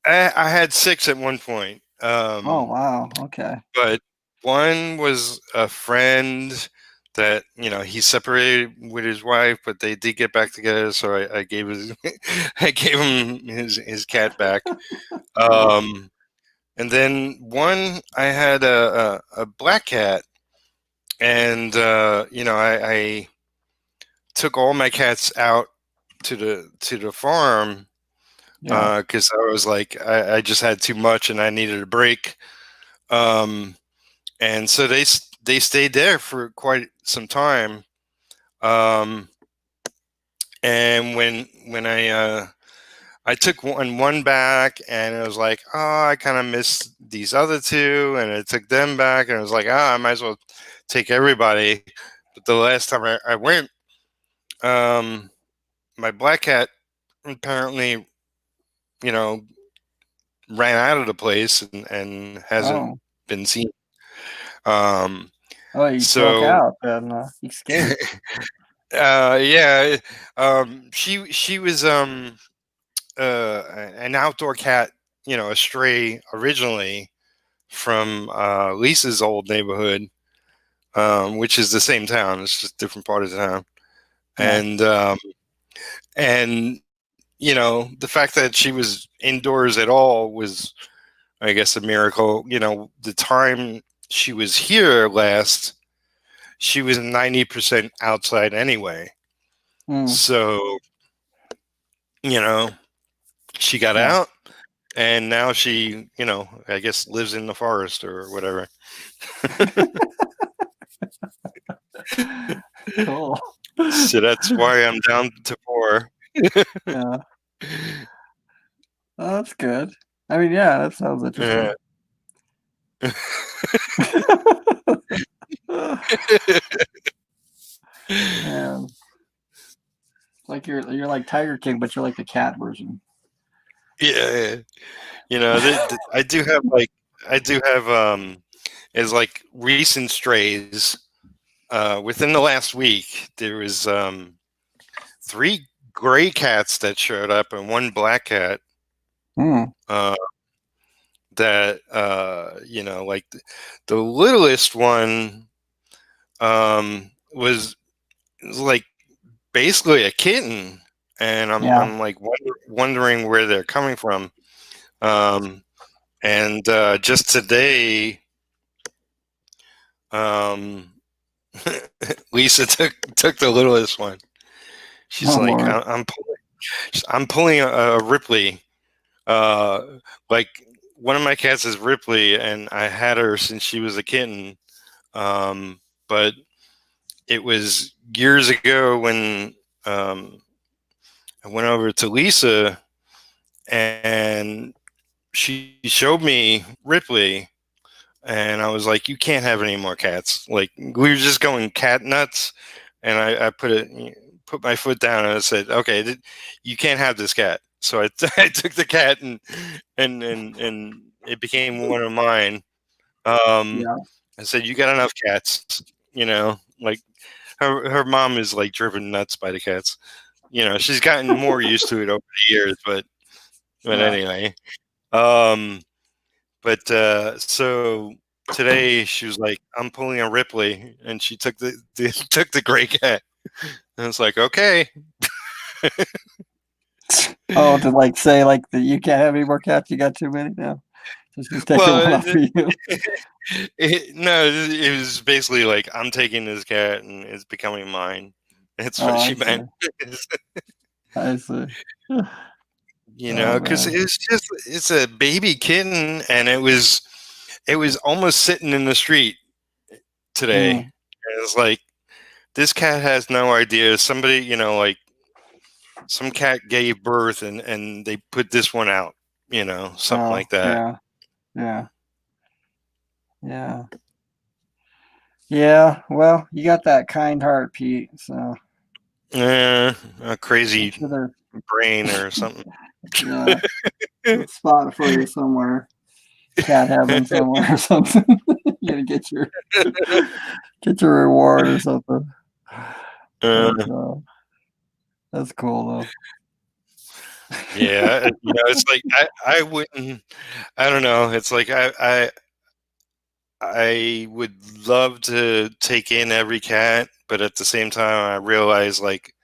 right?
I had 6 at one point.
Oh, wow. Okay.
But one was a friend that he separated with his wife, but they did get back together. So I gave I gave him his cat back. And then one I had a black cat, and I took all my cats out to the farm because I was like I just had too much and I needed a break. And so they stayed there for quite some time. And when I took one back, and it was like, oh, I kind of missed these other two, and I took them back, and it was like, I might as well take everybody. But the last time I went, my black cat apparently, ran out of the place and hasn't been seen.
You broke out and escaped.
Yeah. She was an outdoor cat, a stray originally from Lisa's old neighborhood, which is the same town. It's just a different part of the town. Yeah. And the fact that she was indoors at all was, I guess, a miracle. The time she was here last, she was 90% outside anyway. So, she got out, and now she, I guess lives in the forest or whatever.
Cool.
So that's why I'm down to 4.
Yeah. Oh, that's good. I mean, yeah, that sounds interesting. Man, like you're like Tiger King, but you're like the cat version.
Yeah, I do have as like recent strays. Within the last week, there was three gray cats that showed up and one black cat.
Mm.
Uh, that like the littlest one was like basically a kitten, and
Yeah.
I'm like wondering where they're coming from. And just today, um, Lisa took the littlest one. She's
Oh
like,
Lord.
I'm pulling a Ripley. Like one of my cats is Ripley, and I had her since she was a kitten. But it was years ago when I went over to Lisa, and she showed me Ripley, and I was like, "You can't have any more cats." Like we were just going cat nuts, and I put my foot down and I said, "Okay, you can't have this cat." So I, I took the cat, and it became one of mine.
Yeah.
I said, "You got enough cats," like her mom is like driven nuts by the cats. She's gotten more used to it over the years, but
Yeah.
anyway. But so today she was like, "I'm pulling a Ripley," and she took took the gray cat, and it's like, okay.
Oh, to like say like that you can't have any more cats. You got too many now. So she's taking one
Well,
off for you.
no, it was basically like, I'm taking this cat and it's becoming mine. That's
Oh,
what
I
she
see.
meant.
I see. Oh
Because
man.
it's a baby kitten, and it was almost sitting in the street today.
Mm.
And it's like, this cat has no idea. Somebody, like some cat gave birth, and they put this one out, something
Oh
like that.
yeah. Yeah. Yeah. Yeah. Well, you got that kind heart, Pete. So
A
I'm
crazy
sure there's
brain or something.
yeah a spot for you somewhere. Cat heaven somewhere or something. You gotta get your reward or something.
uh,
That's that's cool though.
yeah, it's like I wouldn't. I don't know. It's like I would love to take in every cat, but at the same time, I realize like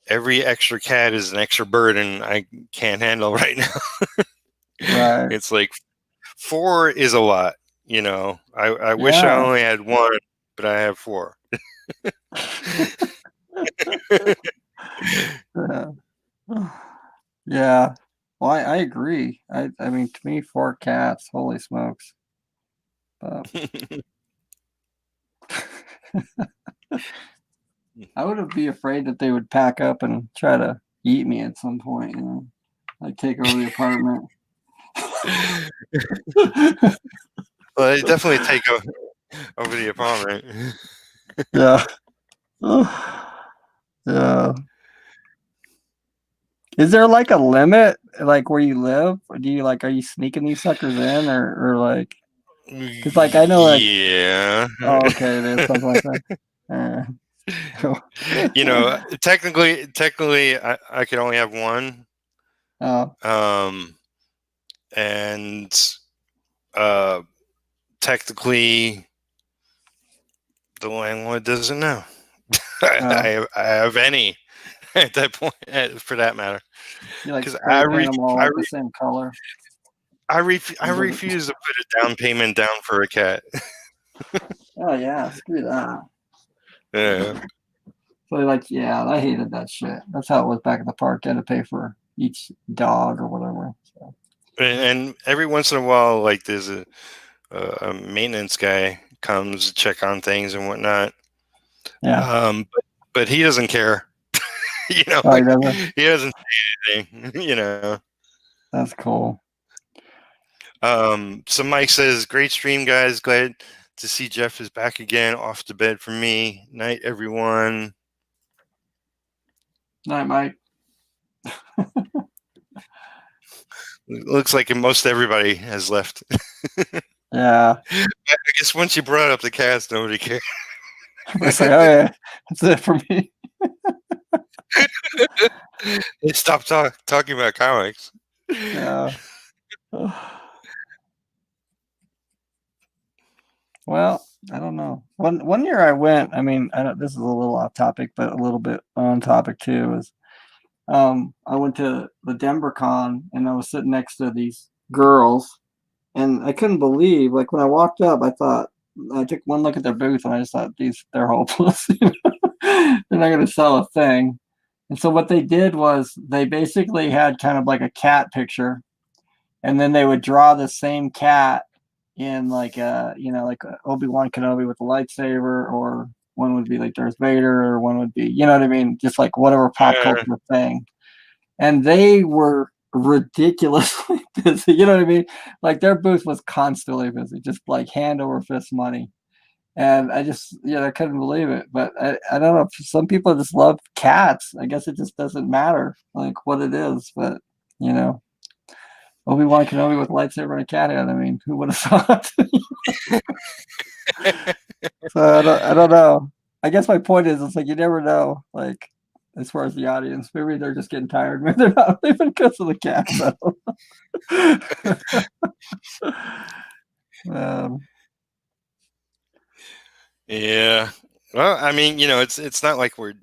every extra cat is an extra burden I can't handle right now.
Right.
It's like four is a lot. I wish I
Yeah.
only had one, but I have four.
Yeah. Yeah. Well, I agree. I mean, to me, four cats. Holy smokes! But I would be afraid that they would pack up and try to eat me at some point. Like take over the apartment.
Well, they definitely take over the apartment.
Yeah. Yeah. Is there like a limit, like where you live? Or do you like, are you sneaking these suckers in, or like, because like I know like,
Yeah.
oh, okay, there's something like that.
Technically, I could only have one.
Oh,
Um, and uh, technically, the landlord doesn't know.
oh,
I have any at that point, for that matter,
you like
because
spray paint them all like the same color.
I refuse to put a down payment down for a cat.
Oh yeah, screw that.
Yeah.
So like, yeah, I hated that shit. That's how it was back at the park. You had to pay for each dog or whatever. So.
And every once in a while, like there's a maintenance guy comes to check on things and whatnot.
Yeah.
But he doesn't care. You know,
Oh, he doesn't.
he doesn't say anything. You know.
That's cool.
So Mike says, "Great stream, guys. Glad to see Jeff is back again, off to bed for me. Night, everyone."
Night, Mike.
Looks like most everybody has left.
Yeah.
I guess once you brought up the cats, nobody cared.
I say, oh yeah, that's it for me.
They stopped talking about comics.
Yeah. Well, I don't know. One year I went. I mean, I don't. This is a little off topic, but a little bit on topic too. Is I went to the Denver Con and I was sitting next to these girls, and I couldn't believe, like, when I walked up, I thought, I took one look at their booth and I just thought, they're hopeless. They're not going to sell a thing. And so what they did was they basically had kind of like a cat picture, and then they would draw the same cat in like like Obi-Wan Kenobi with the lightsaber, or one would be like Darth Vader, or one would be, you know what I mean, just like whatever pop culture thing. And they were ridiculously busy, you know what I mean? Like their booth was constantly busy, just like hand over fist money. And I just, I couldn't believe it. But I don't know, some people just love cats. I guess it just doesn't matter like what it is, but Obi-Wan Kenobi with a lightsaber and a cat head. I mean, who would have thought? So I don't know. I guess my point is, it's like you never know. Like, as far as the audience, maybe they're just getting tired. Maybe they're not leaving because of the cats.
Yeah. Well, I mean, it's not like we're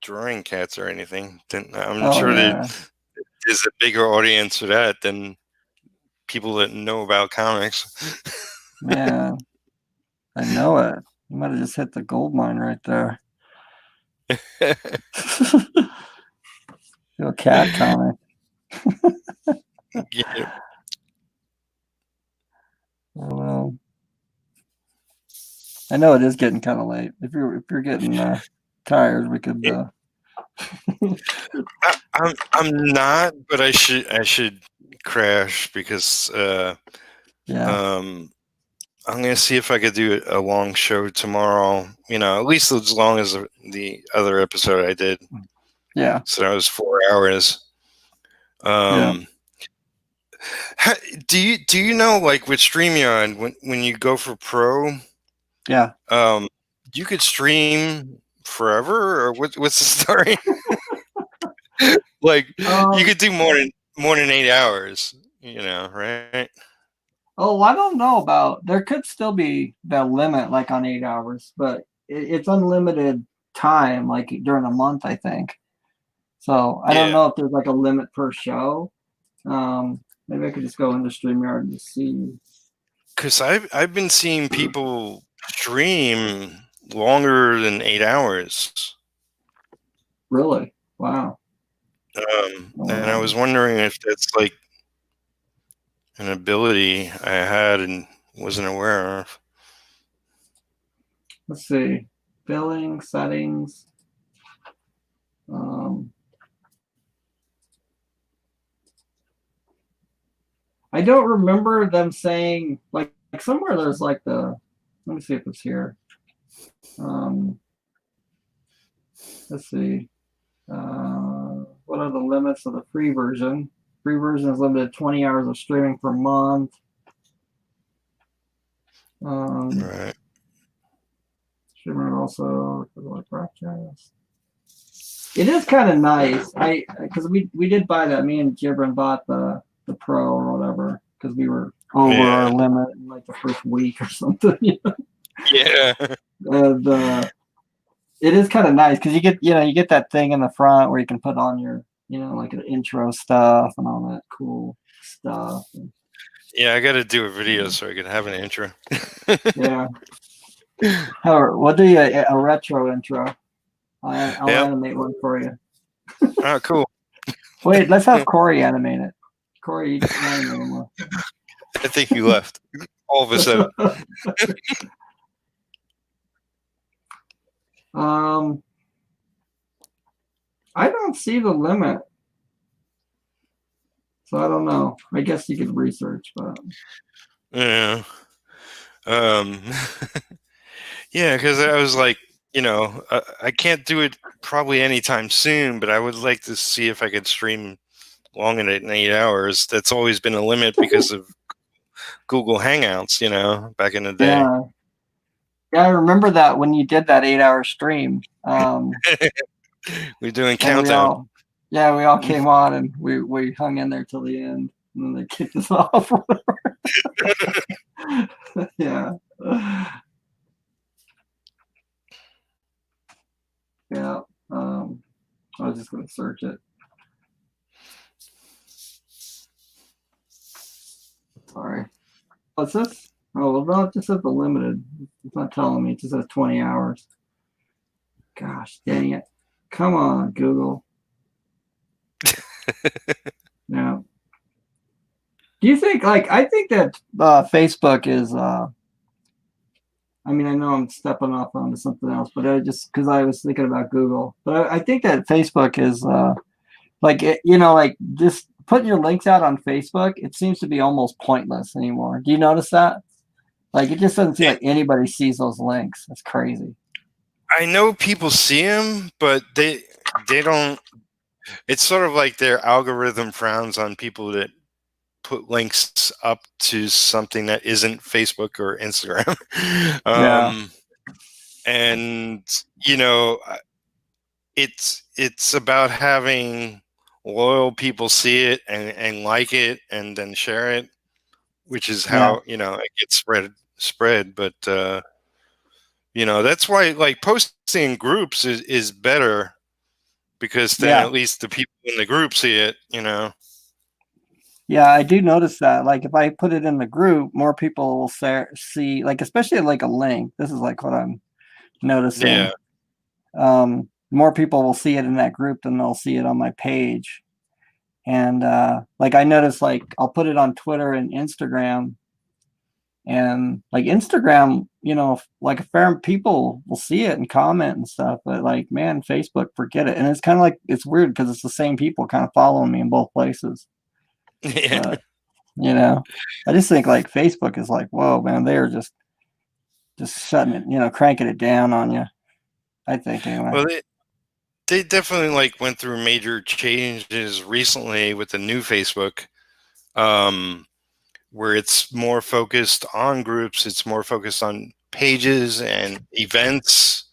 drawing cats or anything. I'm sure that there's a bigger audience for that than people that know about comics.
Man, I know it. You might have just hit the gold mine right there. Your cat comic.
Yeah.
Well, I know it is getting kind of late. If you're getting tired, we could.
I'm not, but I should crash because I'm gonna see if I could do a long show tomorrow. At least as long as the other episode I did.
Yeah.
So that was 4 hours. Do you know, like with StreamYard, when you go for pro, you could stream forever, or what's the story? Like you could do more than 8 hours, right?
Oh, I don't know about. There could still be the limit, like on 8 hours, but it's unlimited time, like during a month, I think. So I don't know if there's like a limit per show. Maybe I could just go into StreamYard and see.
Because I've been seeing people stream longer than 8 hours.
Really? Wow.
And I was wondering if that's like an ability I had and wasn't aware of.
Let's see. Billing settings. I don't remember them saying, like somewhere there's like let me see if it's here. Let's see. What are the limits of the free version? Free version is limited to 20 hours of streaming per month.
Right.
Streaming also like broadcast. It is kind of nice. Because we did buy that. Me and Gibran bought the pro or whatever because we were over our limit in like the first week or something.
Yeah.
And it is kind of nice because you get that thing in the front where you can put on your like an intro stuff and all that cool stuff.
Yeah, I got to do a video so I can have an intro.
Yeah. We'll do a retro intro. I'll animate one for you.
Oh, cool.
Wait, let's have Corey animate it. Corey, you can animate him.
I think he left all of a sudden.
I don't see the limit, so I don't know. I guess you could research, but
Yeah. Um, yeah, because I was like, I can't do it probably anytime soon, but I would like to see if I could stream longer than 8 hours. That's always been a limit because of Google Hangouts, back in the day.
yeah, yeah. I remember that when you did that 8 hour stream.
We're doing
And
countdown.
we all came on and we hung in there till the end, and then they kicked us off. Yeah, yeah. I was just gonna search it. Sorry. What's this? Oh, well, no, it just says the limited. It's not telling me. It just says 20 hours. Gosh, dang it. Come on, Google. Yeah. Do you think, I think that Facebook is, I mean, I know I'm stepping off onto something else, but because I was thinking about Google, but I think that Facebook is, like just putting your links out on Facebook, it seems to be almost pointless anymore. Do you notice that? Like, it just doesn't seem like anybody sees those links. It's crazy.
I know people see them, but they don't. It's sort of like their algorithm frowns on people that put links up to something that isn't Facebook or Instagram.
Yeah.
And it's about having loyal people see it and like it and then share it, which is
Yeah.
how it gets spread. But that's why like posting in groups is better, because then
Yeah.
at least the people in the group see it.
Yeah, I do notice that. Like, if I put it in the group, more people will see, like, especially like a link. This is like what I'm noticing.
Yeah.
More people will see it in that group than they'll see it on my page. And like, I notice, like, I'll put it on Twitter and Instagram, and like Instagram, like a fair people will see it and comment and stuff. But like, man, Facebook, forget it. And it's kind of like, it's weird because it's the same people kind of following me in both places.
Yeah.
But I just think like Facebook is like, whoa, man, they're just shutting it, cranking it down on you. I think anyway.
Well, they definitely like went through major changes recently with the new Facebook, where it's more focused on groups, it's more focused on pages and events,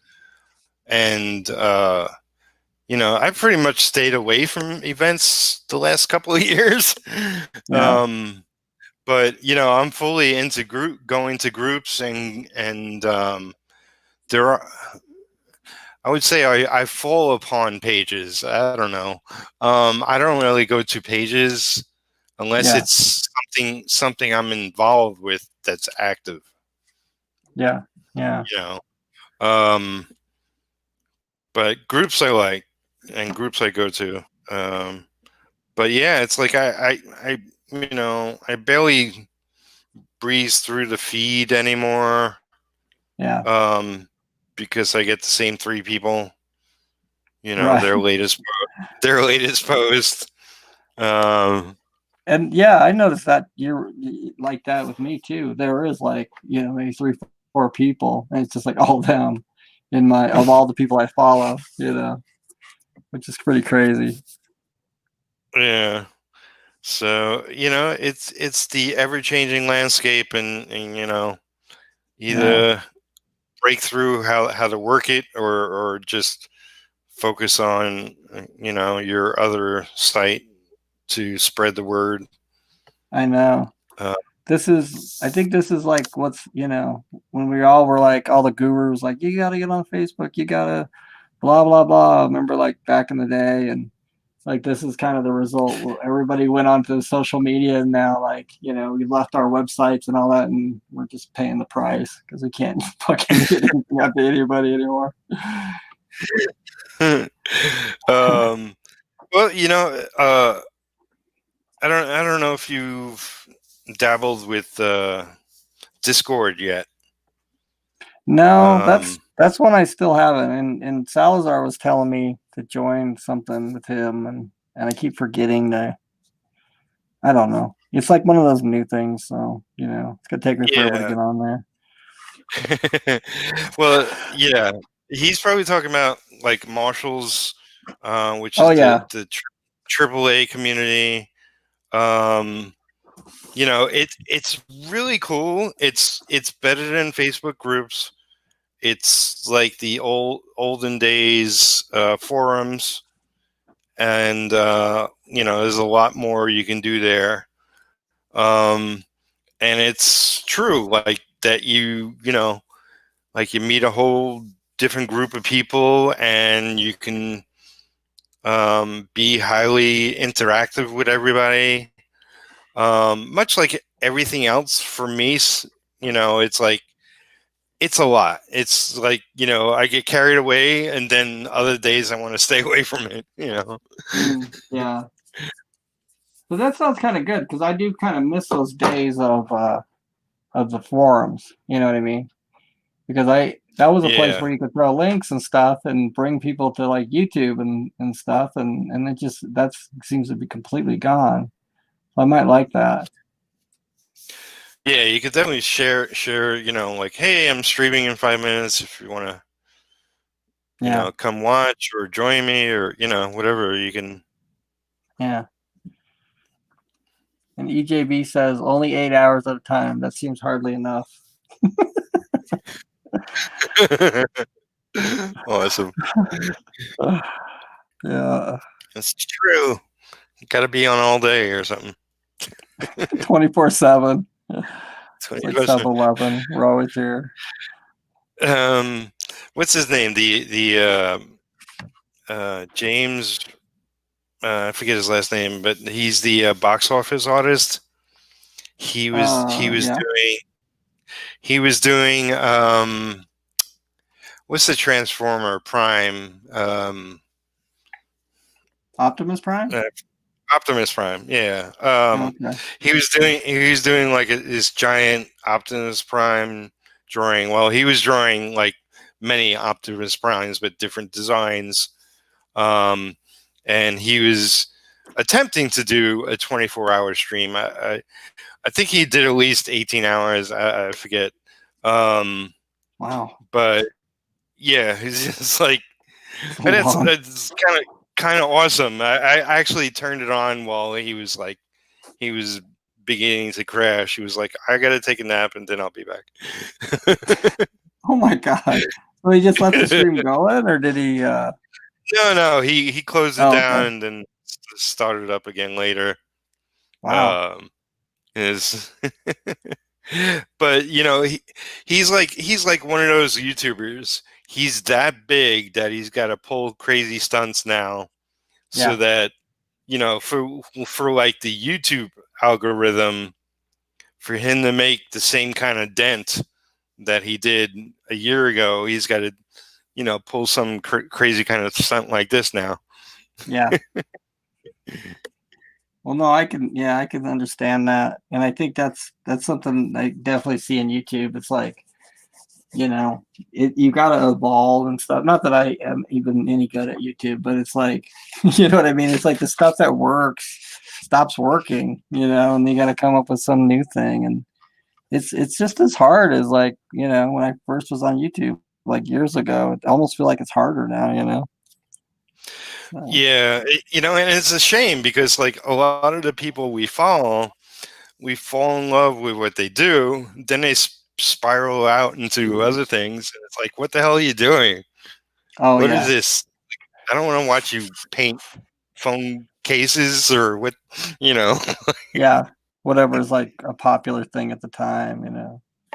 and I've pretty much stayed away from events the last couple of years.
Yeah.
But I'm fully into going to groups, and there are. I would say I fall upon pages. I don't know. I don't really go to pages unless
Yeah.
it's something I'm involved with that's active.
Yeah. Yeah.
Um, but groups I like, and groups I go to. But yeah, it's like I barely breeze through the feed anymore.
Yeah.
Because I get the same three people.
Right.
Their latest post.
And yeah, I noticed that you're like that with me too. There is like, maybe three, four people, and it's just like all of them of all the people I follow, which is pretty crazy.
Yeah. So it's the ever changing landscape, and
Yeah.
either break through how to work it, or just focus on your other site to spread the word.
I know.
Uh,
I think this is like when we all were like, all the gurus, like, you got to get on Facebook, you got to blah, blah, blah. Remember, like, back in the day? And it's like, this is kind of the result. Everybody went on to social media, and now, like, we left our websites and all that, and we're just paying the price because we can't fucking get anything out to anybody anymore.
well, I don't know if you've dabbled with Discord yet.
No, that's one I still haven't. And Salazar was telling me join something with him, and I keep forgetting to. I don't know. It's like one of those new things, so it's gonna take me forever to
Yeah.
get on there.
Well, yeah, he's probably talking about like Marshall's, which
Oh
is
yeah,
the AAA community. It's really cool. It's better than Facebook groups. It's like the olden days forums, and there's a lot more you can do there. And it's true, like that like you meet a whole different group of people, and you can be highly interactive with everybody. Much like everything else for me, it's like it's a lot. It's like I get carried away, and then other days I want to stay away from it.
Yeah. So that sounds kind of good because I do kind of miss those days of the forums. You know what I mean? Because that was a place
Yeah.
where you could throw links and stuff and bring people to like YouTube and stuff, and it just that seems to be completely gone. So I might like that.
Yeah, you could definitely share, like, hey, I'm streaming in 5 minutes if you want to,
Yeah,
come watch or join me, or, whatever you can.
yeah. And EJB says only 8 hours at a time. That seems hardly enough.
Awesome.
Yeah.
That's true. You got to be on all day or something.
24/7. It's like
24/7.
7-Eleven. We're always here.
What's his name? The James. I forget his last name, but he's the box office artist. He was
Yeah.
doing what's the Transformer Prime?
Optimus Prime.
Optimus Prime, yeah.
Okay.
He was doing like his giant Optimus Prime drawing. Well, he was drawing like many Optimus Primes, but different designs. And he was attempting to do a 24-hour stream. I think he did at least 18 hours. I forget.
Wow.
But yeah, he's just like,
So
and
long.
it's kind of awesome. I actually turned it on while he was beginning to crash. He was like, I got to take a nap and then I'll be back.
Oh my god. So he just left the stream going, or did he?
No, he closed it
Oh,
down
okay.
and then started up again later.
Wow.
Is but he's like one of those YouTubers. He's that big that he's got to pull crazy stunts now, so
Yeah.
that for like the YouTube algorithm, for him to make the same kind of dent that he did a year ago, he's got to pull some crazy kind of stunt like this now.
Yeah. Well, no, I can understand that, and I think that's something I definitely see in YouTube. It's like, you got to evolve and stuff. Not that I am even any good at YouTube, but it's like, you know what I mean? It's like the stuff that works stops working, and you got to come up with some new thing. And it's just as hard as like, when I first was on YouTube like years ago. I almost feel like it's harder now. So.
Yeah, and it's a shame because like a lot of the people we fall in love with what they do, then they spiral out into other things, and it's like, what the hell are you doing?
Oh
What is
yeah,
this? I don't want to watch you paint phone cases or what,
yeah. Whatever is like a popular thing at the time, Like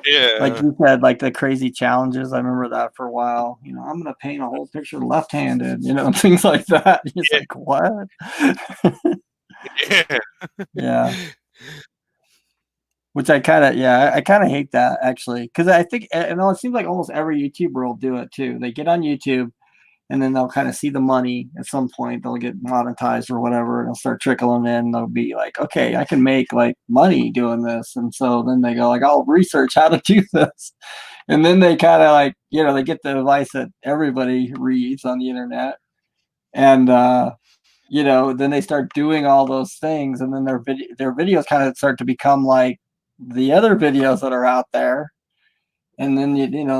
Yeah.
you said, like the crazy challenges. I remember that for a while. I'm gonna paint a whole picture left-handed, things like that. It's
Yeah.
like what?
Yeah.
Yeah. Which I kind of hate that actually, because I think, and it seems like almost every YouTuber will do it too. They get on YouTube and then they'll kind of see the money at some point. They'll get monetized or whatever, and they'll start trickling in. They'll be like, okay, I can make like money doing this, and so then they go like, I'll research how to do this, and then they kind of like, they get the advice that everybody reads on the internet, And then they start doing all those things, and then their videos kind of start to become like the other videos that are out there. And then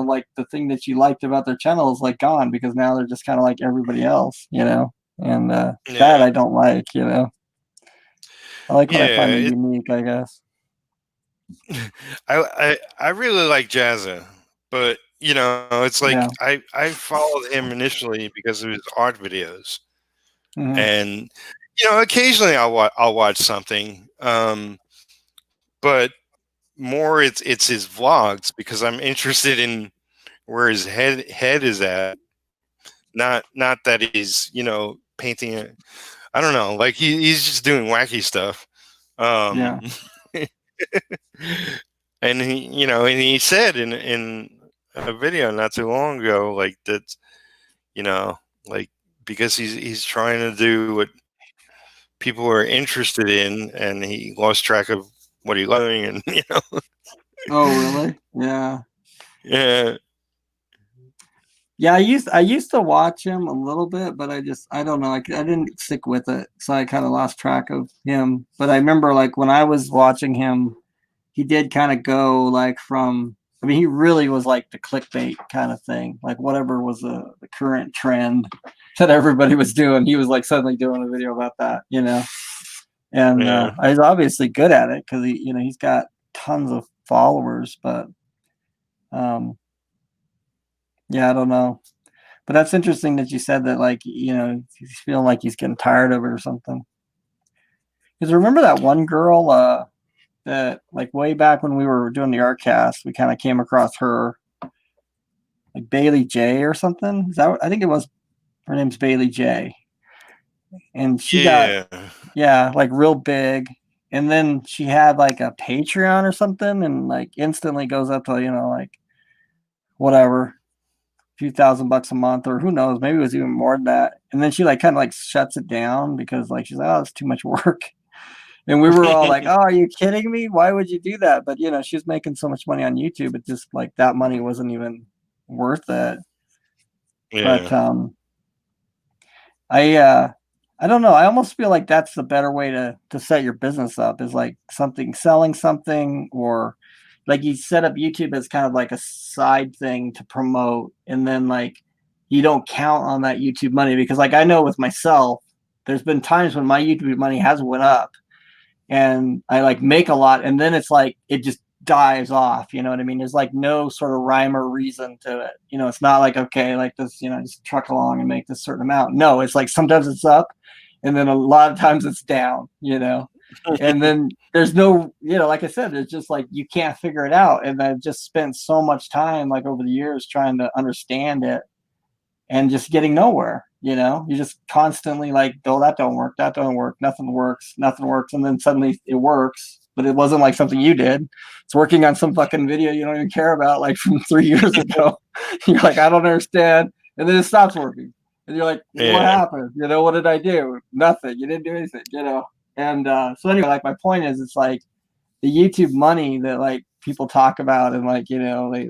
like the thing that you liked about their channel is like gone because now they're just kind of like everybody else. And that
Yeah.
I don't like. I like when I
Yeah.
find it unique, I guess.
I really like Jazza, but it's like
Yeah.
I followed him initially because of his art videos,
Hmm.
and occasionally I'll watch something, but more it's his vlogs because I'm interested in where his head is at, not that he's painting it. I don't know, like he's just doing wacky stuff. Um,
Yeah.
and he said in a video not too long ago, like that, you know, like because he's trying to do what people are interested in, and he lost track of what he doing, and
Oh, really? Yeah.
yeah,
Yeah, I used to watch him a little bit, but I don't know, like I didn't stick with it, so I kind of lost track of him. But I remember like when I was watching him, he did kind of go like from. I mean, he really was like the clickbait kind of thing, like whatever was the current trend that everybody was doing. He was like suddenly doing a video about that. And
yeah,
he's obviously good at it because he's got tons of followers, but um, yeah, I don't know. But that's interesting that you said that, like, he's feeling like he's getting tired of it or something. Because remember that one girl that, like, way back when we were doing the art cast, we kind of came across her, like Bailey J or something. Is that I think it was her name's Bailey J. And she got,
yeah,
yeah, like real big. And then she had like a Patreon or something and like instantly goes up to, like whatever, few $1,000 a month, or who knows, maybe it was even more than that. And then she like kind of like shuts it down because like she's like, oh, it's too much work. And we were all like, oh, are you kidding me? Why would you do that? But she was making so much money on YouTube, it just like that money wasn't even worth it. But
yeah,
I I don't know. I almost feel like that's the better way to set your business up is like selling something, or like you set up YouTube as kind of like a side thing to promote, and then like you don't count on that YouTube money because like I know with myself, there's been times when my YouTube money has went up and I like make a lot and then it's like it just dives off, you know what I mean? There's like no sort of rhyme or reason to it. It's not like okay, like this, just truck along and make this certain amount. No, it's like sometimes it's up and then a lot of times it's down. And then there's no, like I said, it's just like you can't figure it out. And I've just spent so much time like over the years trying to understand it and just getting nowhere. You just constantly like, oh, that don't work, that don't work, nothing works, nothing works, and then suddenly it works, but it wasn't like something you did. It's working on some fucking video you don't even care about, like from 3 years ago. You're like, I don't understand, and then it stops working, and you're like, well, what
yeah,
happened? What did I do? Nothing. You didn't do anything. And so anyway, like my point is, it's like the YouTube money that like people talk about, and like they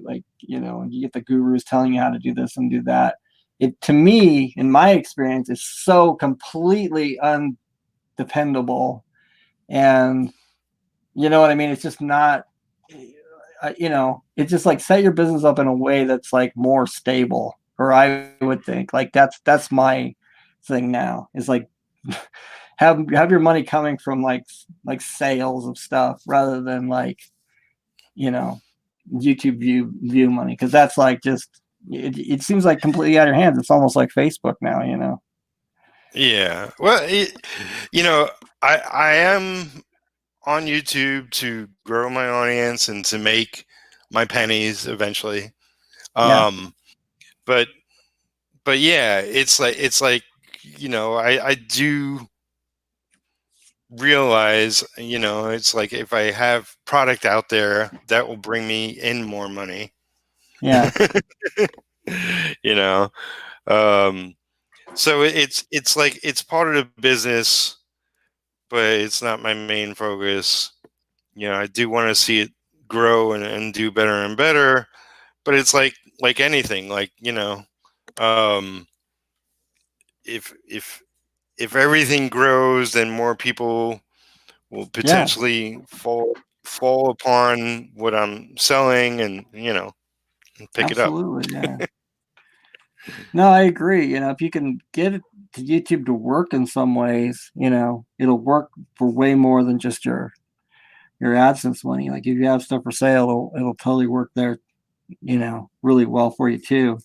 like you get the gurus telling you how to do this and do that. It to me, in my experience, is so completely undependable, and you know what I mean. It's just not. It's just like set your business up in a way that's like more stable, or I would think like that's my thing now. Is like have your money coming from like sales of stuff rather than like you know YouTube view money, because that's like just it seems like completely out of your hands. It's almost like Facebook now.
yeah. Well, I am on YouTube to grow my audience and to make my pennies eventually.
Yeah,
Um, but yeah, it's like I do realize it's like if I have product out there that will bring me in more money.
yeah,
you know, um, so it's like it's part of the business, but it's not my main focus. I do want to see it grow and do better and better, but it's like anything, like um if everything grows, then more people will potentially fall upon what I'm selling, and pick it up.
Absolutely, yeah. No, I agree. If you can get it to YouTube to work in some ways, it'll work for way more than just your AdSense money. Like if you have stuff for sale, it'll totally work there, really well for you too.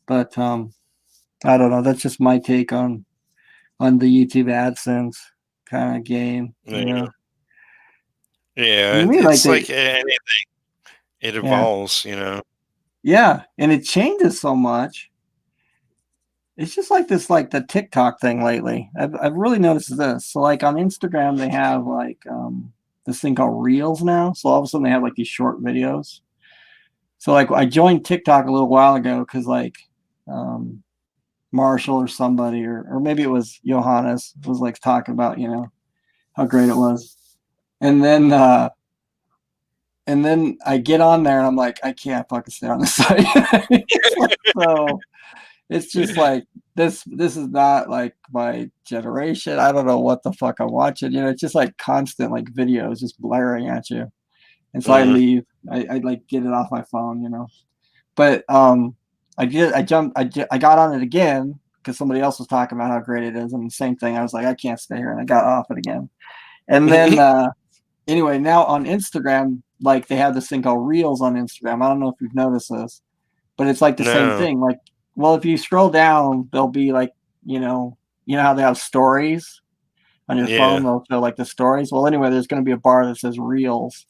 But I don't know. That's just my take on the YouTube AdSense kind of game.
Yeah,
And
yeah,
to me, like
it's
they,
like anything. It
yeah,
evolves,
yeah, and it changes so much. It's just like this, like the TikTok thing lately. I've really noticed this. So like on Instagram, they have like this thing called Reels now. So all of a sudden they have like these short videos. So like I joined TikTok a little while ago because like um, Marshall or somebody or maybe it was Johannes was like talking about how great it was, and then I get on there and I'm like I can't fucking stay on the site. It's like so. It's just like this is not like my generation. I don't know what the fuck I'm watching. It's just like constant like videos just blaring at you. And so I
Mhm.
leave. I like get it off my phone. But I got on it again because somebody else was talking about how great it is, and the same thing. I was like, I can't stay here, and I got off it again. And then anyway, now on Instagram, like they have this thing called Reels on Instagram. I don't know if you've noticed this, but it's like the same
No.
thing. Like, well, if you scroll down, there'll be like, how they have stories on your phone.
Yeah.
They'll show like the stories. Well, anyway, there's going to be a bar that says Reels,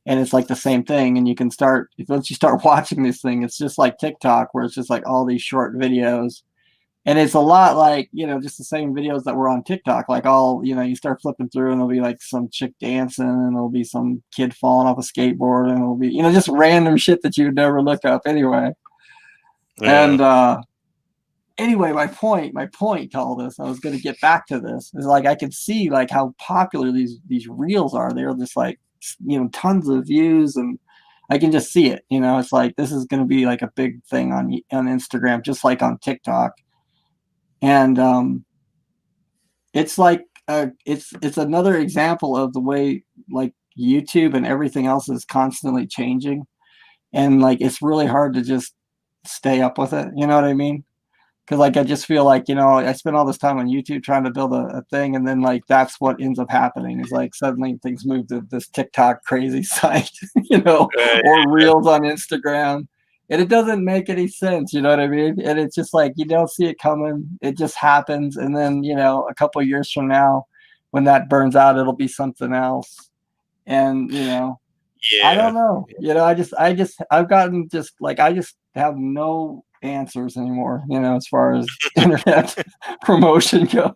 and it's like the same thing. And you can start once you start watching this thing, it's just like TikTok, where it's just like all these short videos. And it's a lot like, just the same videos that were on TikTok. Like you start flipping through and there'll be like some chick dancing and there'll be some kid falling off a skateboard and it'll be, just random shit that you would never look up anyway.
Yeah.
And anyway, my point to all this, I was going to get back to this, is like I could see like how popular these reels are. They're just like tons of views, and I can just see it. It's like this is going to be like a big thing on Instagram, just like on TikTok. And it's like it's another example of the way like YouTube and everything else is constantly changing, and like it's really hard to just stay up with it. You know what I mean? Because like I just feel like I spend all this time on YouTube trying to build a thing, and then like that's what ends up happening is like suddenly things move to this TikTok crazy site,
Uh,
or Reels on Instagram, and it doesn't make any sense. You know what I mean? And it's just like you don't see it coming; it just happens, and then a couple of years from now, when that burns out, it'll be something else, and I don't
yeah.
know. I've gotten just like I just have no answers anymore, as far as internet promotion goes.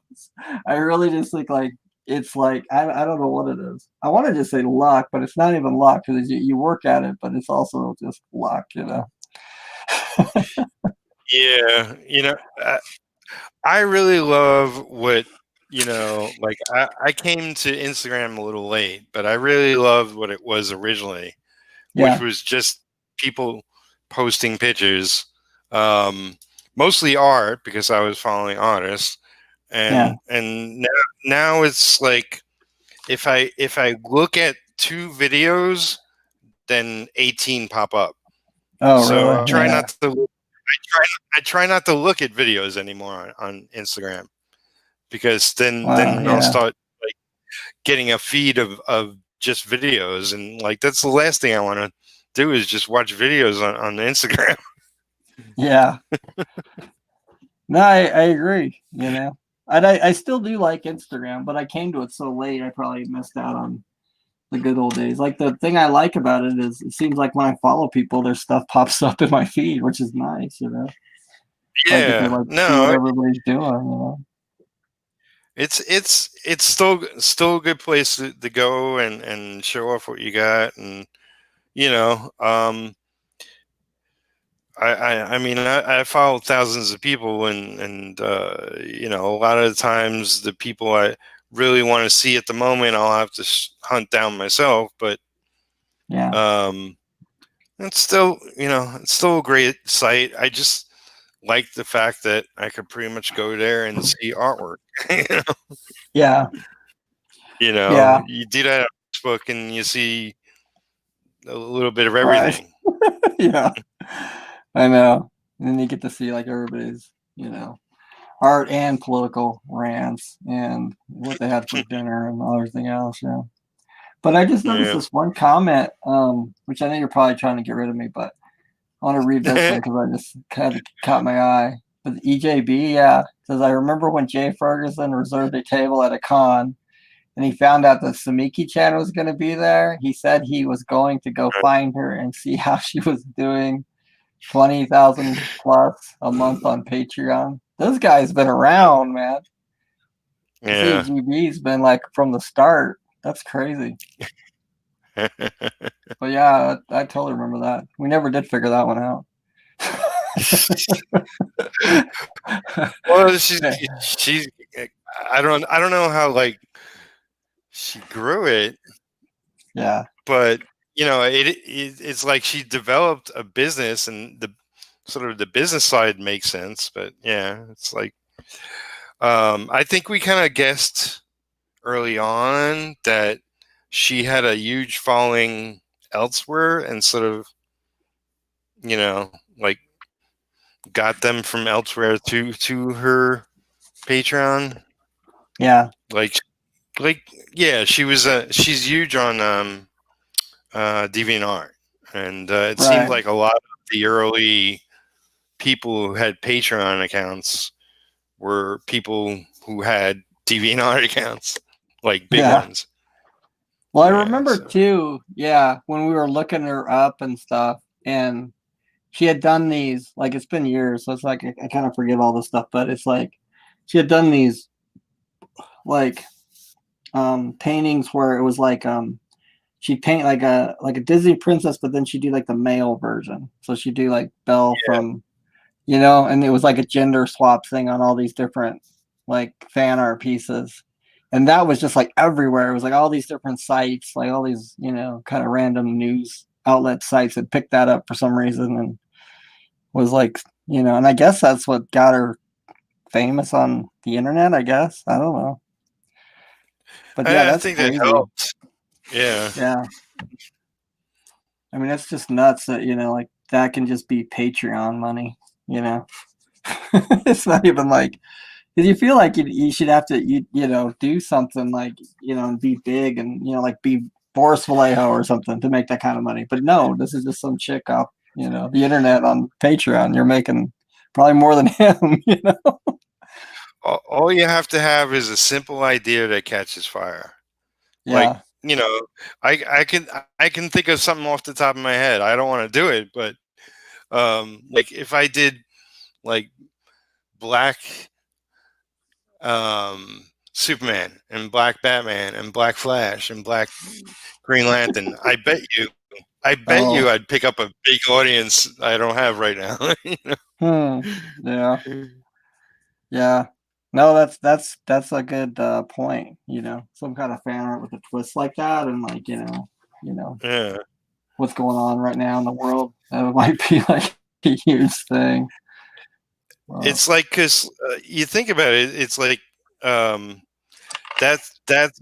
I really just think like it's like I don't know what it is. I want to just say luck, but it's not even luck because you work at it, but it's also just luck.
Yeah. I really love what, like I came to Instagram a little late, but I really loved what it was originally, which
Yeah,
was just people posting pictures, um, mostly art because I was following artists,
yeah.
and now it's like if I look at two videos, then 18 pop up.
Oh,
So
really? Yeah.
I try not to look at videos anymore on Instagram because then
Wow.
I'll
Yeah.
start like getting a feed of just videos, and like that's the last thing I want to do is just watch videos on Instagram.
Yeah. No, I agree. And I still do like Instagram, but I came to it so late. I probably missed out on the good old days. Like the thing I like about it is it seems like when I follow people, their stuff pops up in my feed, which is nice. I get to
Yeah,
like see what
no,
everybody's doing.
it's still a good place to go and show off what you got, and you know um I mean I follow thousands of people, and a lot of the times the people I really want to see at the moment I'll have to hunt down myself, but
Yeah.
um it's still it's still a great site. I just liked the fact that I could pretty much go there and see artwork.
Yeah.
You know,
Yeah.
you do that on Facebook and you see a little bit of
Right.
everything.
Yeah. I know. And then you get to see like everybody's, art and political rants and what they had for dinner and everything else. Yeah. But I just noticed
Yeah.
this one comment, which I know you're probably trying to get rid of me, but I want to read this one because I just kind of caught my eye. But EJB, yeah, says, I remember when Jay Ferguson reserved a table at a con and he found out that Samiki-chan was going to be there. He said he was going to go find her and see how she was doing. 20,000 plus a month on Patreon. This guy's been around, man.
Yeah.
CGB's been like from the start. That's crazy. But yeah, I totally remember that. We never did figure that one out.
Well, she's I don't know how like she grew it.
Yeah.
But it's like she developed a business, and the sort of the business side makes sense. But yeah, it's like I think we kind of guessed early on that she had a huge following elsewhere, and sort of like got them from elsewhere to her Patreon.
Yeah.
Like yeah, she's huge on DeviantArt, and it seemed
Right.
like a lot of the early people who had Patreon accounts were people who had DeviantArt accounts, like big
Yeah.
ones.
Well, I
Yeah,
remember
so.
too, yeah, when we were looking her up and stuff, and she had done these, like it's been years, so it's like I kind of forget all this stuff, but it's like she had done these like paintings where it was like she'd paint like a Disney princess, but then she'd do like the male version. So she'd do like Belle from, and it was like a gender swap thing on all these different like fan art pieces. And that was just like everywhere. It was like all these different sites, like all these, kind of random news outlet sites had picked that up for some reason and was like, and I guess that's what got her famous on the internet, I guess. I don't know. But yeah,
I
that's
think that
crazy.
helped. Yeah.
Yeah. I mean, it's just nuts that, like that can just be Patreon money, it's not even like, because you feel like you should have to, do something like, and be big and, like be Boris Vallejo or something to make that kind of money. But no, this is just some chick off, the internet on Patreon. You're making probably more than him.
All you have to have is a simple idea that catches fire. Like,
Yeah.
I can think of something off the top of my head. I don't want to do it, but like if I did like black Superman and black Batman and black Flash and black Green Lantern, I bet
Oh.
you I'd pick up a big audience I don't have right now.
Yeah. Yeah. No, that's a good point. Some kind of fan art with a twist like that, and like
Yeah.
what's going on right now in the world. That might be like a huge thing.
It's like because you think about it, it's like um, that's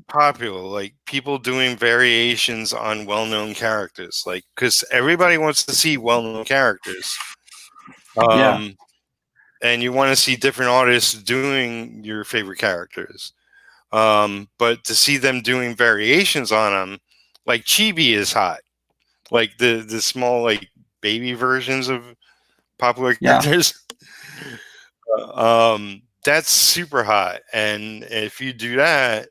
popular. Like people doing variations on well-known characters, like because everybody wants to see well-known characters.
Yeah.
And you want to see different artists doing your favorite characters. But to see them doing variations on them, like Chibi is hot. Like the small like baby versions of popular
Yeah.
characters. That's super hot. And if you do that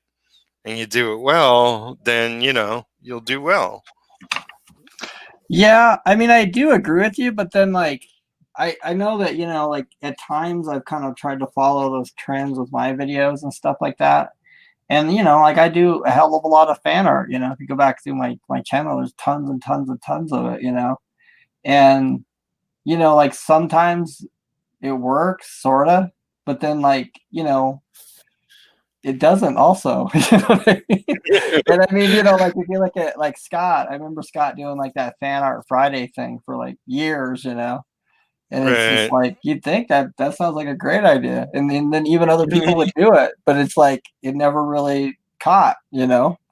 and you do it well, then you'll do well.
Yeah. I mean, I do agree with you, but then like I know that, like at times I've kind of tried to follow those trends with my videos and stuff like that. And like I do a hell of a lot of fan art. If you go back through my channel, there's tons and tons and tons of it. And like sometimes it works, sorta, but then like it doesn't. Also, you know what I mean? And I mean, like if you look at like Scott, I remember Scott doing like that fan art Friday thing for like years. And it's just
Right.
like you'd think that sounds like a great idea, and then even other people would do it, but it's like it never really caught,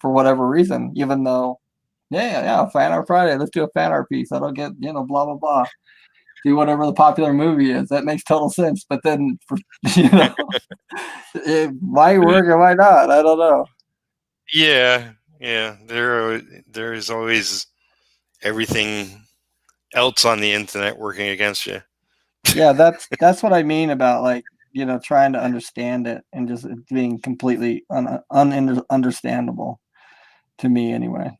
for whatever reason. Even though, yeah, Fan Art Friday, let's do a fan art piece. That'll get blah blah blah. Do whatever the popular movie is. That makes total sense. But then, why work and why not? I don't know.
Yeah. There is always everything else on the internet working against you.
Yeah, that's what I mean about like trying to understand it and just it being completely understandable to me anyway.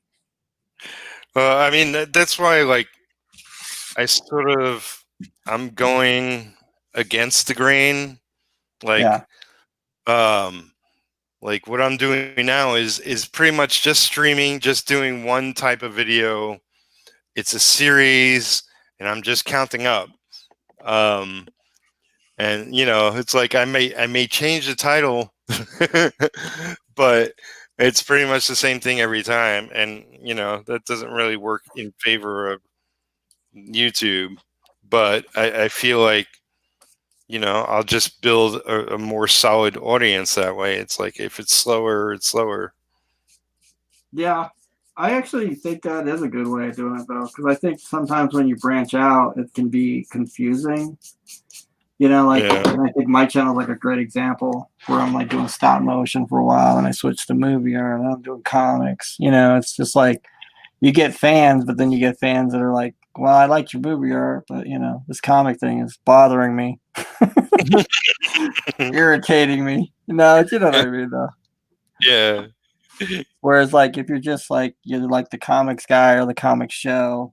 Well, I mean that's why like I'm going against the grain. Like
Yeah,
um like what I'm doing now is pretty much just streaming, just doing one type of video. It's a series, and I'm just counting up. Um, and it's like I may change the title, but it's pretty much the same thing every time, and that doesn't really work in favor of YouTube. But I feel like I'll just build a more solid audience that way. It's like if it's slower, it's slower.
yeah. I actually think that is a good way of doing it though, because I think sometimes when you branch out, it can be confusing. Like,
Yeah.
and I think my channel is like a great example where I'm like doing stop motion for a while and I switched to movie art and I'm doing comics. It's just like you get fans, but then you get fans that are like, well, I like your movie art, but this comic thing is bothering me, irritating me. You know what I mean, though.
Yeah.
Whereas, like, if you're just like you're like the comics guy or the comics show,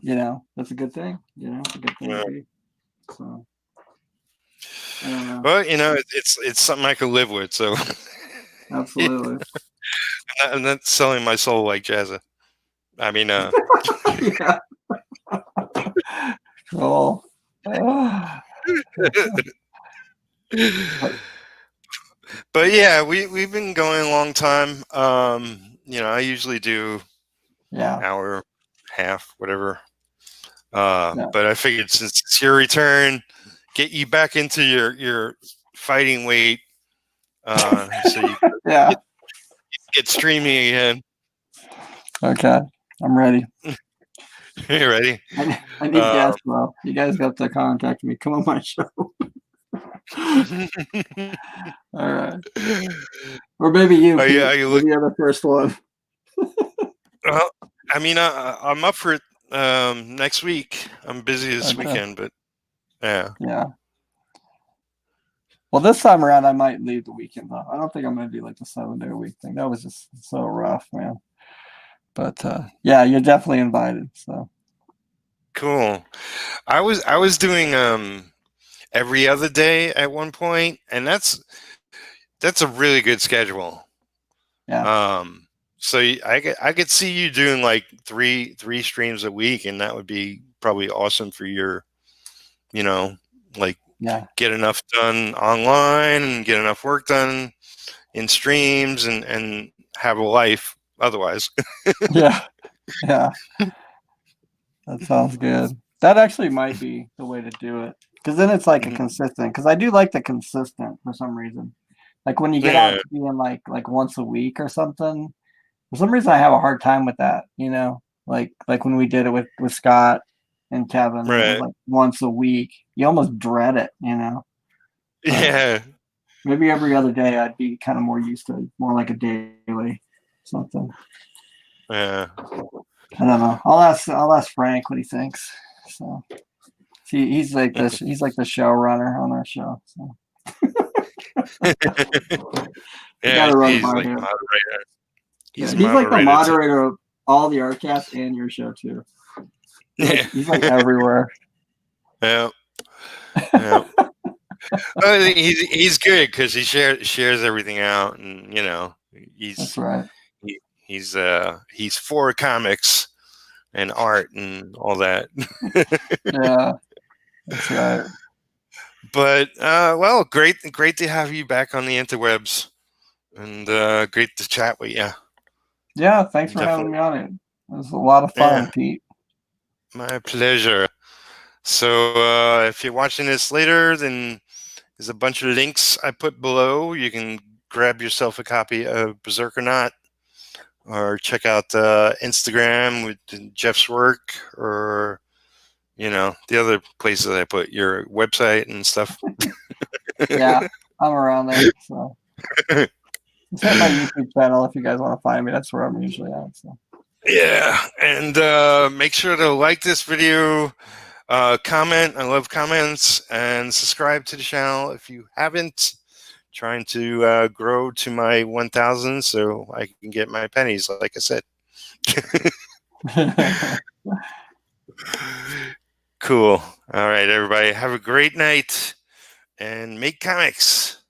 that's a good thing. It's a good thing to be. So I don't know.
Well, it's something I can live with. So
Absolutely.
I'm not selling my soul like Jazza. I mean,
Yeah. Cool.
but yeah, we've been going a long time. I usually do
Yeah.
hour, half, whatever.
Yeah.
But I figured since it's your return, get you back into your fighting weight, so you
Yeah.
get streaming again.
Okay. I'm ready.
You ready?
I need guests, though. You guys got to contact me. Come on my show. All right. Or maybe you, Pete.
Are you
Maybe you're the first one.
I mean, I'm up for it next week. I'm busy this
Okay.
weekend, but yeah.
Yeah. Well, this time around, I might leave the weekend, though. I don't think I'm going to do like the 7-day-a-week thing. That was just so rough, man. But yeah, you're definitely invited. So
Cool. I was doing every other day at one point, and that's a really good schedule.
yeah.
So I could see you doing like three streams a week, and that would be probably awesome for your, like
Yeah.
get enough done online and get enough work done in streams and have a life otherwise.
Yeah. Yeah. That sounds good. That actually might be the way to do it. Because then it's like a consistent. Because I do like the consistent for some reason. Like when you get out
Yeah.
to being like once a week or something. For some reason, I have a hard time with that. Like when we did it with Scott and Kevin, and it was
Right.
like once a week. You almost dread it.
Yeah.
Maybe every other day, I'd be kind of more used to more like a daily something.
Yeah.
I don't know. I'll ask Frank what he thinks. So he's like the showrunner on our show. So you
Yeah.
gotta run
He's
by
like
him.
moderator.
Yeah,
He's
he's like the
moderator too.
moderator of all the Artcasts and your show too.
Yeah.
He's like everywhere.
Yeah. Yeah. He's good because he shares everything out, and
That's
he's
right.
he's for comics and art and all that.
Yeah, that's right.
But well, great to have you back on the interwebs, and great to chat with you.
Yeah, thanks for having
Definitely.
me on it. It was a lot of
Yeah,
fun, Pete.
my pleasure. So if you're watching this later, then there's a bunch of links I put below. You can grab yourself a copy of Berserkernaut, or check out Instagram with Jeff's work, or the other places I put your website and stuff.
Yeah, I'm around there. So just hit my YouTube channel if you guys want to find me. That's where I'm usually at. So.
Yeah, and make sure to like this video, comment. I love comments, and subscribe to the channel if you haven't. Trying to grow to my 1,000 so I can get my pennies, like I said. Cool. All right, everybody. Have a great night and make comics.